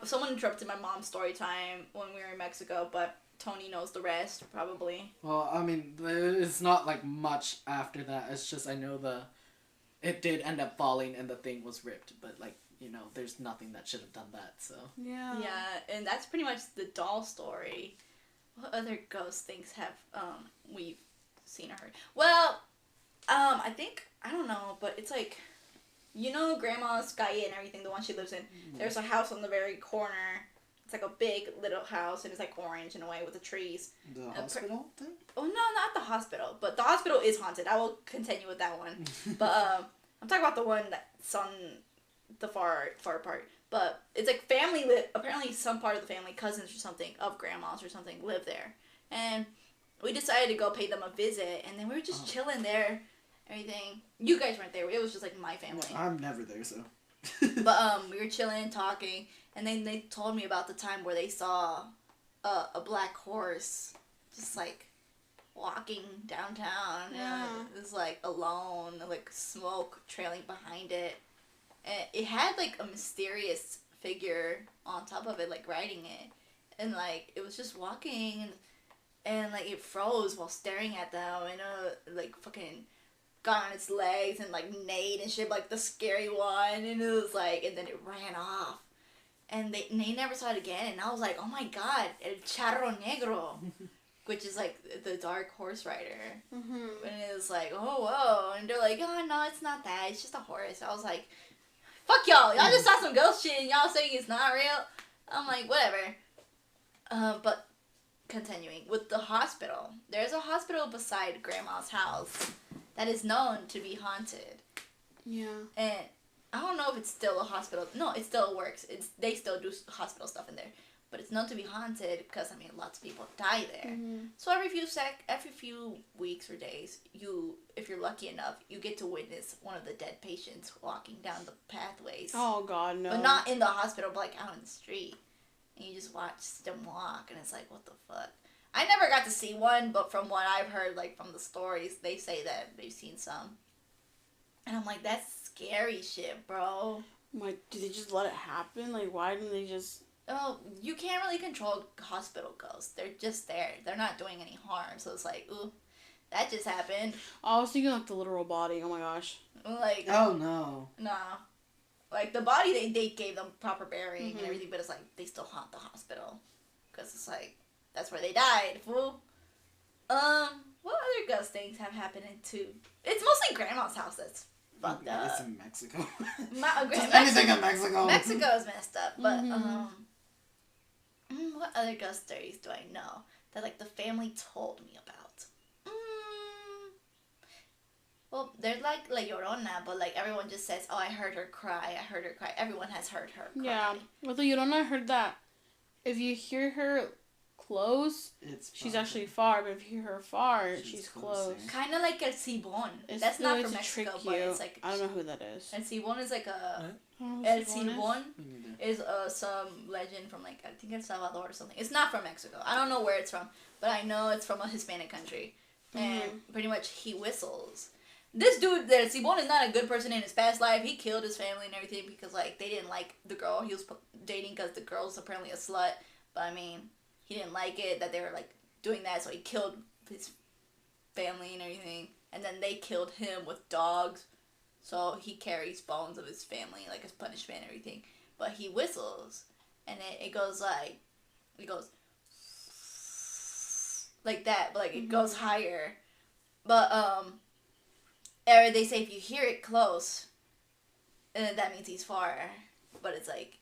S3: Someone interrupted my mom's story time when we were in Mexico, but Tony knows the rest, probably.
S4: Well, I mean, it's not like much after that. It's just I know it did end up falling and the thing was ripped, but like, there's nothing that should have done that, so.
S3: Yeah. Yeah, and that's pretty much the doll story. What other ghost things have we've seen or heard? Well, I think, I don't know, but it's like, Grandma's Gaia and everything, the one she lives in. Mm-hmm. There's a house on the very corner. It's like a big little house, and it's like orange in a way with the trees.
S2: The hospital thing?
S3: Oh, no, not the hospital. But the hospital is haunted. I will continue with that one. But I'm talking about the one that's on the far part. But it's like family apparently some part of the family, cousins or something, of grandmas or something, live there. And we decided to go pay them a visit, and then we were just chilling there, everything. You guys weren't there. It was just like my family.
S2: I'm never there, so.
S3: But we were chilling, talking, and then they told me about the time where they saw a black horse just like walking downtown.
S1: Yeah.
S3: And it was like alone, like smoke trailing behind it. And it had like a mysterious figure on top of it, like riding it. And like it was just walking, and like it froze while staring at them, and like fucking got on its legs and like neighed and shit, like the scary one, and it was like, and then it ran off, and they never saw it again, and I was like, oh my god, el charro negro, which is like the dark horse rider. Mm-hmm. And it was like, oh whoa, and they're like, oh no, it's not that, it's just a horse. I was like, fuck y'all just saw some ghost shit and y'all saying it's not real. I'm like, whatever. But continuing with the hospital, there's a hospital beside Grandma's house that is known to be haunted. Yeah. And I don't know if it's still a hospital. No, it still works. They still do hospital stuff in there. But it's known to be haunted because, I mean, lots of people die there. Mm-hmm. So every few weeks or days, if you're lucky enough, you get to witness one of the dead patients walking down the pathways.
S1: Oh, God, no.
S3: But not in the hospital, but like out in the street. And you just watch them walk, and it's like, what the fuck? I never got to see one, but from what I've heard, like, from the stories, they say that they've seen some. And I'm like, that's scary shit, bro.
S1: Like, did they just let it happen? Like, why didn't they just...
S3: Oh, you can't really control hospital ghosts. They're just there. They're not doing any harm, so it's like, ooh, that just happened.
S1: I was thinking, like, the literal body. Oh, my gosh.
S3: Like...
S2: Oh, no.
S3: Nah. Like, the body, they gave them proper burying and everything, but it's like, they still haunt the hospital. Because it's like, that's where they died, fool. What other ghost things have happened to... It's mostly Grandma's house that's fucked up.
S2: It's in Mexico.
S3: Anything
S2: in Mexico.
S3: Mexico is messed up, but, what other ghost stories do I know that, like, the family told me about? Well, there's like La Llorona, but like everyone just says, oh, I heard her cry. Everyone has heard her cry.
S1: Yeah. With La Llorona, I heard that if you hear her close, she's actually far. But if you hear her far, she's close.
S3: Kind of like El Cibon. That's not from Mexico, but it's like...
S1: I don't know who that is.
S3: El Cibon is like a... El Cibon is some legend from like, I think El Salvador or something. It's not from Mexico. I don't know where it's from, but I know it's from a Hispanic country. And pretty much he whistles. This dude, El Cibon, is not a good person in his past life. He killed his family and everything because like they didn't like the girl he was dating because the girl's apparently a slut. But I mean, he didn't like it that they were like doing that, so he killed his family and everything. And then they killed him with dogs. So he carries bones of his family, like as punishment and everything. But he whistles, and it goes like, like that, but like it goes higher. But or they say if you hear it close, that means he's far. But it's like,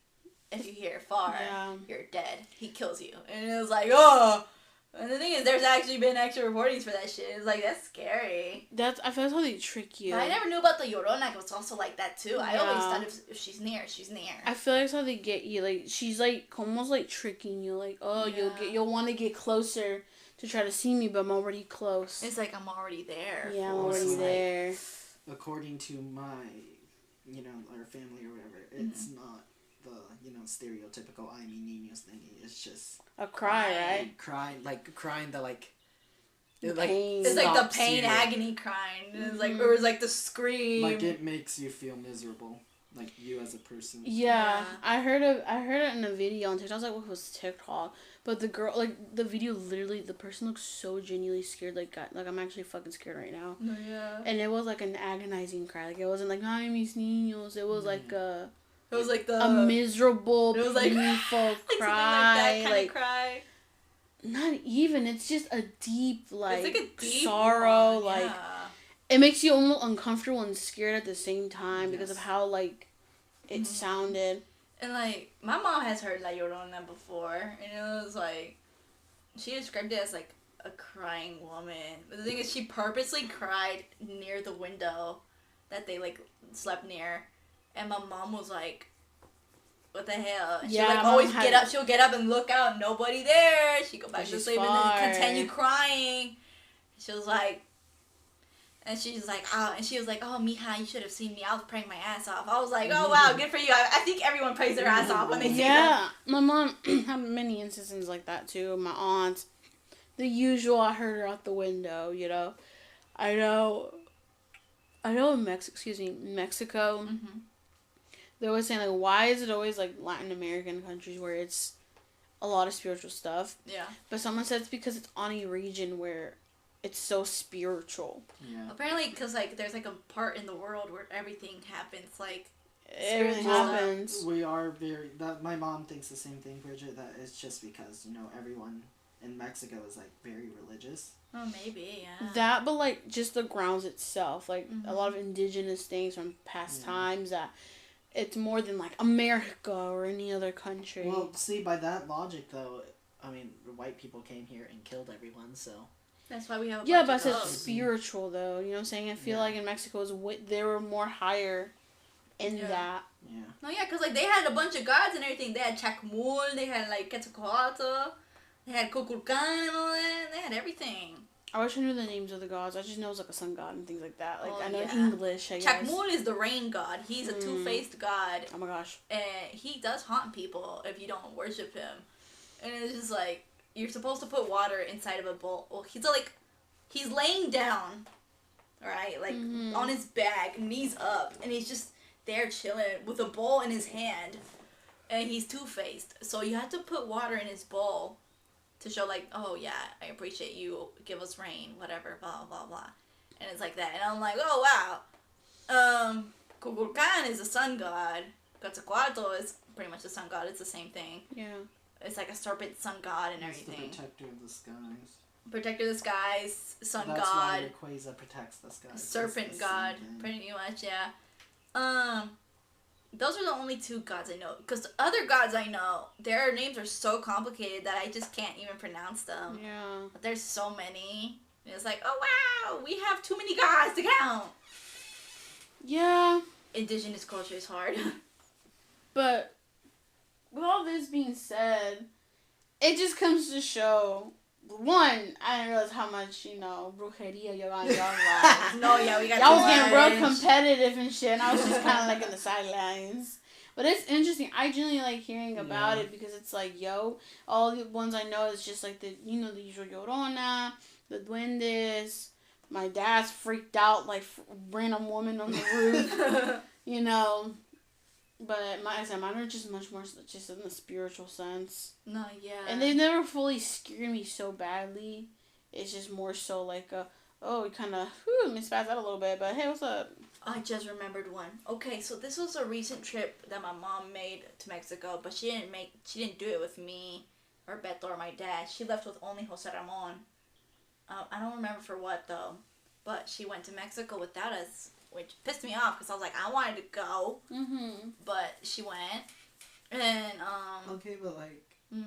S3: if you hear it far, you're dead. He kills you, and it was like, oh. And the thing is, there's actually been extra reportings for that shit. It's like, that's scary.
S1: I feel that's how they trick you.
S3: But I never knew about the Llorona. It was also like that, too. I always thought if she's near, she's near.
S1: I feel like that's how they get you. Like, she's, like, almost, like, tricking you. Like, oh, you'll want to get closer to try to see me, but I'm already close.
S3: It's like, I'm already there.
S1: Yeah, I'm already there.
S2: According to my, our family or whatever, it's not the, stereotypical I mean niños thingy. It's just...
S1: A cry, right?
S2: Crying the, like...
S1: Pain.
S3: It's like the pain, agony crying. It's like, or it's like the scream.
S2: Like, it makes you feel miserable. Like, you as a person.
S1: Yeah. I heard it in a video on TikTok. I was like, what was TikTok? But the girl, like, the video literally, the person looks so genuinely scared. Like I'm actually fucking scared right now.
S3: Yeah.
S1: And it was, like, an agonizing cry. Like, it wasn't like, ay, mis niños. It was, like, a...
S3: It was like
S1: a miserable,
S3: it was like,
S1: painful
S3: cry.
S1: Like
S3: that kind of cry.
S1: Not even. It's just a deep, like,
S3: it's like a deep
S1: sorrow.
S3: one,
S1: like,
S3: yeah.
S1: It makes you almost uncomfortable and scared at the same time because of how, like, it sounded.
S3: And, like, my mom has heard La Llorona before, and it was, like, she described it as, like, a crying woman. But the thing is, she purposely cried near the window that they, like, slept near. And my mom was like, what the hell? And she'll, like, always get up. She'll get up and look out. Nobody there. She'd go back to sleep and then continue crying. She was like... And she's like, oh, and she was like, oh, mija, you should have seen me. I was praying my ass off. I was like, oh, wow, good for you. I think everyone prays their ass off when they see that.
S1: Yeah, my mom had many instances like that, too. My aunt, the usual, I heard her out the window, I know in Mexico, they always saying, like, why is it always, like, Latin American countries where it's a lot of spiritual stuff?
S3: Yeah.
S1: But someone said it's because it's on a region where it's so spiritual.
S2: Yeah.
S3: Apparently, because, like, there's, like, a part in the world where everything happens, like...
S1: Everything happens.
S2: We are my mom thinks the same thing, Briget, that it's just because, everyone in Mexico is, like, very religious.
S3: Oh, maybe, yeah.
S1: That, but, like, just the grounds itself. Like, a lot of indigenous things from past times that... It's more than, like, America or any other country.
S2: Well, see, by that logic, though, I mean, white people came here and killed everyone, so...
S3: That's why we have
S1: but I said spiritual, though. You know what I'm saying? I feel like in Mexico, they were more higher in that.
S2: Yeah.
S3: No, yeah, because, like, they had a bunch of gods and everything. They had Chacmul, they had, like, Quetzalcoatl, they had Kukulkan and all that. They had everything.
S1: I wish I knew the names of the gods. I just know it's like a sun god and things like that. Like, I know English, I guess.
S3: Chacmul is the rain god. He's a two-faced god.
S1: Oh my gosh.
S3: And he does haunt people if you don't worship him. And it's just like, you're supposed to put water inside of a bowl. Well, he's laying down, right? Like, on his back, knees up. And he's just there chilling with a bowl in his hand. And he's two-faced. So you have to put water in his bowl to show, like, oh, yeah, I appreciate you, give us rain, whatever, blah, blah, blah. And it's like that. And I'm like, oh, wow. Kukulkan is a sun god. Quetzalcoatl is pretty much a sun god. It's the same thing.
S1: Yeah.
S3: It's like a serpent sun god and everything.
S2: He's the protector of the skies.
S3: Protector of the skies, sun
S2: That's
S3: god.
S2: That's why Rayquaza protects the skies.
S3: Serpent god, pretty much, yeah. Those are the only two gods I know. Because the other gods I know, their names are so complicated that I just can't even pronounce them.
S1: Yeah.
S3: But there's so many. And it's like, oh wow, we have too many gods to count.
S1: Yeah.
S3: Indigenous culture is hard.
S1: But with all this being said, it just comes to show. One, I didn't realize how much, brujeria y'all got in y'all lives.
S3: No, yeah, we got
S1: y'all was getting real competitive and shit, and I was just kind of like in the sidelines. But it's interesting. I genuinely like hearing about it because it's like, all the ones I know is just like the usual Llorona, the Duendes. My dad's freaked out, like random woman on the roof, But mine are just much more just in the spiritual sense.
S3: No, yeah.
S1: And they've never fully scared me so badly. It's just more so like we kind of mispassed out a little bit. But hey, what's up?
S3: I just remembered one. Okay, so this was a recent trip that my mom made to Mexico, but she didn't do it with me or Beto or my dad. She left with only Jose Ramon. I don't remember for what though, but she went to Mexico without us. Which pissed me off because I was like, I wanted to go, but she went, and
S2: Okay, but like,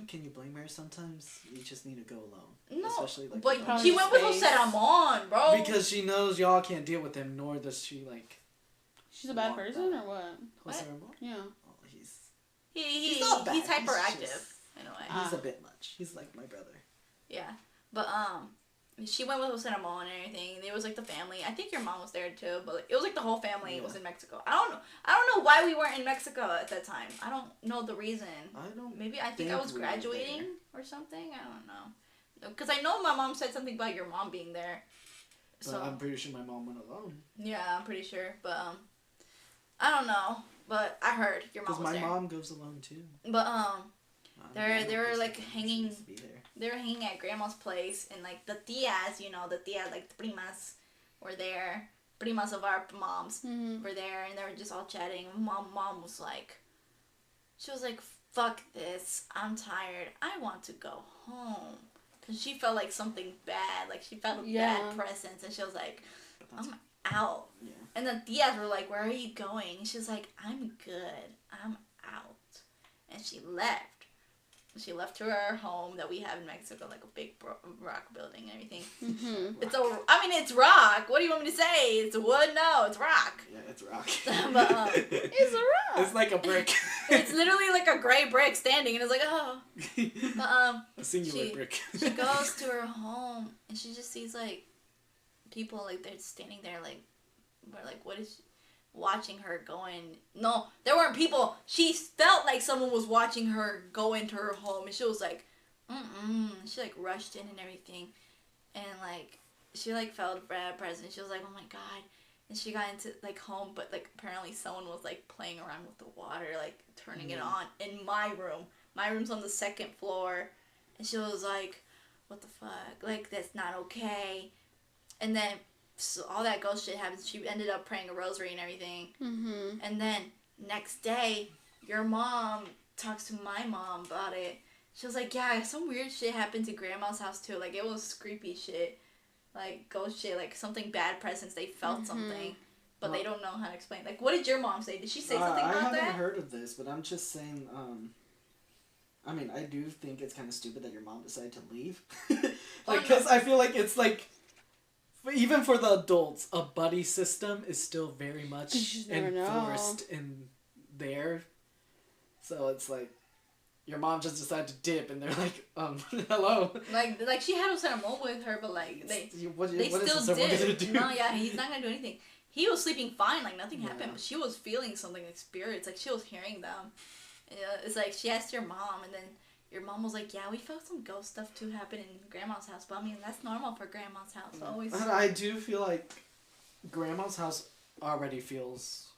S2: can you blame her? Sometimes you just need to go alone.
S3: No,
S2: especially like.
S3: But she went with Jose Ramon, bro.
S4: Because she knows y'all can't deal with him, nor does she like.
S1: She's a bad person or what?
S2: Jose Ramon?
S1: Yeah.
S2: Oh,
S3: He's
S2: not bad.
S3: He's hyperactive in a way.
S2: He's a bit much. He's like my brother.
S3: Yeah, but she went with Jose Ramon and everything. There was like the family. I think your mom was there too, but like, it was like the whole family was in Mexico. I don't know why we weren't in Mexico at that time. I don't know the reason. Maybe I think I was graduating or something. I don't know. Because I know my mom said something about your mom being there.
S4: So I'm pretty sure my mom went alone.
S3: Yeah, I'm pretty sure, but I don't know. But I heard your mom was there.
S2: Because my mom goes alone too.
S3: But they were like hanging. They were hanging at grandma's place, and like the tias, like the primas were there. Primas of our moms were there, and they were just all chatting. Mom was like, fuck this, I'm tired, I want to go home. Because she felt like something bad, like she felt a bad presence, and she was like, I'm out. Yeah. And the tias were like, where are you going? And she was like, I'm good, I'm out. And she left. She left to her home that we have in Mexico, like a big rock building and everything. It's rock. What do you want me to say? It's wood? No, it's rock.
S2: Yeah, it's rock.
S3: But,
S1: it's a rock.
S4: It's like a brick.
S3: It's literally like a gray brick standing, and it's like, oh. But,
S4: a singular brick.
S3: She goes to her home, and she just sees, like, people, like, they're standing there, like, we're like, what is... watching her going. No, there weren't people. She felt like someone was watching her go into her home, and she was like, She like rushed in and everything, and like she like felt a bad presence. She was like, oh my god, and she got into like home, but like apparently someone was like playing around with the water, like turning it on in my room. My room's on the second floor, and she was like, what the fuck? Like that's not okay. And then. So all that ghost shit happens. She ended up praying a rosary and everything. And then next day, your mom talks to my mom about it. She was like, yeah, some weird shit happened to grandma's house too. Like it was creepy shit. Like ghost shit. Like something bad presence. They felt something. But they don't know how to explain. Like what did your mom say? Did she say something about that?
S2: I haven't heard of this, but I'm just saying, I mean, I do think it's kind of stupid that your mom decided to leave. Because I feel like it's like, even for the adults, a buddy system is still very much enforced in there. So it's like, your mom just decided to dip, and they're like, hello.
S3: Like she had Jose Ramon with her, but like they
S2: still
S3: still did. No, yeah, he's not gonna do anything. He was sleeping fine, like nothing happened, but she was feeling something, like spirits, like she was hearing them. It's like she asked your mom, and then your mom was like, yeah, we felt some ghost stuff too happen in grandma's house, but I mean, that's normal for grandma's house. Always.
S4: And I do feel like grandma's house already feels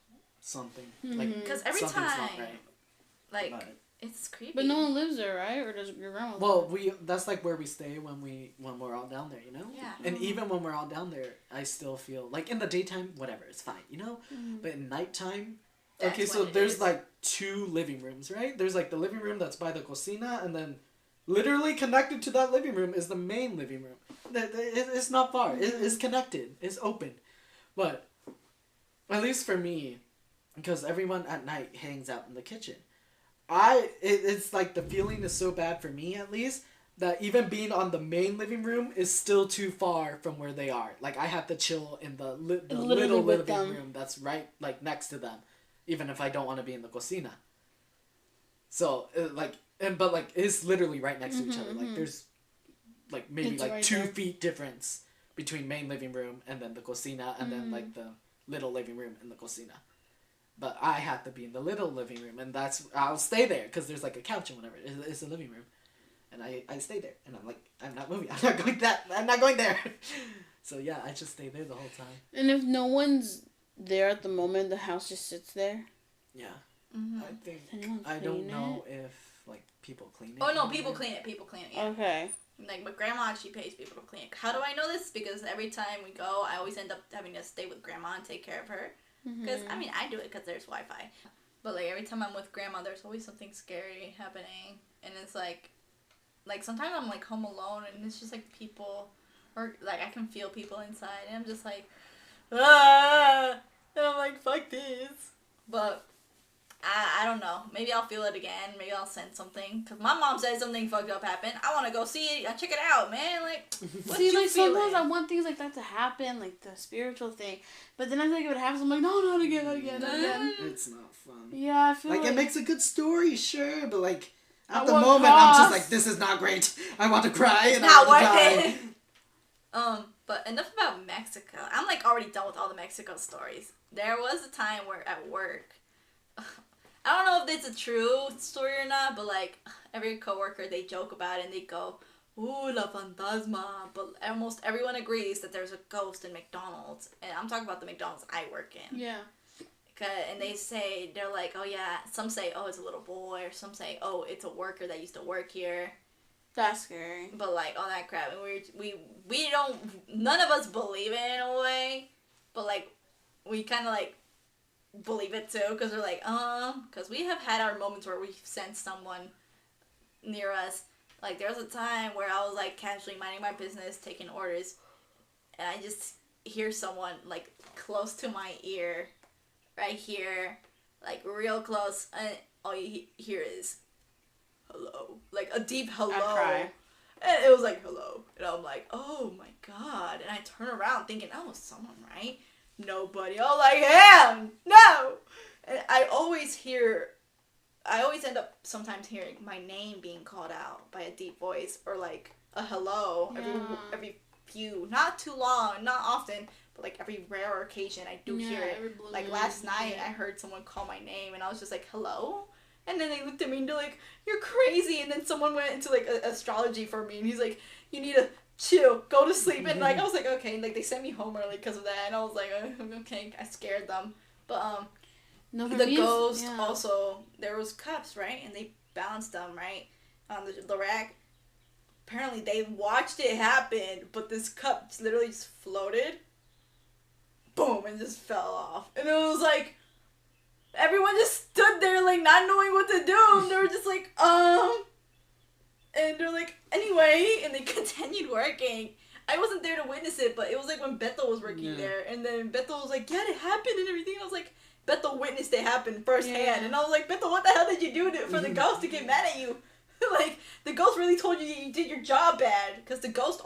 S4: something. Like,
S3: because every
S4: something's
S3: time,
S4: not right.
S3: like, it's creepy.
S1: But no one lives there, right? Or does your grandma live
S4: there? That's like where we stay when we're all down there, you know?
S3: Yeah.
S4: And even when we're all down there, I still feel, like in the daytime, whatever, it's fine, you know? But in nighttime, okay, so there's like 2 living rooms, right? There's like the living room that's by the cocina, and then literally connected to that living room is the main living room. It's not far. It's connected. It's open. But at least for me, because everyone at night hangs out in the kitchen, it's like the feeling is so bad for me at least that even being on the main living room is still too far from where they are. Like I have to chill in the little living room that's right like next to them. Even if I don't want to be in the cocina. So, like, but like it's literally right next to each other. Like there's like maybe
S1: It's
S4: like
S1: right
S4: 2
S1: there.
S4: feet difference between main living room and then the cocina and then like the little living room and the cocina. But I had to be in the little living room, and I'll stay there because there's like a couch and whatever. It's a living room, and I stay there, and I'm like, I'm not moving. I'm not going there. So yeah, I just stay there the whole time.
S1: And if no one's there at the moment, the house just sits there.
S4: Yeah,
S3: Mm-hmm.
S4: I think
S1: Anyone
S4: I don't
S1: clean
S4: know if like people clean it.
S3: Oh no, people clean it. Yeah.
S1: Okay.
S3: Like my grandma, she pays people to clean it. How do I know this? Because every time we go, I always end up having to stay with grandma and take care of her. Because I mean, I do it because there's Wi-Fi. But like every time I'm with grandma, there's always something scary happening, and it's like sometimes I'm like home alone, and it's just like people, or like I can feel people inside, and I'm just like, ah, and I'm like, fuck this. But I don't know. Maybe I'll feel it again. Maybe I'll send something. Because my mom said something fucked up happened. I want to go see it. Check it out, man. Like, what
S1: See,
S3: you
S1: like,
S3: feeling?
S1: sometimes I want things like that to happen, like the spiritual thing. But then I feel like if it happens, I'm like, no, not again, not again, not again.
S4: It's not fun.
S1: Yeah, I feel like...
S2: it makes a good story, sure, but like at
S1: At
S2: the
S1: what
S2: moment, I'm just
S1: cost?
S2: like, this is not great. I want to cry and
S3: Not
S2: I want to
S3: worth
S2: die.
S3: it. But enough about Mexico. I'm like already done with all the Mexico stories. There was a time where at work, I don't know if it's a true story or not, but like every coworker, they joke about it and they go, "Ooh, la fantasma!" But almost everyone agrees that there's a ghost in McDonald's, and I'm talking about the McDonald's I work in.
S1: Yeah.
S3: And they say, they're like, oh yeah, some say, oh, it's a little boy, or some say, oh, it's a worker that used to work here.
S1: That's scary.
S3: But like all that crap, and we don't, none of us believe it in a way, but like we kind of like believe it too, because we're like, because we have had our moments where we've sensed someone near us. Like there was a time where I was like casually minding my business, taking orders, and I just hear someone like close to my ear, right here, like real close, and all you hear is hello, like a deep hello.
S1: I cry.
S3: And it was like hello, and I'm like, oh my god, and I turn around thinking, oh, someone, right? Nobody. I'm like, hell no. And I always end up sometimes hearing my name being called out by a deep voice, or like a hello every few, not too long, not often, but like every rare occasion I do hear it. Like last night I heard someone call my name and I was just like, hello? And then they looked at me and they're like, you're crazy. And then someone went into like astrology for me and he's like, you need to chill, go to sleep. And like I was like, okay. And like they sent me home early because of that, and I was like, okay. I scared them. But
S1: No, for
S3: the
S1: me,
S3: ghost
S1: yeah.
S3: also, there was cups, right? And they balanced them, right, on the rack. Apparently they watched it happen, but this cup literally just floated, boom, and just fell off. And it was like everyone just stood there like not knowing what to do, and they were just like and they're like, anyway, and they continued working. I wasn't there to witness it, but it was like when Beto was working there, and then Beto was like, yeah, it happened and everything, and I was like, Beto witnessed it happen firsthand, and I was like, Beto, what the hell did you do for the ghost to get mad at you? Like, the ghost really told you you did your job bad, because the ghost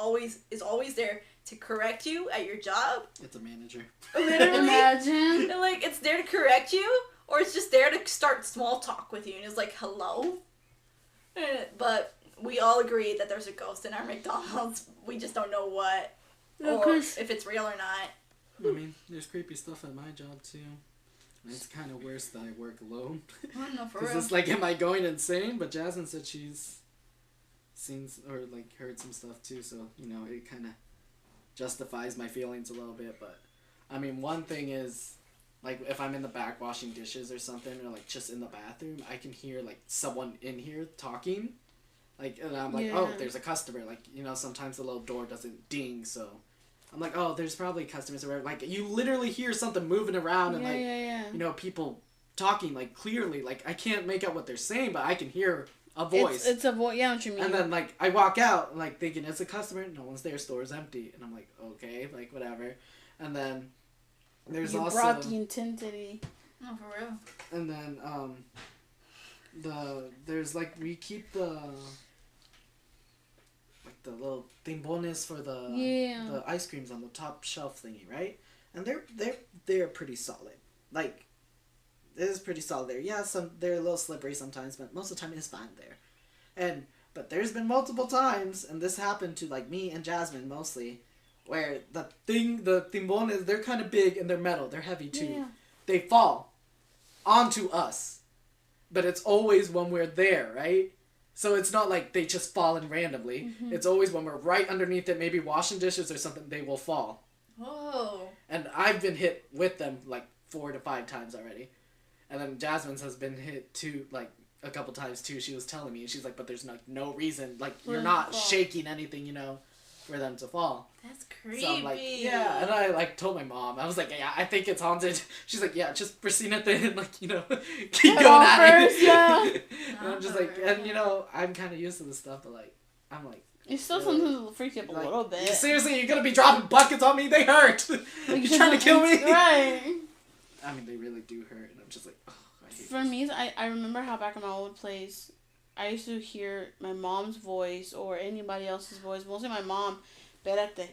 S3: is always there to correct you at your job.
S2: It's a manager.
S3: Literally.
S1: Imagine.
S3: And like, it's there to correct you, or it's just there to start small talk with you, and it's like, hello? But we all agree that there's a ghost in our McDonald's. We just don't know what, or if it's real or not.
S2: I mean, there's creepy stuff at my job too. It's kind of worse that I work alone.
S3: I don't know, for
S2: Because
S3: real.
S2: it's like, am I going insane? But Jasmine said she's seen or like heard some stuff too, so you know it kind of justifies my feelings a little bit. But I mean, one thing is, like, if I'm in the back washing dishes or something, or like just in the bathroom, I can hear like someone in here talking. Like, and I'm like, oh, there's a customer. Like, you know, sometimes the little door doesn't ding, so I'm like, oh, there's probably customers around. Like, you literally hear something moving around and, like, you know, people talking, like, clearly. Like, I can't make out what they're saying, but I can hear a voice.
S1: It's a voice, yeah, what you mean.
S2: And then, like, I walk out, like, thinking it's a customer. No one's there. Store's empty. And I'm like, okay, like, whatever. And then there's
S1: you
S2: also...
S1: brought the intensity.
S3: No, for real.
S2: And then, there's, like, we keep the... the little timbones for the ice creams on the top shelf thingy, right? And they're pretty solid. Like, it is pretty solid there. Yeah, they're a little slippery sometimes, but most of the time it's fine there. But there's been multiple times, and this happened to, like, me and Jasmine mostly, where the timbones, they're kind of big and they're metal. They're heavy, too. Yeah. They fall onto us. But it's always when we're there, right? So it's not like they just fall in randomly. Mm-hmm. It's always when we're right underneath it, maybe washing dishes or something, they will fall.
S3: Whoa.
S2: And I've been hit with them, like, 4 to 5 times already. And then Jasmine's has been hit, too, like, a couple times too. She was telling me, and she's like, but there's no reason, like, you're not shaking anything, you know, for them to fall.
S3: That's creepy.
S2: So I'm like, yeah, and I, like, told my mom, I was like, yeah, I think it's haunted. She's like, yeah, just proceed at the end, like, you know, keep going at it. Yeah. And I'm just like, and, you know, I'm kind of used to this stuff, but, like, I'm like,
S1: it's still sometimes freak you up a little bit.
S2: Seriously, you're gonna be dropping buckets on me? They hurt. Like, you're trying to kill me?
S1: Right.
S2: I mean, they really do hurt, and I'm just like, oh, I hate
S1: For me, I remember how back in my old place, I used to hear my mom's voice or anybody else's voice, mostly my mom, Perete.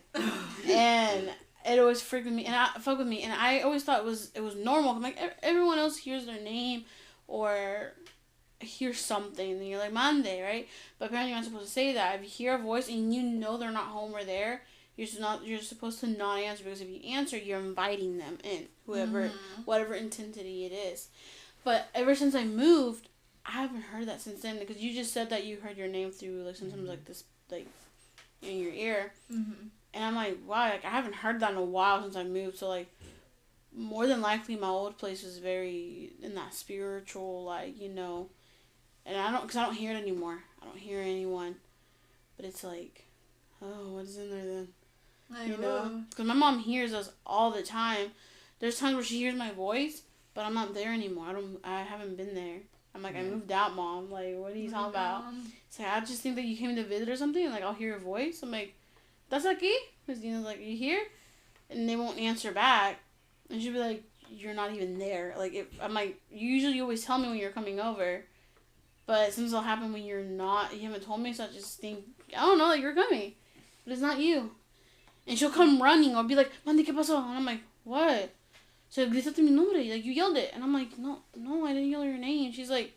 S1: And it always freaked with me, and fuck with me, and I always thought it was normal. I'm like, everyone else hears their name or hear something, and you're like, Mande, right? But apparently you're not supposed to say that. If you hear a voice and you know they're not home or there, you're supposed to not answer, because if you answer, you're inviting them in, whatever intensity it is. But ever since I moved, I haven't heard that since then, because you just said that you heard your name through, like, sometimes like this, like, in your ear. Mm-hmm. And I'm like, wow, like, I haven't heard that in a while since I moved. So, like, more than likely my old place was very in that spiritual, like, you know, and because I don't hear it anymore. I don't hear anyone. But it's like, oh, what is in there then? You know? Because my mom hears us all the time. There's times where she hears my voice, but I'm not there anymore. I haven't been there. I'm like, I moved out, Mom. Like, what are you talking about? It's like, I just think that you came to visit or something, and, like, I'll hear your voice. I'm like, that's aquí? Because Dina's like, are you here? And they won't answer back. And she'll be like, you're not even there. Like, I'm like, you always tell me when you're coming over. But sometimes it'll happen when you're not. You haven't told me, so I just think, I don't know, like, you're coming. But it's not you. And she'll come running or be like, Mandy, ¿qué pasó? And I'm like, what? So, gritaste mi nombre. Like, you yelled it. And I'm like, no, I didn't yell your name. She's like,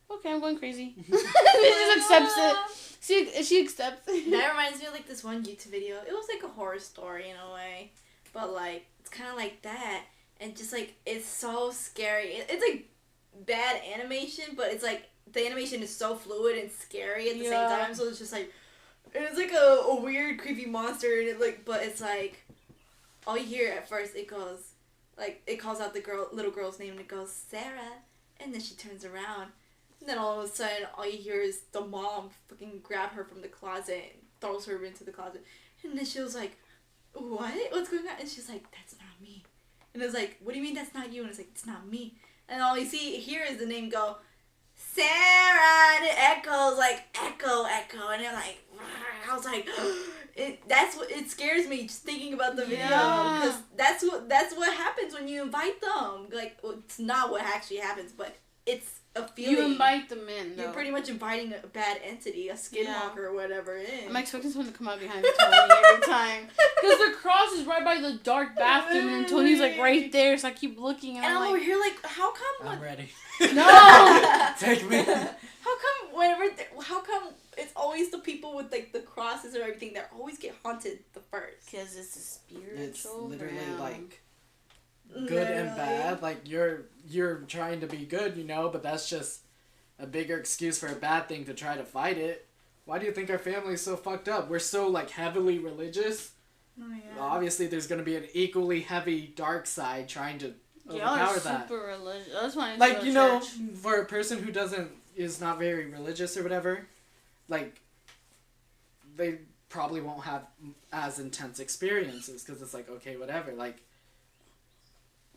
S1: okay, I'm going crazy. She just accepts it. She accepts it.
S3: That reminds me of, like, this one YouTube video. It was, like, a horror story in a way. But, like, it's kind of like that. And just, like, it's so scary. It's, like, bad animation, but it's, like, the animation is so fluid and scary at the same time. So it's just, like, it's, like, a weird, creepy monster. And it, like, but it's, like, all you hear at first, it goes, like, it calls out the little girl's name, and it goes, Sarah. And then she turns around. And then all of a sudden, all you hear is the mom fucking grab her from the closet and throws her into the closet. And then she was like, what? What's going on? And she's like, that's not me. And it was like, what do you mean that's not you? And it's like, it's not me. And all you hear is the name go, Sarah, and it echoes like, echo. And they're like, I was like, it scares me just thinking about the video, because that's what happens when you invite them. Like, well, it's not what actually happens, but it's a feeling.
S1: You invite them in, though.
S3: You're pretty much inviting a bad entity, a skinwalker or whatever it is.
S1: I'm expecting someone to come out behind Tony every time. Because the cross is right by the dark bathroom, and Tony's, like, right there, so I keep looking, and I'm
S3: over
S1: like,
S3: here, like, how come...
S2: I'm ready.
S1: No!
S2: Take me.
S3: How come it's always the people with, like, the crosses or everything that always get haunted the first?
S1: Because it's a spiritual
S2: It's literally,
S1: ground.
S2: like, good and bad. Like, you're trying to be good, you know, but that's just a bigger excuse for a bad thing to try to fight it. Why do you think our family is so fucked up? We're so, like, heavily religious.
S3: Oh, yeah.
S2: Obviously, there's going to be an equally heavy dark side trying to overpower that.
S1: Super religious. That's why I
S2: like, you know, for a person who is not very religious or whatever, like, they probably won't have as intense experiences, because it's like, okay, whatever, like,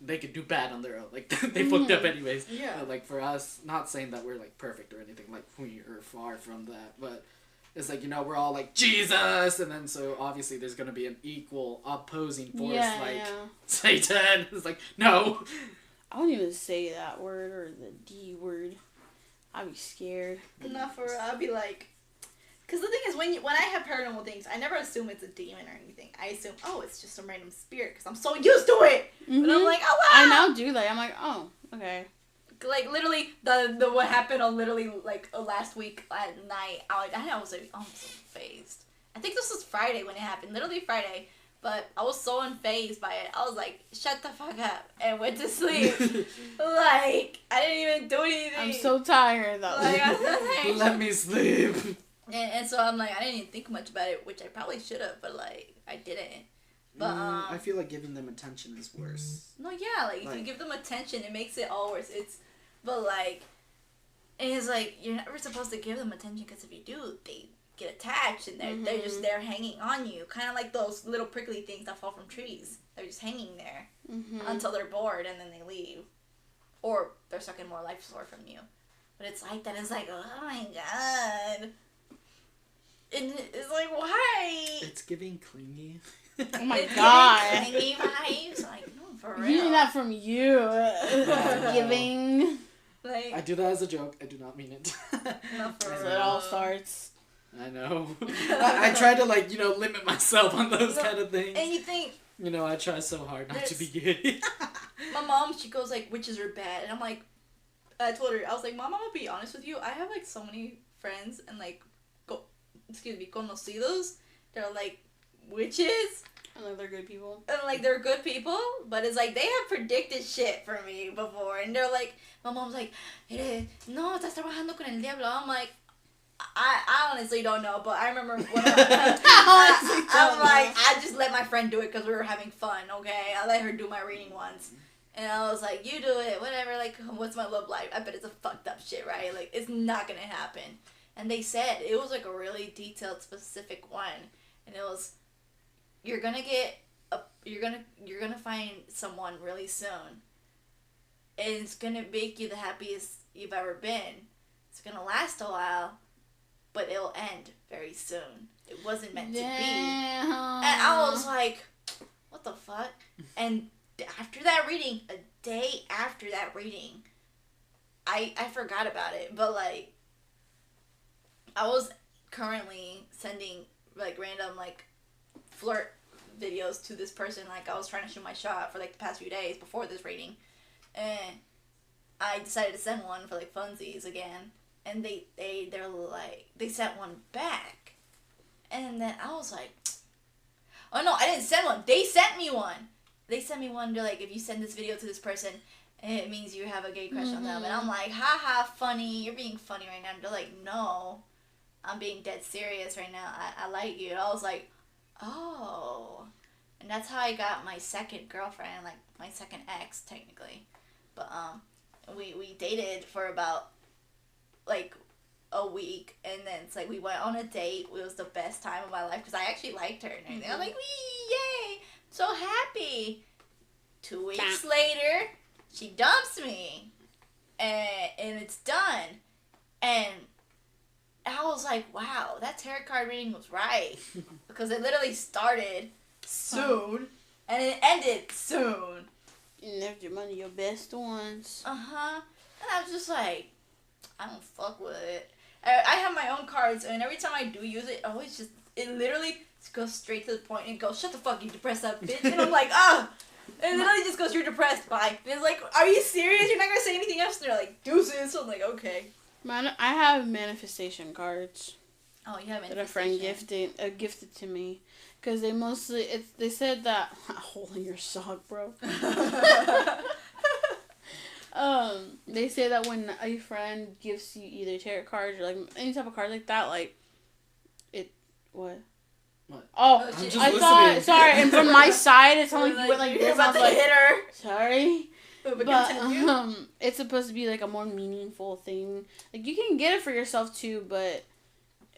S2: they could do bad on their own. Like, they fucked up anyways.
S3: Yeah.
S2: But, like, for us, not saying that we're, like, perfect or anything, like, we are far from that, but it's like, you know, we're all like, Jesus! And then, so, obviously, there's gonna be an equal opposing force, Satan! It's like, no!
S1: I wouldn't even say that word or the D word. I'd be scared.
S3: Not for real. I'd be like... Because the thing is, when I have paranormal things, I never assume it's a demon or anything. I assume, oh, it's just some random spirit, because I'm so used to it!
S1: Mm-hmm.
S3: But I'm like, oh, wow!
S1: I now do that. I'm like, oh, okay.
S3: Like, literally, the what happened on literally, like, last week at night, I was like, almost phased. I think this was Friday when it happened. Literally Friday. But I was so unfazed by it. I was like, shut the fuck up. And went to sleep. Like, I didn't even do anything.
S1: I'm so tired, though.
S3: Like,
S4: Let me sleep.
S3: And so I'm like, I didn't even think much about it, which I probably should have, but, like, I didn't. But,
S2: I feel like giving them attention is worse.
S3: No, yeah, like, if you give them attention, it makes it all worse. But, like, and it's like, you're never supposed to give them attention, because if you do, they get attached, and they're just there hanging on you. Kind of like those little prickly things that fall from trees. They're just hanging there until they're bored, and then they leave. Or they're sucking more life force from you. But it's like that. It's like, oh my god. And it's like, why?
S2: It's giving clingy.
S1: Oh my
S3: It's
S1: god.
S3: giving clingy vibes. Like, no, for real.
S1: You need that from you. Giving.
S3: Like,
S4: I do that as a joke. I do not mean it.
S3: no, for
S1: That's
S3: real.
S1: where it all starts.
S4: I know. I try to, like, limit myself on those kind of things.
S3: And you think...
S4: I try so hard not to be gay.
S3: My mom, she goes, like, witches are bad. And I'm like... I told her, I was like, Mom, I'm gonna be honest with you. I have, like, so many friends and, like, conocidos. They're, like, witches.
S1: And like they're good people.
S3: And, like, they're good people. But it's like, they have predicted shit for me before. And they're like... My mom's like, no, estás trabajando con el diablo. I'm like... I honestly don't know, but I remember when I just let my friend do it because we were having fun, okay? I let her do my reading once. And I was like, you do it, whatever, like, what's my love life? I bet it's a fucked up shit, right? Like, it's not gonna happen. And they said, it was like a really detailed, specific one. And it was, you're gonna find someone really soon. And it's gonna make you the happiest you've ever been. It's gonna last a while. But it'll end very soon. It wasn't meant to be. And I was like, what the fuck? And after that reading, a day after that reading, I forgot about it. But, like, I was currently sending, like, random, like, flirt videos to this person. Like, I was trying to shoot my shot for, like, the past few days before this reading. And I decided to send one for, like, funsies again. And they're like, they sent one back. And then I was like, oh no, I didn't send one. They sent me one. They sent me one. They're like, if you send this video to this person, it means you have a gay crush on them. And I'm like, haha, funny. You're being funny right now. And they're like, no, I'm being dead serious right now. I like you. And I was like, oh. And that's how I got my second girlfriend, like my second ex, technically. But we dated for about like a week, and then it's like we went on a date. It was the best time of my life because I actually liked her and everything. I'm like, wee, yay, so happy. 2 weeks later, she dumps me, and it's done. And I was like, wow, that tarot card reading was right because it literally started soon and it ended soon.
S1: You left your money, your best ones.
S3: And I was just like, I don't fuck with it. I have my own cards, and every time I do use it, it literally goes straight to the point and goes, shut the fuck, you depressed up bitch. And I'm like, ah! And it literally just goes, you're depressed, bye. And it's like, are you serious? You're not gonna say anything else? And they're like, deuces. So I'm like, okay.
S1: I have manifestation cards.
S3: Oh, you have manifestation.
S1: That a friend gifted to me. Because they mostly, they said that, a hole in your sock, bro. They say that when a friend gives you either tarot cards or like any type of card like that, like what? Oh,
S4: I'm just
S1: I
S4: listening.
S1: thought. Sorry, and from my side, it sounded like you went like
S3: you're
S1: this.
S3: about
S1: I
S3: to
S1: was like,
S3: hit her.
S1: sorry,
S3: But
S1: it's supposed to be like a more meaningful thing. Like you can get it for yourself too, but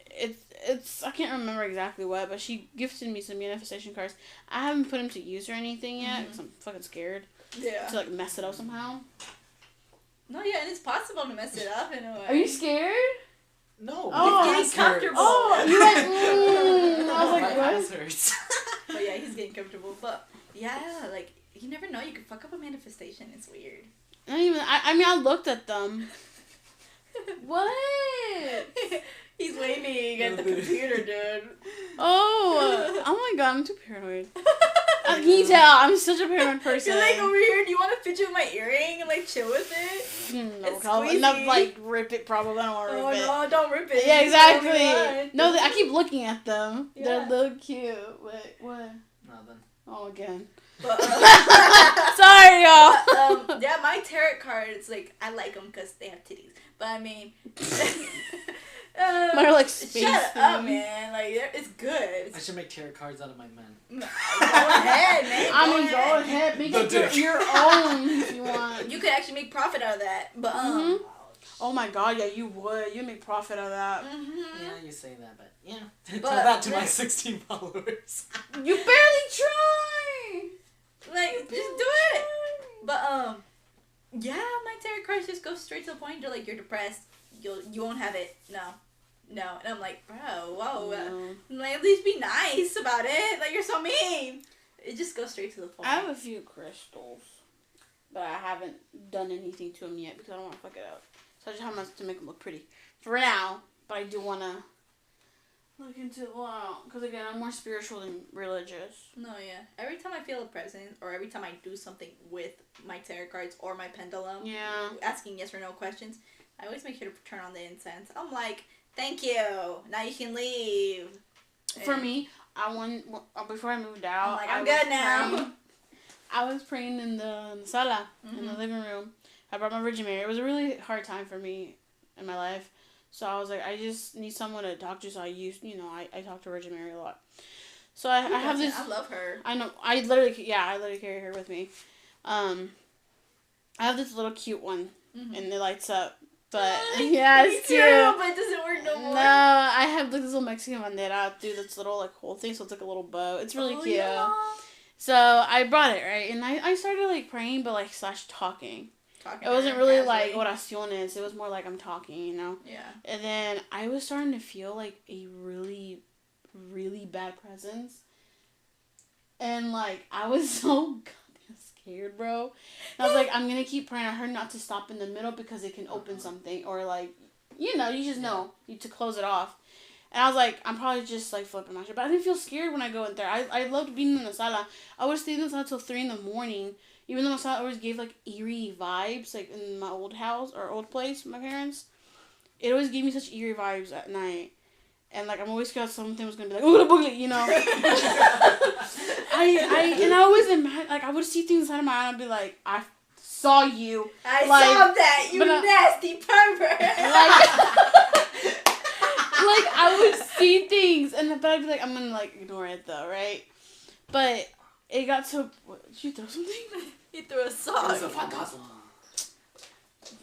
S1: it's I can't remember exactly what. But she gifted me some manifestation cards. I haven't put them to use or anything yet because I'm fucking scared.
S3: Yeah.
S1: To like mess it up somehow.
S3: No, yeah, and it's possible to mess it up in a way.
S1: Are you scared?
S4: No.
S1: Oh,
S3: he's getting comfortable.
S1: Oh, you went. I was like,
S4: my
S1: what?
S4: ass hurts.
S3: But yeah, he's getting comfortable. But yeah, like you never know. You could fuck up a manifestation. It's weird.
S1: I mean, I looked at them. What?
S3: He's waving at the computer, dude.
S1: Oh my god, I'm too paranoid. Can you tell? I'm such a paranoid person.
S3: You're like over here. Do you want to fidget with my earring and like chill with it?
S1: No,
S3: It's
S1: I'll
S3: squeezy.
S1: not like rip it. Probably I don't want to rip it.
S3: Oh no, don't rip it.
S1: Yeah,
S3: You
S1: exactly.
S3: totally
S1: No, I keep looking at them.
S3: Yeah.
S1: They're little cute. Wait, what?
S2: Nothing.
S1: Oh, again.
S3: But,
S1: Sorry, y'all.
S3: yeah, my tarot cards, like, I like them because they have titties. But I mean,
S1: Mine are like space
S3: shut up,
S1: things.
S3: man. Like, it's good.
S4: I should make tarot cards out of my men.
S3: Go ahead, man.
S1: Go ahead. Make
S4: The
S1: it
S4: dick.
S1: your own if you want.
S3: You could actually make profit out of that. But
S1: Oh my god, yeah, you would. You'd make profit out of that.
S2: Yeah, you say that, but yeah.
S4: Tell that to my 16 followers.
S1: You barely try.
S3: like, just do it. But yeah, my tarot cards just go straight to the point. They're like, you're depressed. You won't have it. No. And I'm like, bro, whoa. Like, at least be nice about it. Like, you're so mean. It just goes straight to the point.
S1: I have a few crystals, but I haven't done anything to them yet because I don't want to fuck it up. So I just have them to make them look pretty for now. But I do want to look into because again, I'm more spiritual than religious.
S3: No, yeah. Every time I feel a present, or every time I do something with my tarot cards or my pendulum, asking yes or no questions, I always make sure to turn on the incense. I'm like, thank you. Now you can leave.
S1: For me, before I moved out,
S3: I'm good now.
S1: I was praying in the sala, in the living room. I brought my Virgin Mary. It was a really hard time for me in my life. So I was like, I just need someone to talk to. So I talk to Virgin Mary a lot. So I have this.
S3: I love her.
S1: I know. I literally carry her with me. I have this little cute one, and it lights up. But yeah, it's cute.
S3: But it doesn't work no more.
S1: No, I have like this little Mexican bandera through this little like whole thing, so it's like a little bow. It's really cute.
S3: Yeah.
S1: So I brought it, right, and I started like praying, but like / talking. It wasn't really like oraciones. It was more like I'm talking, you know?
S3: Yeah.
S1: And then I was starting to feel like a really, really bad presence. And like, I was so goddamn scared, bro. And I was like, I'm going to keep praying. I heard not to stop in the middle because it can open something. Or like, you just know. You to close it off. And I was like, I'm probably just like flipping my shit. But I didn't feel scared when I go in there. I loved being in the sala. I would stay in the sala till 3 a.m. Even though my sala always gave like eerie vibes, like in my old house or old place with my parents. It always gave me such eerie vibes at night. And like I'm always scared something was gonna be like, ooh, the boogly, you know. I always imagine, like I would see things inside of my eye and I'd be like, I saw you.
S3: I
S1: like,
S3: saw that, you nasty pervert.
S1: Like I would see things, but I'd be like, I'm gonna like ignore it though, right? But it got to. Did you throw something?
S3: He threw a sock.
S2: It was a phantasma.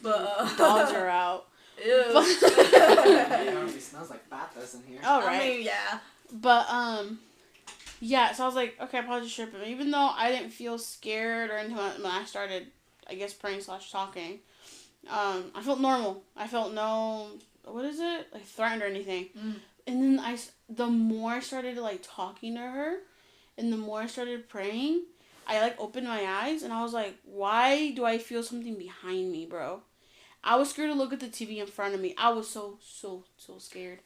S3: But
S1: dogs are out.
S3: Ew.
S2: It already smells like bathos in here.
S1: All right.
S3: I mean, yeah.
S1: But yeah. So I was like, okay, I'm probably just tripping. Even though I didn't feel scared or anything when I started, I guess praying / talking. I felt normal. I felt like threatened or anything. And then the more I started like talking to her, and the more I started praying, I like opened my eyes and I was like, why do I feel something behind me, bro? I was scared to look at the TV in front of me. I was so scared.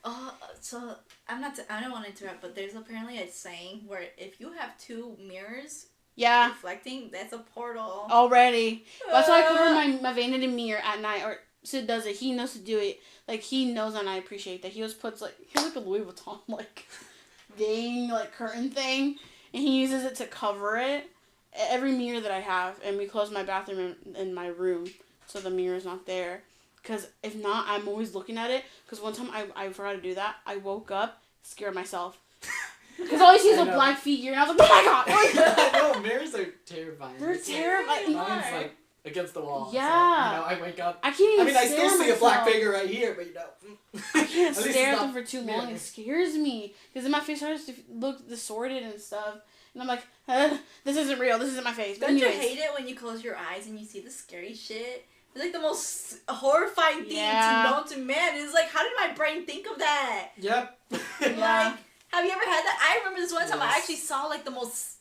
S3: So I don't want to interrupt, but there's apparently a saying where if you have 2 mirrors reflecting, that's a portal.
S1: Already. That's why I cover my vanity mirror at night. Or Sid does it. He knows to do it. Like, he knows and I appreciate that. He always puts, like, he has, like, a Louis Vuitton, like, dang, like, curtain thing. And he uses it to cover it. Every mirror that I have. And we close my bathroom in my room. So the mirror's not there. Because if not, I'm always looking at it. Because one time I forgot to do that. I woke up, scared myself. Because all I see is a black figure. And I was like, oh my god.
S4: No, mirrors are terrifying.
S1: They're terrifying.
S4: Mine's like against the wall.
S1: Yeah.
S4: So, I wake up.
S1: I can't even
S4: I still see
S1: myself.
S4: a black figure right here, but
S1: I can't stare at them for too long.
S4: mirror.
S1: It scares me. Because then my face starts to look distorted and stuff. And I'm like, this isn't real. This isn't my face. But
S3: Don't you hate it when you close your eyes and you see the scary shit? It's like the most horrifying thing to know to man. It's like, how did my brain think of that?
S4: Yep.
S3: Like, have you ever had that? I remember this one time I actually saw like the most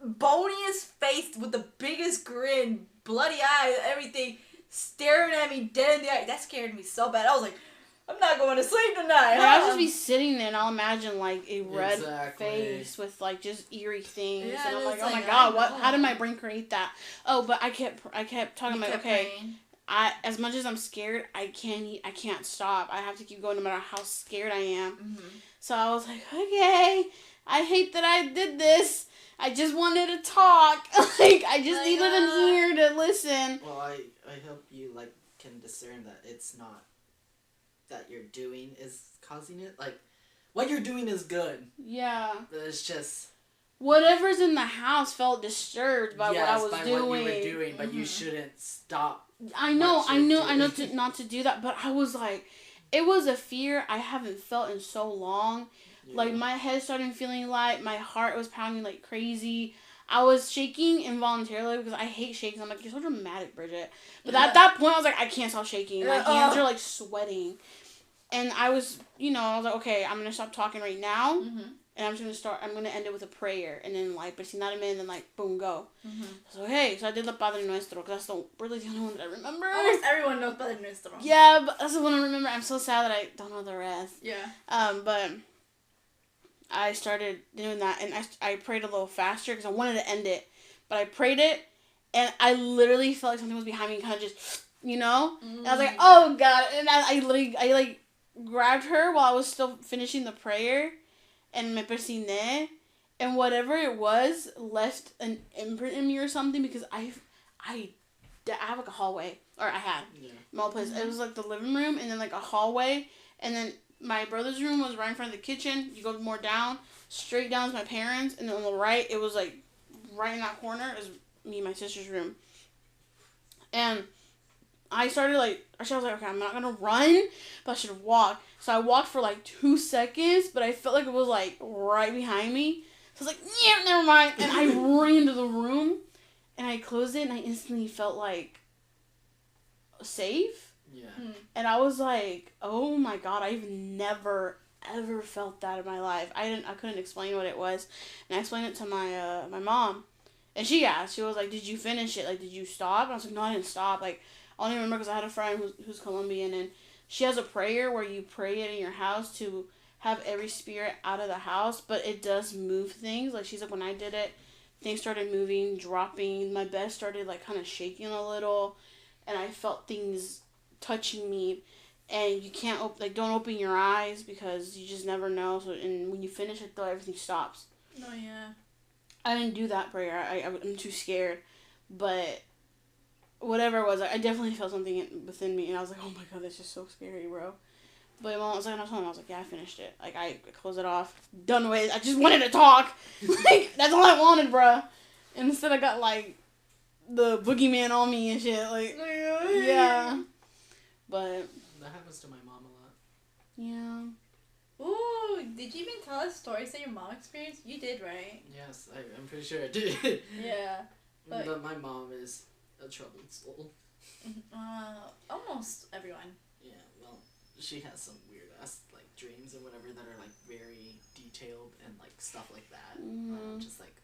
S3: boniest face with the biggest grin, bloody eyes, everything, staring at me dead in the eye. That scared me so bad. I was like, I'm not going to sleep tonight.
S1: Like, I'll just be sitting there and I'll imagine like a red
S4: Exactly.
S1: face with like just eerie things,
S3: Yeah,
S1: and I'm like,
S3: it's
S1: oh my
S3: like,
S1: god,
S3: I
S1: what?
S3: know.
S1: How did my brain create that? Oh, but I kept talking like, okay,
S3: Praying.
S1: as much as I'm scared, I can't stop. I have to keep going no matter how scared I am.
S3: Mm-hmm.
S1: So I was like, okay, I hate that I did this. I just wanted to talk. Like, I just needed an ear to listen.
S2: Well, I hope you, like, can discern that it's not that you're doing is causing it. Like, what you're doing is good.
S1: Yeah.
S2: But it's just...
S1: Whatever's in the house felt disturbed by what I was doing.
S2: What you were doing, but you shouldn't stop.
S1: I know not to do that, but I was like, it was a fear I haven't felt in so long. Yeah. Like, my head started feeling light, my heart was pounding like crazy. I was shaking involuntarily because I hate shaking. I'm like, you're so dramatic, Briget. But at that point, I was like, I can't stop shaking. My hands are like sweating. And I was, I was like, okay, I'm going to stop talking right now. Mm-hmm. And I'm going to end it with a prayer. And then, like, presionarme, and then, like, boom, go. Mm-hmm. So, okay, so I did the Padre Nuestro, because that's really the only one that I remember.
S3: Almost everyone knows Padre Nuestro.
S1: Yeah, but that's the one I remember. I'm so sad that I don't know the rest.
S3: Yeah.
S1: But I started doing that, and I prayed a little faster, because I wanted to end it. But I prayed it, and I literally felt like something was behind me, kind of just, And I was like, oh, God. And I grabbed her while I was still finishing the prayer, and me persiné, and whatever it was left an imprint in me or something, because I have like a hallway, or I had my old place. It was like the living room, and then like a hallway, and then my brother's room was right in front of the kitchen. You go more down, straight down to my parents, and then on the right, it was like right in that corner is me and my sister's room. And I was like, okay, I'm not gonna run, but I should walk. So I walked for like 2 seconds, but I felt like it was like right behind me. So I was like, yeah, never mind. And I ran into the room, and I closed it, and I instantly felt like safe.
S2: Yeah.
S1: And I was like, oh my God, I've never ever felt that in my life. I couldn't explain what it was, and I explained it to my mom, and she asked. She was like, did you finish it? Like, did you stop? And I was like, no, I didn't stop. Like, I only remember because I had a friend who's Colombian, and she has a prayer where you pray it in your house to have every spirit out of the house, but it does move things. Like, she's like, when I did it, things started moving, dropping. My bed started, like, kind of shaking a little, and I felt things touching me, and you can't, don't open your eyes because you just never know. So, and when you finish it, though, everything stops.
S3: Oh, yeah.
S1: I didn't do that prayer. I'm too scared, but whatever it was, I definitely felt something within me, and I was like, oh my God, that's just so scary, bro. But my mom was like, I was like, yeah, I finished it. Like, I closed it off, done with it. I just wanted to talk. Like, that's all I wanted, bro. And instead I got, like, the boogeyman on me and shit. Like, yeah. But
S2: that happens to my mom a lot.
S1: Yeah.
S3: Ooh, did you even tell us stories that your mom experienced? You did, right?
S2: Yes, I'm pretty sure I did.
S3: Yeah.
S2: But my mom is a troubled soul.
S3: Almost everyone.
S2: Yeah, well, she has some weird ass like dreams and whatever that are like very detailed and like stuff like that. Just like,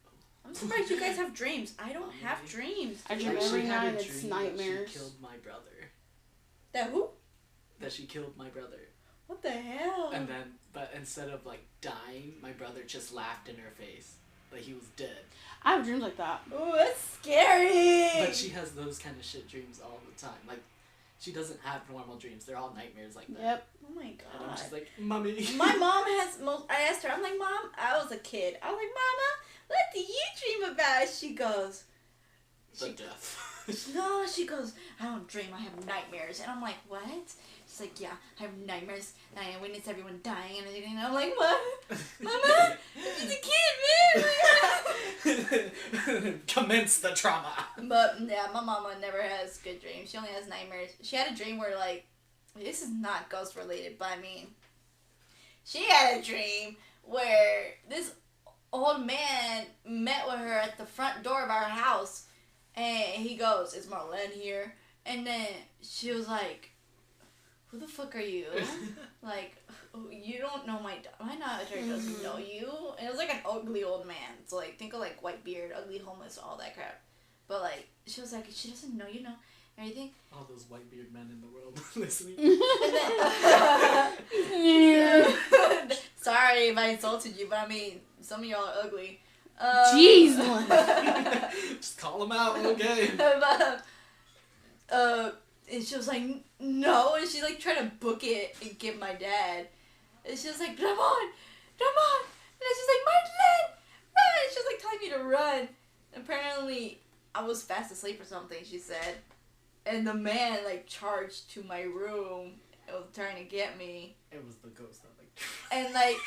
S3: I'm surprised you guys have dreams. I don't have dreams.
S1: I dream every night and it's nightmares.
S2: She killed my brother.
S3: That who?
S2: That she killed my brother.
S3: What the hell?
S2: And then, but instead of like dying, my brother just laughed in her face. But he was dead.
S1: I have dreams like that.
S3: Ooh, that's scary.
S2: But she has those kind of shit dreams all the time. Like, she doesn't have normal dreams. They're all nightmares like that.
S1: Yep.
S3: Oh my God.
S2: And I'm just like, Mommy.
S3: My mom has I asked her, I'm like, Mom, I was a kid. I was like, Mama, what do you dream about? She goes,
S2: death.
S3: No, she goes, I don't dream, I have nightmares. And I'm like, what? She's like, yeah, I have nightmares, and I witness everyone dying and everything. And I'm like, what? Mama, I'm just a kid, man.
S2: Commence the trauma.
S3: But, yeah, my mama never has good dreams. She only has nightmares. She had a dream where, like, this is not ghost related, but I mean, she had a dream where this old man met with her at the front door of our house, and he goes, is Marlene here? And then she was like, who the fuck are you? Like, you don't know my daughter doesn't know you. And it was like an ugly old man. So, like, think of, like, white beard, ugly, homeless, all that crap. But, like, she was like, she doesn't know you, know. and everything.
S4: All those white beard men in the world listening.
S3: Sorry if I insulted you, but I mean, some of y'all are ugly.
S1: Jeez.
S4: Just call them out, okay?
S3: And she was like, no, and she like tried to book it and get my dad. And she was like, Ramon! And she's like, Marlene! Run! And she was like telling me to run. And apparently, I was fast asleep or something, she said. And the man like charged to my room and was trying to get me.
S4: It was the ghost that like.
S3: And like.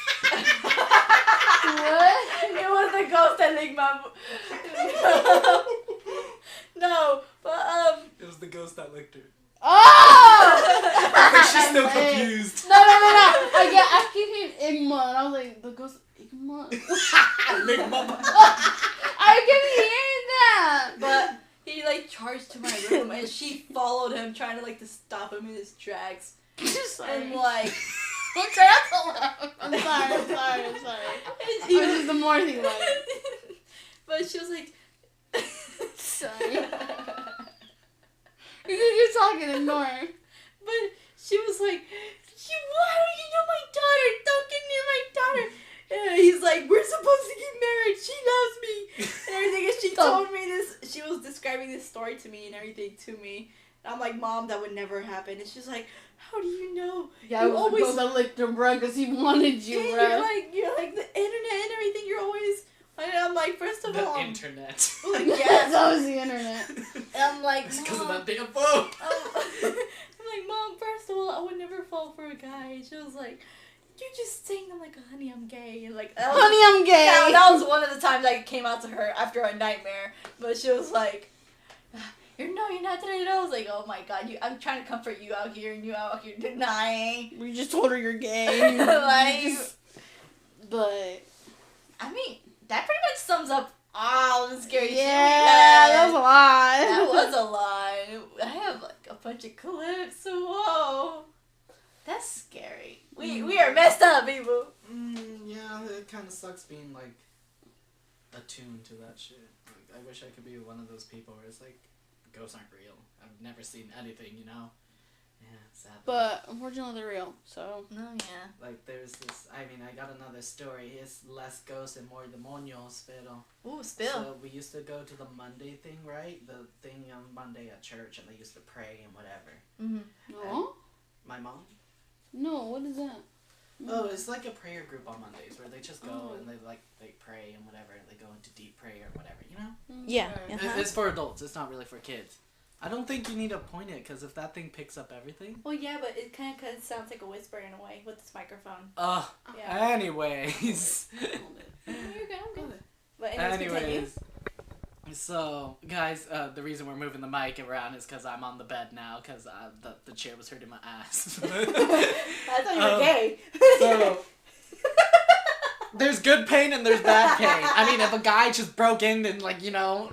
S1: What?
S3: It was the ghost that licked my. No, but
S4: It was the ghost that licked her.
S1: Oh!
S4: I think she's still confused.
S1: No. I keep hearing Igma, and I was like, the ghost Igma.
S4: Ligma.
S1: I keep hearing that.
S3: But he like charged to my room and she followed him trying to like to stop him in his tracks. And like
S1: I'm sorry. I'm sorry. I was just the more thing like.
S3: But she was like
S1: Sorry. You're talking, ignore.
S3: But she was like, why don't you know my daughter? Don't get near my daughter. And he's like, we're supposed to get married. She loves me. And everything. And she told me this. She was describing this story to me and everything to me. And I'm like, Mom, that would never happen. And she's like, how do you know?
S1: Yeah, I was always supposed to lick him, bro, because he wanted you,
S3: and
S1: bro.
S3: you're like the internet and everything. You're always. And I'm like, first of all,
S4: The internet.
S3: Like,
S1: Yes,
S3: yes.
S1: that was the internet.
S3: And I'm like,
S4: It's because of
S3: Mom.
S4: that damn phone.
S3: I'm like, Mom, first of all, I would never fall for a guy. And she was like, you're just saying I'm like, honey, I'm gay. And like, that was,
S1: Honey, I'm gay.
S3: yeah, that was one of the times I came out to her after a nightmare. But she was like, you're not today. I was like, oh my God, I'm trying to comfort you out here and you out here denying.
S1: We just told her you're gay.
S3: Like,
S1: but
S3: I mean, that pretty much sums up all the scary shit we
S1: yeah,
S3: had.
S1: that was a lot.
S3: That was a lot. I have like a bunch of clips. So whoa, that's scary. We are messed up, people.
S2: Yeah, it kind of sucks being like attuned to that shit. Like, I wish I could be one of those people where it's like ghosts aren't real. I've never seen anything, you know. Yeah, sad.
S1: But unfortunately, they're real. So.
S3: Oh yeah.
S2: Like there's this. I mean, I got another story. It's less ghosts and more demonios, pero.
S3: Ooh, spill.
S2: So we used to go to the Monday thing, right? The thing on Monday at church, and they used to pray and whatever.
S1: No.
S2: My mom.
S1: No. What is that?
S2: Oh, it's like a prayer group on Mondays where they just go
S1: Oh.
S2: and they pray and whatever. They go into deep prayer or whatever, you know?
S3: Yeah.
S2: It's for adults. It's not really for kids. I don't think you need to point it because if that thing picks up everything.
S3: Well, yeah, but it kind of sounds like a whisper in a way with this microphone.
S2: Yeah. Anyways.
S3: You're good. I'm good. But
S2: Anyways. So, guys, the reason we're moving the mic around is because I'm on the bed now because the chair was hurting my ass.
S3: I thought you were gay.
S2: So, there's good pain and there's bad pain. I mean, if a guy just broke in and, like, you know,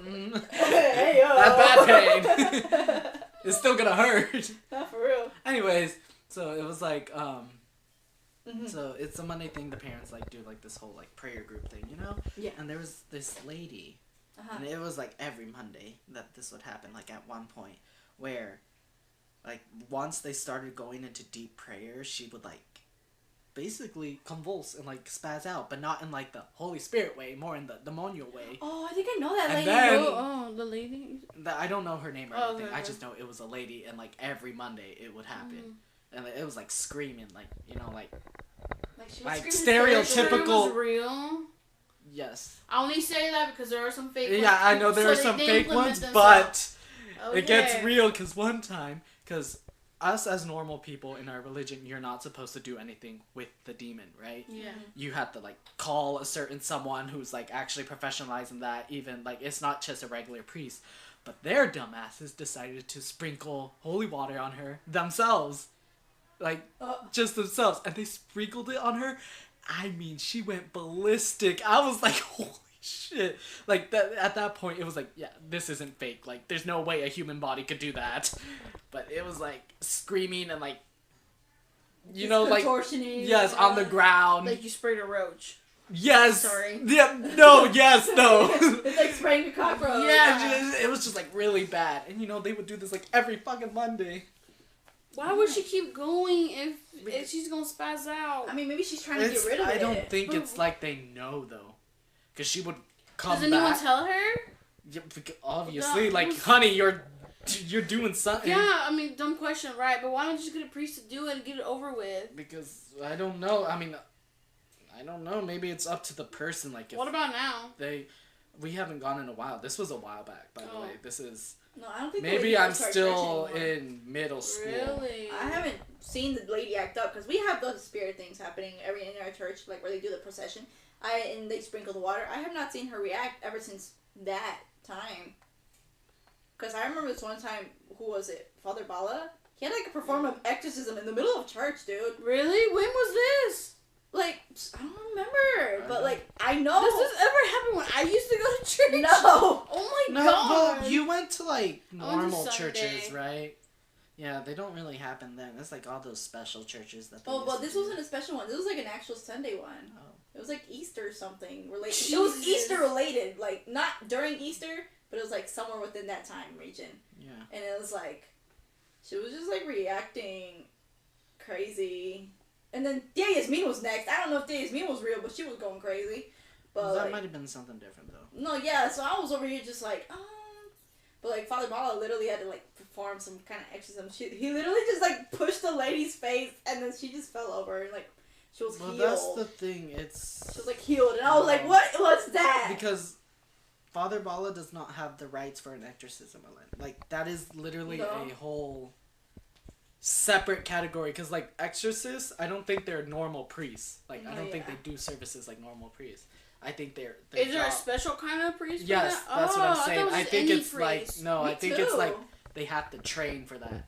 S3: Hey, yo.
S2: that's bad pain. It's still gonna hurt.
S3: Not for real.
S2: Anyways, so it was like,
S3: Mm-hmm.
S2: so it's a Monday thing. The parents, like, do, like, this whole, like, prayer group thing, you know?
S3: Yeah.
S2: And there was this lady, and it was, like, every Monday that this would happen, like, at one point, where, like, once they started going into deep prayer, she would, like, basically convulse and, like, spaz out, but not in, like, the Holy Spirit way, more in the demonial way.
S3: Oh, I think I know that
S2: And
S3: lady.
S2: then-
S1: The lady.
S2: I don't know her name or
S1: Oh,
S2: anything.
S1: okay.
S2: I just know it was a lady, and, like, every Monday it would happen. And it was, like, screaming, like, you know, like
S3: she was
S2: like
S3: screaming
S2: stereotypical-
S1: Was real.
S2: yes.
S1: I only say that because there are some fake ones.
S2: Yeah, I know there are
S1: So
S2: some
S1: they
S2: fake
S1: implement
S2: ones,
S1: themselves.
S2: but it gets real because one time, because us as normal people in our religion, you're not supposed to do anything with the demon, right?
S1: Yeah.
S2: You have to, like, call a certain someone who's, like, actually professionalized in that. Even, like, it's not just a regular priest. But their dumbasses decided to sprinkle holy water on her themselves. Like, just themselves. And they sprinkled it on her. I mean, she went ballistic. I was like, holy shit. Like, that at that point, it was like, yeah, this isn't fake. Like, there's no way a human body could do that. But it was, like, screaming and, like, you know, like,
S3: contortioning.
S2: yes, on the ground.
S1: Like you sprayed a roach.
S4: Yes.
S3: Sorry.
S4: Yeah. No. Yes. No.
S3: It's like spraying a cockroach.
S1: Yeah.
S4: It was just like really bad, and they would do this like every fucking Monday.
S1: Why would she keep going if she's gonna spaz out?
S3: I mean, maybe she's trying to get rid of it.
S4: I don't think it's like they know though, because she would come back.
S1: Does anyone tell her?
S4: Yeah, obviously, honey, you're doing something.
S1: Yeah, I mean, dumb question, right? But why don't you just get a priest to do it and get it over with?
S4: Because I don't know. I mean, I don't know. Maybe it's up to the person. Like, if
S1: what about now?
S4: We haven't gone in a while. This was a while back, by the way. This is.
S3: No, I don't think.
S4: Maybe I'm still in middle school.
S1: Really?
S3: I haven't seen the lady act up in those spirit things happening in our church, like where they do the procession. And they sprinkle the water. I have not seen her react ever since that time. Because I remember this one time, who was it? Father Bala? He had like perform an exorcism in the middle of church, dude.
S1: Really? When was this?
S3: Like, I don't remember, but like, I know.
S1: Does this ever happen when I used to go to church?
S3: No.
S1: Oh my
S4: No,
S1: god.
S4: well, you went to like
S1: I went to
S4: normal
S1: Sunday.
S4: churches, right? Yeah, they don't really happen then. It's like all those special churches that.
S3: Oh, well, this wasn't a special one. This was like an actual Sunday one.
S4: Oh.
S3: It was like Easter something related.
S1: Jesus.
S3: It was Easter related, like not during Easter, but it was like somewhere within that time region.
S4: Yeah.
S3: And it was like, she was just like reacting crazy. And then Yasmin was next. I don't know if Yasmin was real, but she was going crazy. But
S4: that
S3: like,
S4: might have been something different though.
S3: no, yeah. So I was over here just like, but like Father Bala literally had to like perform some kind of exorcism. He literally just like pushed the lady's face, and then she just fell over and like she was healed.
S4: That's the thing. She
S3: was like healed, and I was like, what was that?
S4: Because Father Bala does not have the rights for an exorcism. Like that is literally a whole separate category. Because like exorcists, I don't think they're normal priests. Like I don't think they do services like normal priests. I think they're
S1: Is there a special kind of priest?
S4: Yes,
S1: for that?
S4: that's what I'm saying.
S1: I
S4: think it's
S1: priest.
S4: like
S3: Me
S4: I think
S3: too.
S4: it's like they have to train for that,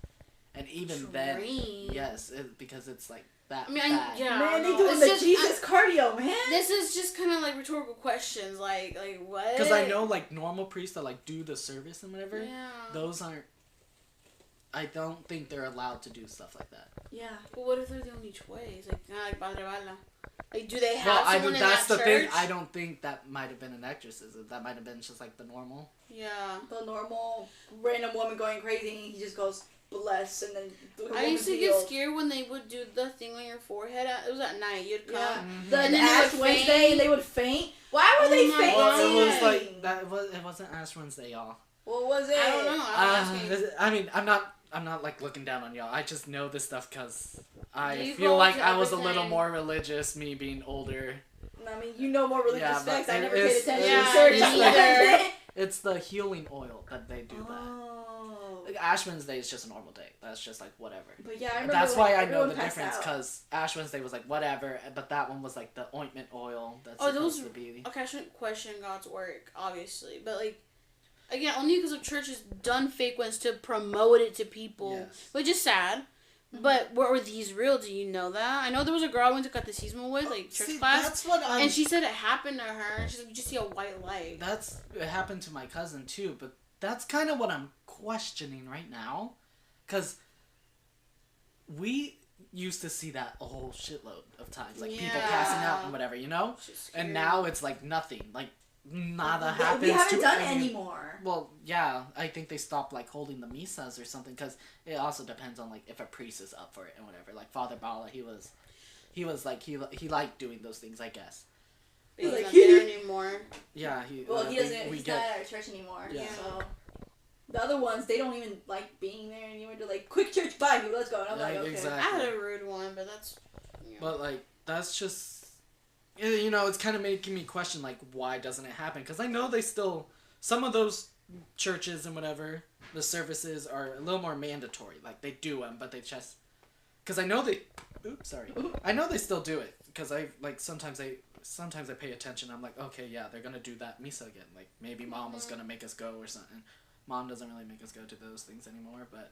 S4: and even then,
S1: Train?
S4: yes, because it's like that.
S1: I mean,
S4: bad.
S3: Man, they doing the Jesus cardio, man.
S1: This is just kind of like rhetorical questions, like what?
S4: Because I know like normal priests that like do the service and whatever.
S1: Yeah.
S4: Those aren't. I don't think they're allowed to do stuff like that.
S3: Yeah.
S1: But what if they're the only choice? Like kind of like Padre Bala. Like, do they have someone in
S4: that's
S1: that
S4: the
S1: church?
S4: thing. I don't think that might have been an exorcism. That might have been just like the normal.
S1: Yeah.
S3: The normal random woman going crazy, and he just goes bless, and then the
S1: I used to
S3: healed.
S1: get scared when they would do the thing on your forehead. It was at night. You'd come.
S3: Yeah.
S4: Mm-hmm.
S3: The
S1: And then they
S3: Ash
S1: would
S3: Wednesday,
S1: faint.
S3: and they would faint. Why were they
S1: my
S3: fainting?
S1: God.
S4: Well, it was like that. It wasn't Ash Wednesday, y'all.
S3: What was it?
S1: I don't know. I'm asking.
S4: I mean, I'm not like looking down on y'all. I just know this stuff because I
S1: You
S4: feel
S1: go
S4: like
S1: to
S4: I was a
S1: everything.
S4: little more religious, me being older.
S3: I mean, you know more religious
S4: Yeah,
S3: facts.
S4: but
S3: I never
S4: it
S3: paid
S4: is-
S3: attention
S1: yeah,
S3: to church
S1: me
S3: either.
S1: neither.
S4: It's the healing oil that they do that.
S3: Oh.
S4: Like Ash Wednesday is just a normal day. That's just like whatever.
S3: But yeah, I remember.
S4: That's
S3: like,
S4: why I know
S3: everyone
S4: the
S3: passed
S4: difference
S3: out.
S4: because Ash Wednesday was like whatever, but that one was like the ointment oil that's
S1: Oh,
S4: supposed
S1: those-
S4: to be.
S1: Okay, I shouldn't question God's work, obviously, but like, again, only because of churches done fake ones to promote it to people,
S4: Yes.
S1: which is sad. But were these real? Do you know that? I know there was a girl I went to catecismo with, like church
S4: See,
S1: class,
S4: that's what
S1: and she said it happened to her. And she's like, you just see a white light.
S4: It happened to my cousin too, but that's kind of what I'm questioning right now, because we used to see that a whole shitload of times, like people passing out and whatever, you know, and now it's like nothing, like nada happens.
S3: We haven't
S4: to
S3: done
S4: any-
S3: anymore.
S4: Well, yeah, I think they stopped like holding the misas or something because it also depends on like if a priest is up for it and whatever. Like Father Bala, he was like he liked doing those things, I guess.
S1: He's
S3: Like,
S1: not there anymore.
S4: Yeah,
S3: He doesn't. He's not at our church anymore.
S4: Yeah.
S3: So the other ones, they don't even like being there anymore. They're like, "Quick church, bye, let's go." And I'm like, "Okay."
S4: exactly.
S1: I had a rude one, but that's. You know.
S4: But like that's just, you know, it's kind of making me question like why doesn't it happen? Because I know they still, some of those churches and whatever, the services are a little more mandatory. Like they do them, but they just, because I know they, I know they still do it because I like sometimes I pay attention. I'm like, okay, yeah, they're gonna do that misa again. Like maybe mom was gonna make us go or something. Mom doesn't really make us go to those things anymore, but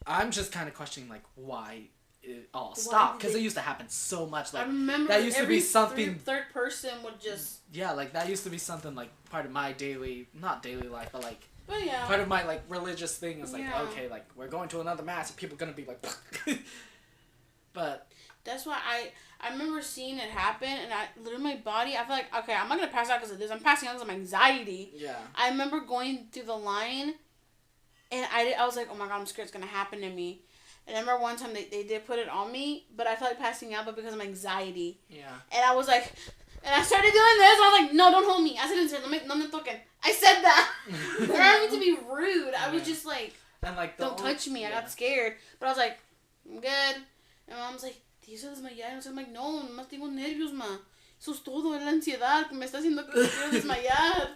S4: I'm just kind of questioning like why it all stopped, because it used to happen so much. Like
S1: I remember
S4: that used to be something.
S1: Third person would just.
S4: Yeah, like that used to be something like part of my not daily life, but like
S1: But yeah.
S4: part of my like religious thing is like
S1: Yeah.
S4: okay, like we're going to another mass and people are gonna be like, but
S1: That's why I remember seeing it happen, and I literally my body. I feel like okay, I'm not gonna pass out because of this. I'm passing out because of my anxiety.
S4: Yeah.
S1: I remember going through the line, and I was like, oh my god, I'm scared it's gonna happen to me. And I remember one time they did put it on me, but I felt like passing out, but because of my anxiety.
S4: Yeah.
S1: And I was like, and I started doing this. I was like, no, don't hold me. I said, no me toquen. I said that. I didn't mean to be rude. I was just like,
S4: and like
S1: don't touch me. I got scared. But I was like, I'm good. And my mom's like, ¿te hizo desmayar? I'm like, no, nomás tengo nervios, ma. Eso es todo, es la ansiedad que me está haciendo que me quiero desmayar.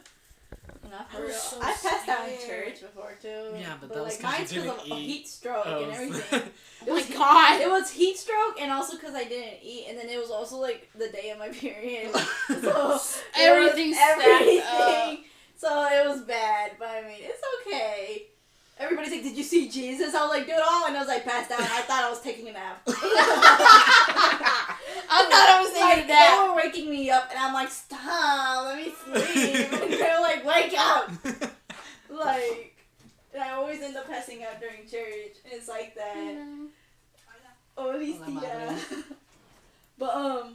S3: Not for real. I passed out in church before too.
S4: Yeah, but that was because
S3: mine's
S4: you didn't
S3: because of a
S4: eat.
S3: heat stroke and everything.
S1: Oh my god.
S3: It was heat stroke and also because I didn't eat, and then it was also like the day of my period. So
S1: everything stacked up.
S3: So it was bad, but I mean it's okay. Everybody's like, did you see Jesus? I was like, dude, all I know is I passed out. I thought I was taking a nap. I thought I was taking a nap. They were waking me up, and I'm like, stop, let me sleep. And they're like, wake up. Like, and I always end up passing out during church. And it's like that. Oh, Listia. But,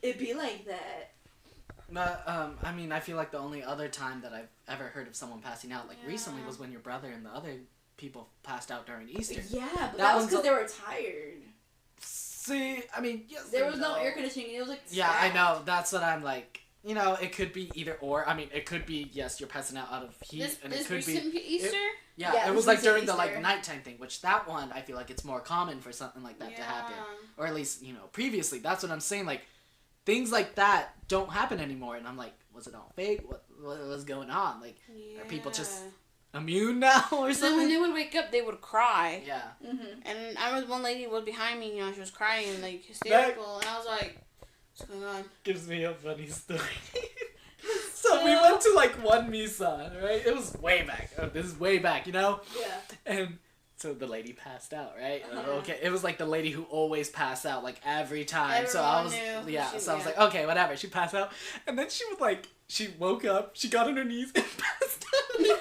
S3: it'd be like that.
S4: But, I mean, I feel like the only other time that I've ever heard of someone passing out, like, recently was when your brother and the other people passed out during Easter.
S3: Yeah, but that was because they were tired.
S4: See, I mean, yes.
S3: There was no air conditioning. It was like
S4: yeah, I know. That's what I'm like. You know, it could be either or. I mean, it could be, yes, you're passing out of heat, and it could be
S1: Easter?
S4: Yeah, it was like during the like nighttime thing, which that one, I feel like it's more common for something like that to happen. Or at least, you know, previously. That's what I'm saying. Like, things like that don't happen anymore, and I'm like, was it all fake? What was going on? Like, are people just immune now or something?
S1: Then when they would wake up, they would cry.
S4: Yeah.
S3: Mm-hmm.
S1: And I was one lady was behind me, you know, she was crying like hysterical, and I was like, what's going on?
S4: Gives me a funny story. So we went to like one misa, right? It was way back. Oh, this is way back, you know?
S3: Yeah.
S4: And so the lady passed out, right? Okay, it was like the lady who always passed out, like every time.
S1: Everyone
S4: so I was,
S1: knew.
S4: I was like, okay, whatever. She passed out, and then she would like, she woke up, she got on her knees and passed out. And then it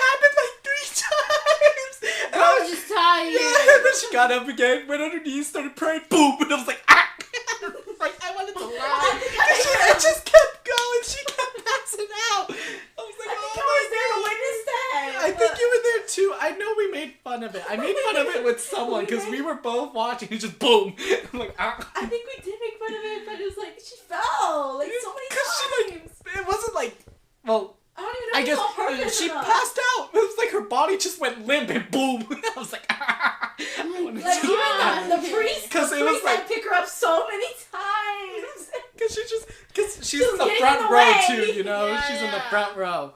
S4: happened like 3 times. And
S1: I was just tired.
S4: Yeah, and then she got up again, went on her knees, started praying, boom, and I was like, ah! Like I wanted to laugh. It just kept going. She kept passing out. I was like, I think you were there too. I know we made fun of it. I made fun of it with someone because we were both watching. It just boom. I'm like, ah.
S3: I think we did make fun of it, but it was like she fell like so many times.
S4: It wasn't like, well,
S3: I don't even know.
S4: I guess she passed out. It was like her body just went limp and boom. I was like, ah.
S3: Like even the priest,
S4: because it was like
S3: pick her up so many times.
S4: Because she's in the front row too, you know.
S1: Yeah,
S4: she's in the front row.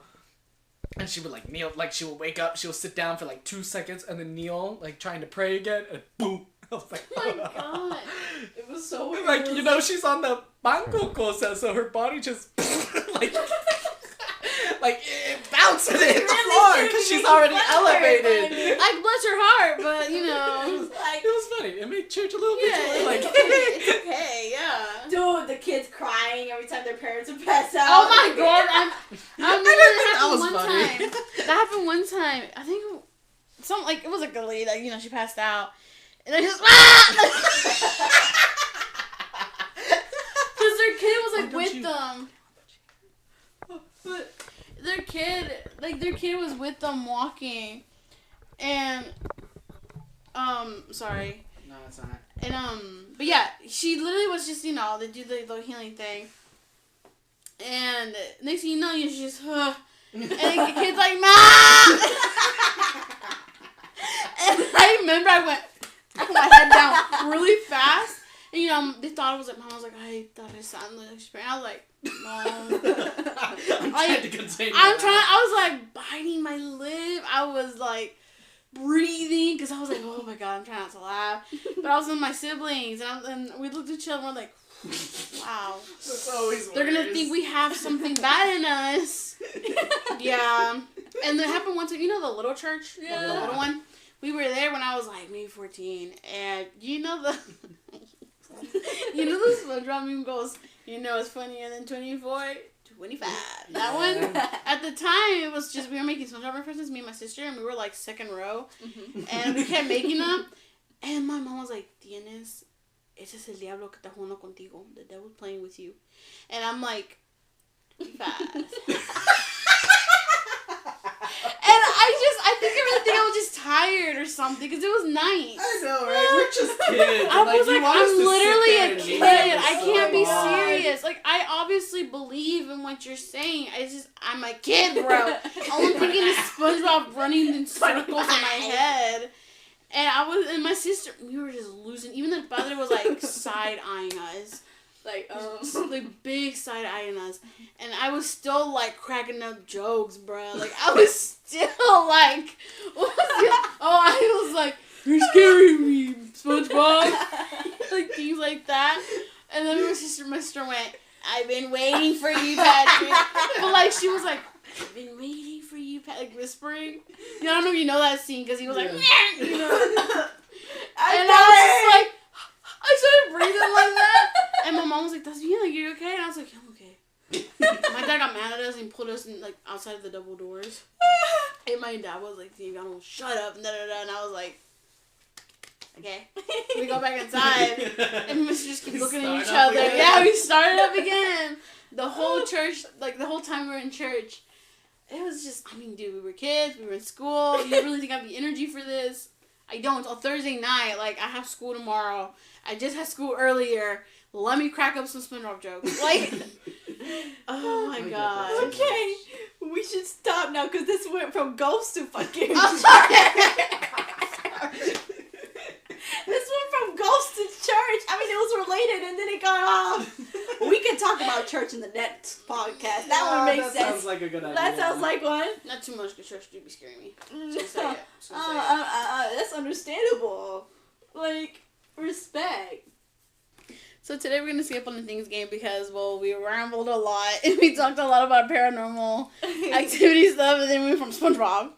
S4: And she would like kneel, like she would wake up, she would sit down for like 2 seconds and then kneel, like trying to pray again, and boom. I was like,
S1: oh my god.
S3: It was so weird.
S4: Like, you know, she's on the banco cosa, so her body just like it bounced and hit the floor because she's already elevated.
S1: Like, bless her heart, but you know.
S4: It was funny. It made church a little bit like.
S1: It's okay, yeah.
S3: Dude, the kids crying every time their parents would pass out.
S1: Oh my god, I remember that happened one
S4: funny.
S1: time. That happened one time. I think it was like a lady that, you know, she passed out. And I just because their kid was like with them. But their kid was with them walking. And sorry.
S4: No, it's not.
S1: And but yeah, she literally was just, you know, they do the healing thing. And next thing you know, you just and the kid's like, Ma! And I remember I put my head down really fast. And, you know, they thought it was like, Mom was like, I thought it sounded like Spanish. I was like, Mom.
S4: I'm trying to contain
S1: I was like biting my lip. I was like breathing because I was like, oh my god, I'm trying not to laugh. But I was with my siblings and we looked at each other and we're like, wow.
S4: That's always
S1: They're going to think we have something bad in us. Yeah. And it happened once, you know the little church?
S3: Yeah.
S1: The little one? We were there when I was like maybe 14. And you know the SpongeBob meme goes, you know it's funnier than 24? 25. That one, at the time, it was just, we were making SpongeBob references, me and my sister, and we were like second row. Mm-hmm. And we kept making them. And my mom was like, "Tienes, ese es el diablo que está jugando contigo. The devil's playing with you." And I'm like, fast. And I think I was just tired or something because it was night.
S2: I know, right? We're just kids.
S1: I was like, I'm literally a kid. I can't be
S2: long.
S1: serious. Like, I obviously believe in what you're saying. I'm a kid, bro. All I'm thinking is SpongeBob running in circles in my head. And my sister, we were just losing. Even the padre was like side-eyeing us. Like big side-eyeing us. And I was still like cracking up jokes, bro. Like, I was still like, I was like, "You're scaring me, SpongeBob." Like, things like that. And then my sister went, "I've been waiting for you, Patrick." But like, she was like, "I've been waiting for you, Patrick," like whispering. I don't know if you know that scene because he was like, you know. And I was just like, I started breathing like that. And my mom was like, "That's me. Like, you okay?" And I was like, "I'm okay." My dad got mad at us and put us in, like, outside of the double doors. And my dad was like, "You gotta shut up," and and I was like, "Okay." We go back inside, and we just keep looking at each other. Again. Yeah, we started up again. The whole church, like, the whole time we were in church, it was just, I mean, dude, we were kids, we were in school. You really think I have the energy for this? I don't. Until Thursday night, like, I have school tomorrow. I just had school earlier. Let me crack up some SpongeBob jokes. Like, oh my god.
S3: Okay, we should stop now because this went from ghosts to fucking. This went from ghosts to church. I mean, it was related and then it got off. We can talk about church in the next podcast. That one makes sense.
S2: That sounds like a good idea.
S3: That sounds like one.
S1: Not too much because church do be scaring me.
S3: That's understandable. Like, respect.
S1: So today we're going to skip on the things game because, well, we rambled a lot and we talked a lot about paranormal activity stuff and then we went from SpongeBob.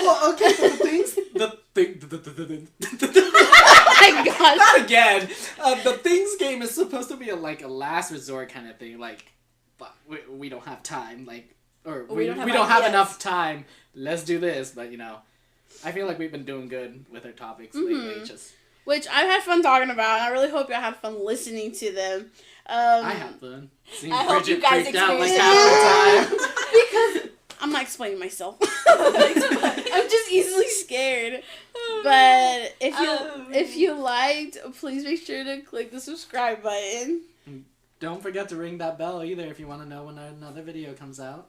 S2: Well, okay, so the
S1: oh my god.
S4: Not again. The things game is supposed to be a last resort kind of thing. Like, but we don't have time. Like, or we don't have enough time. Let's do this. But, you know, I feel like we've been doing good with our topics lately.
S1: Which I've had fun talking about, and I really hope y'all had fun listening to them.
S4: I had fun.
S3: I hope you guys
S4: freaked out like
S3: experienced
S4: half the time.
S1: Because I'm not explaining myself. I'm just easily scared. But if you liked, please make sure to click the subscribe button.
S4: Don't forget to ring that bell either if you want to know when another video comes out.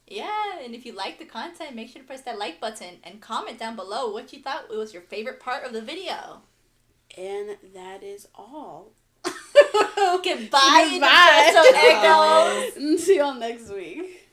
S3: Yeah, and if you like the content, make sure to press that like button and comment down below what you thought was your favorite part of the video.
S1: And that is all.
S3: Goodbye, Depresso Eggos.
S1: See y'all next week.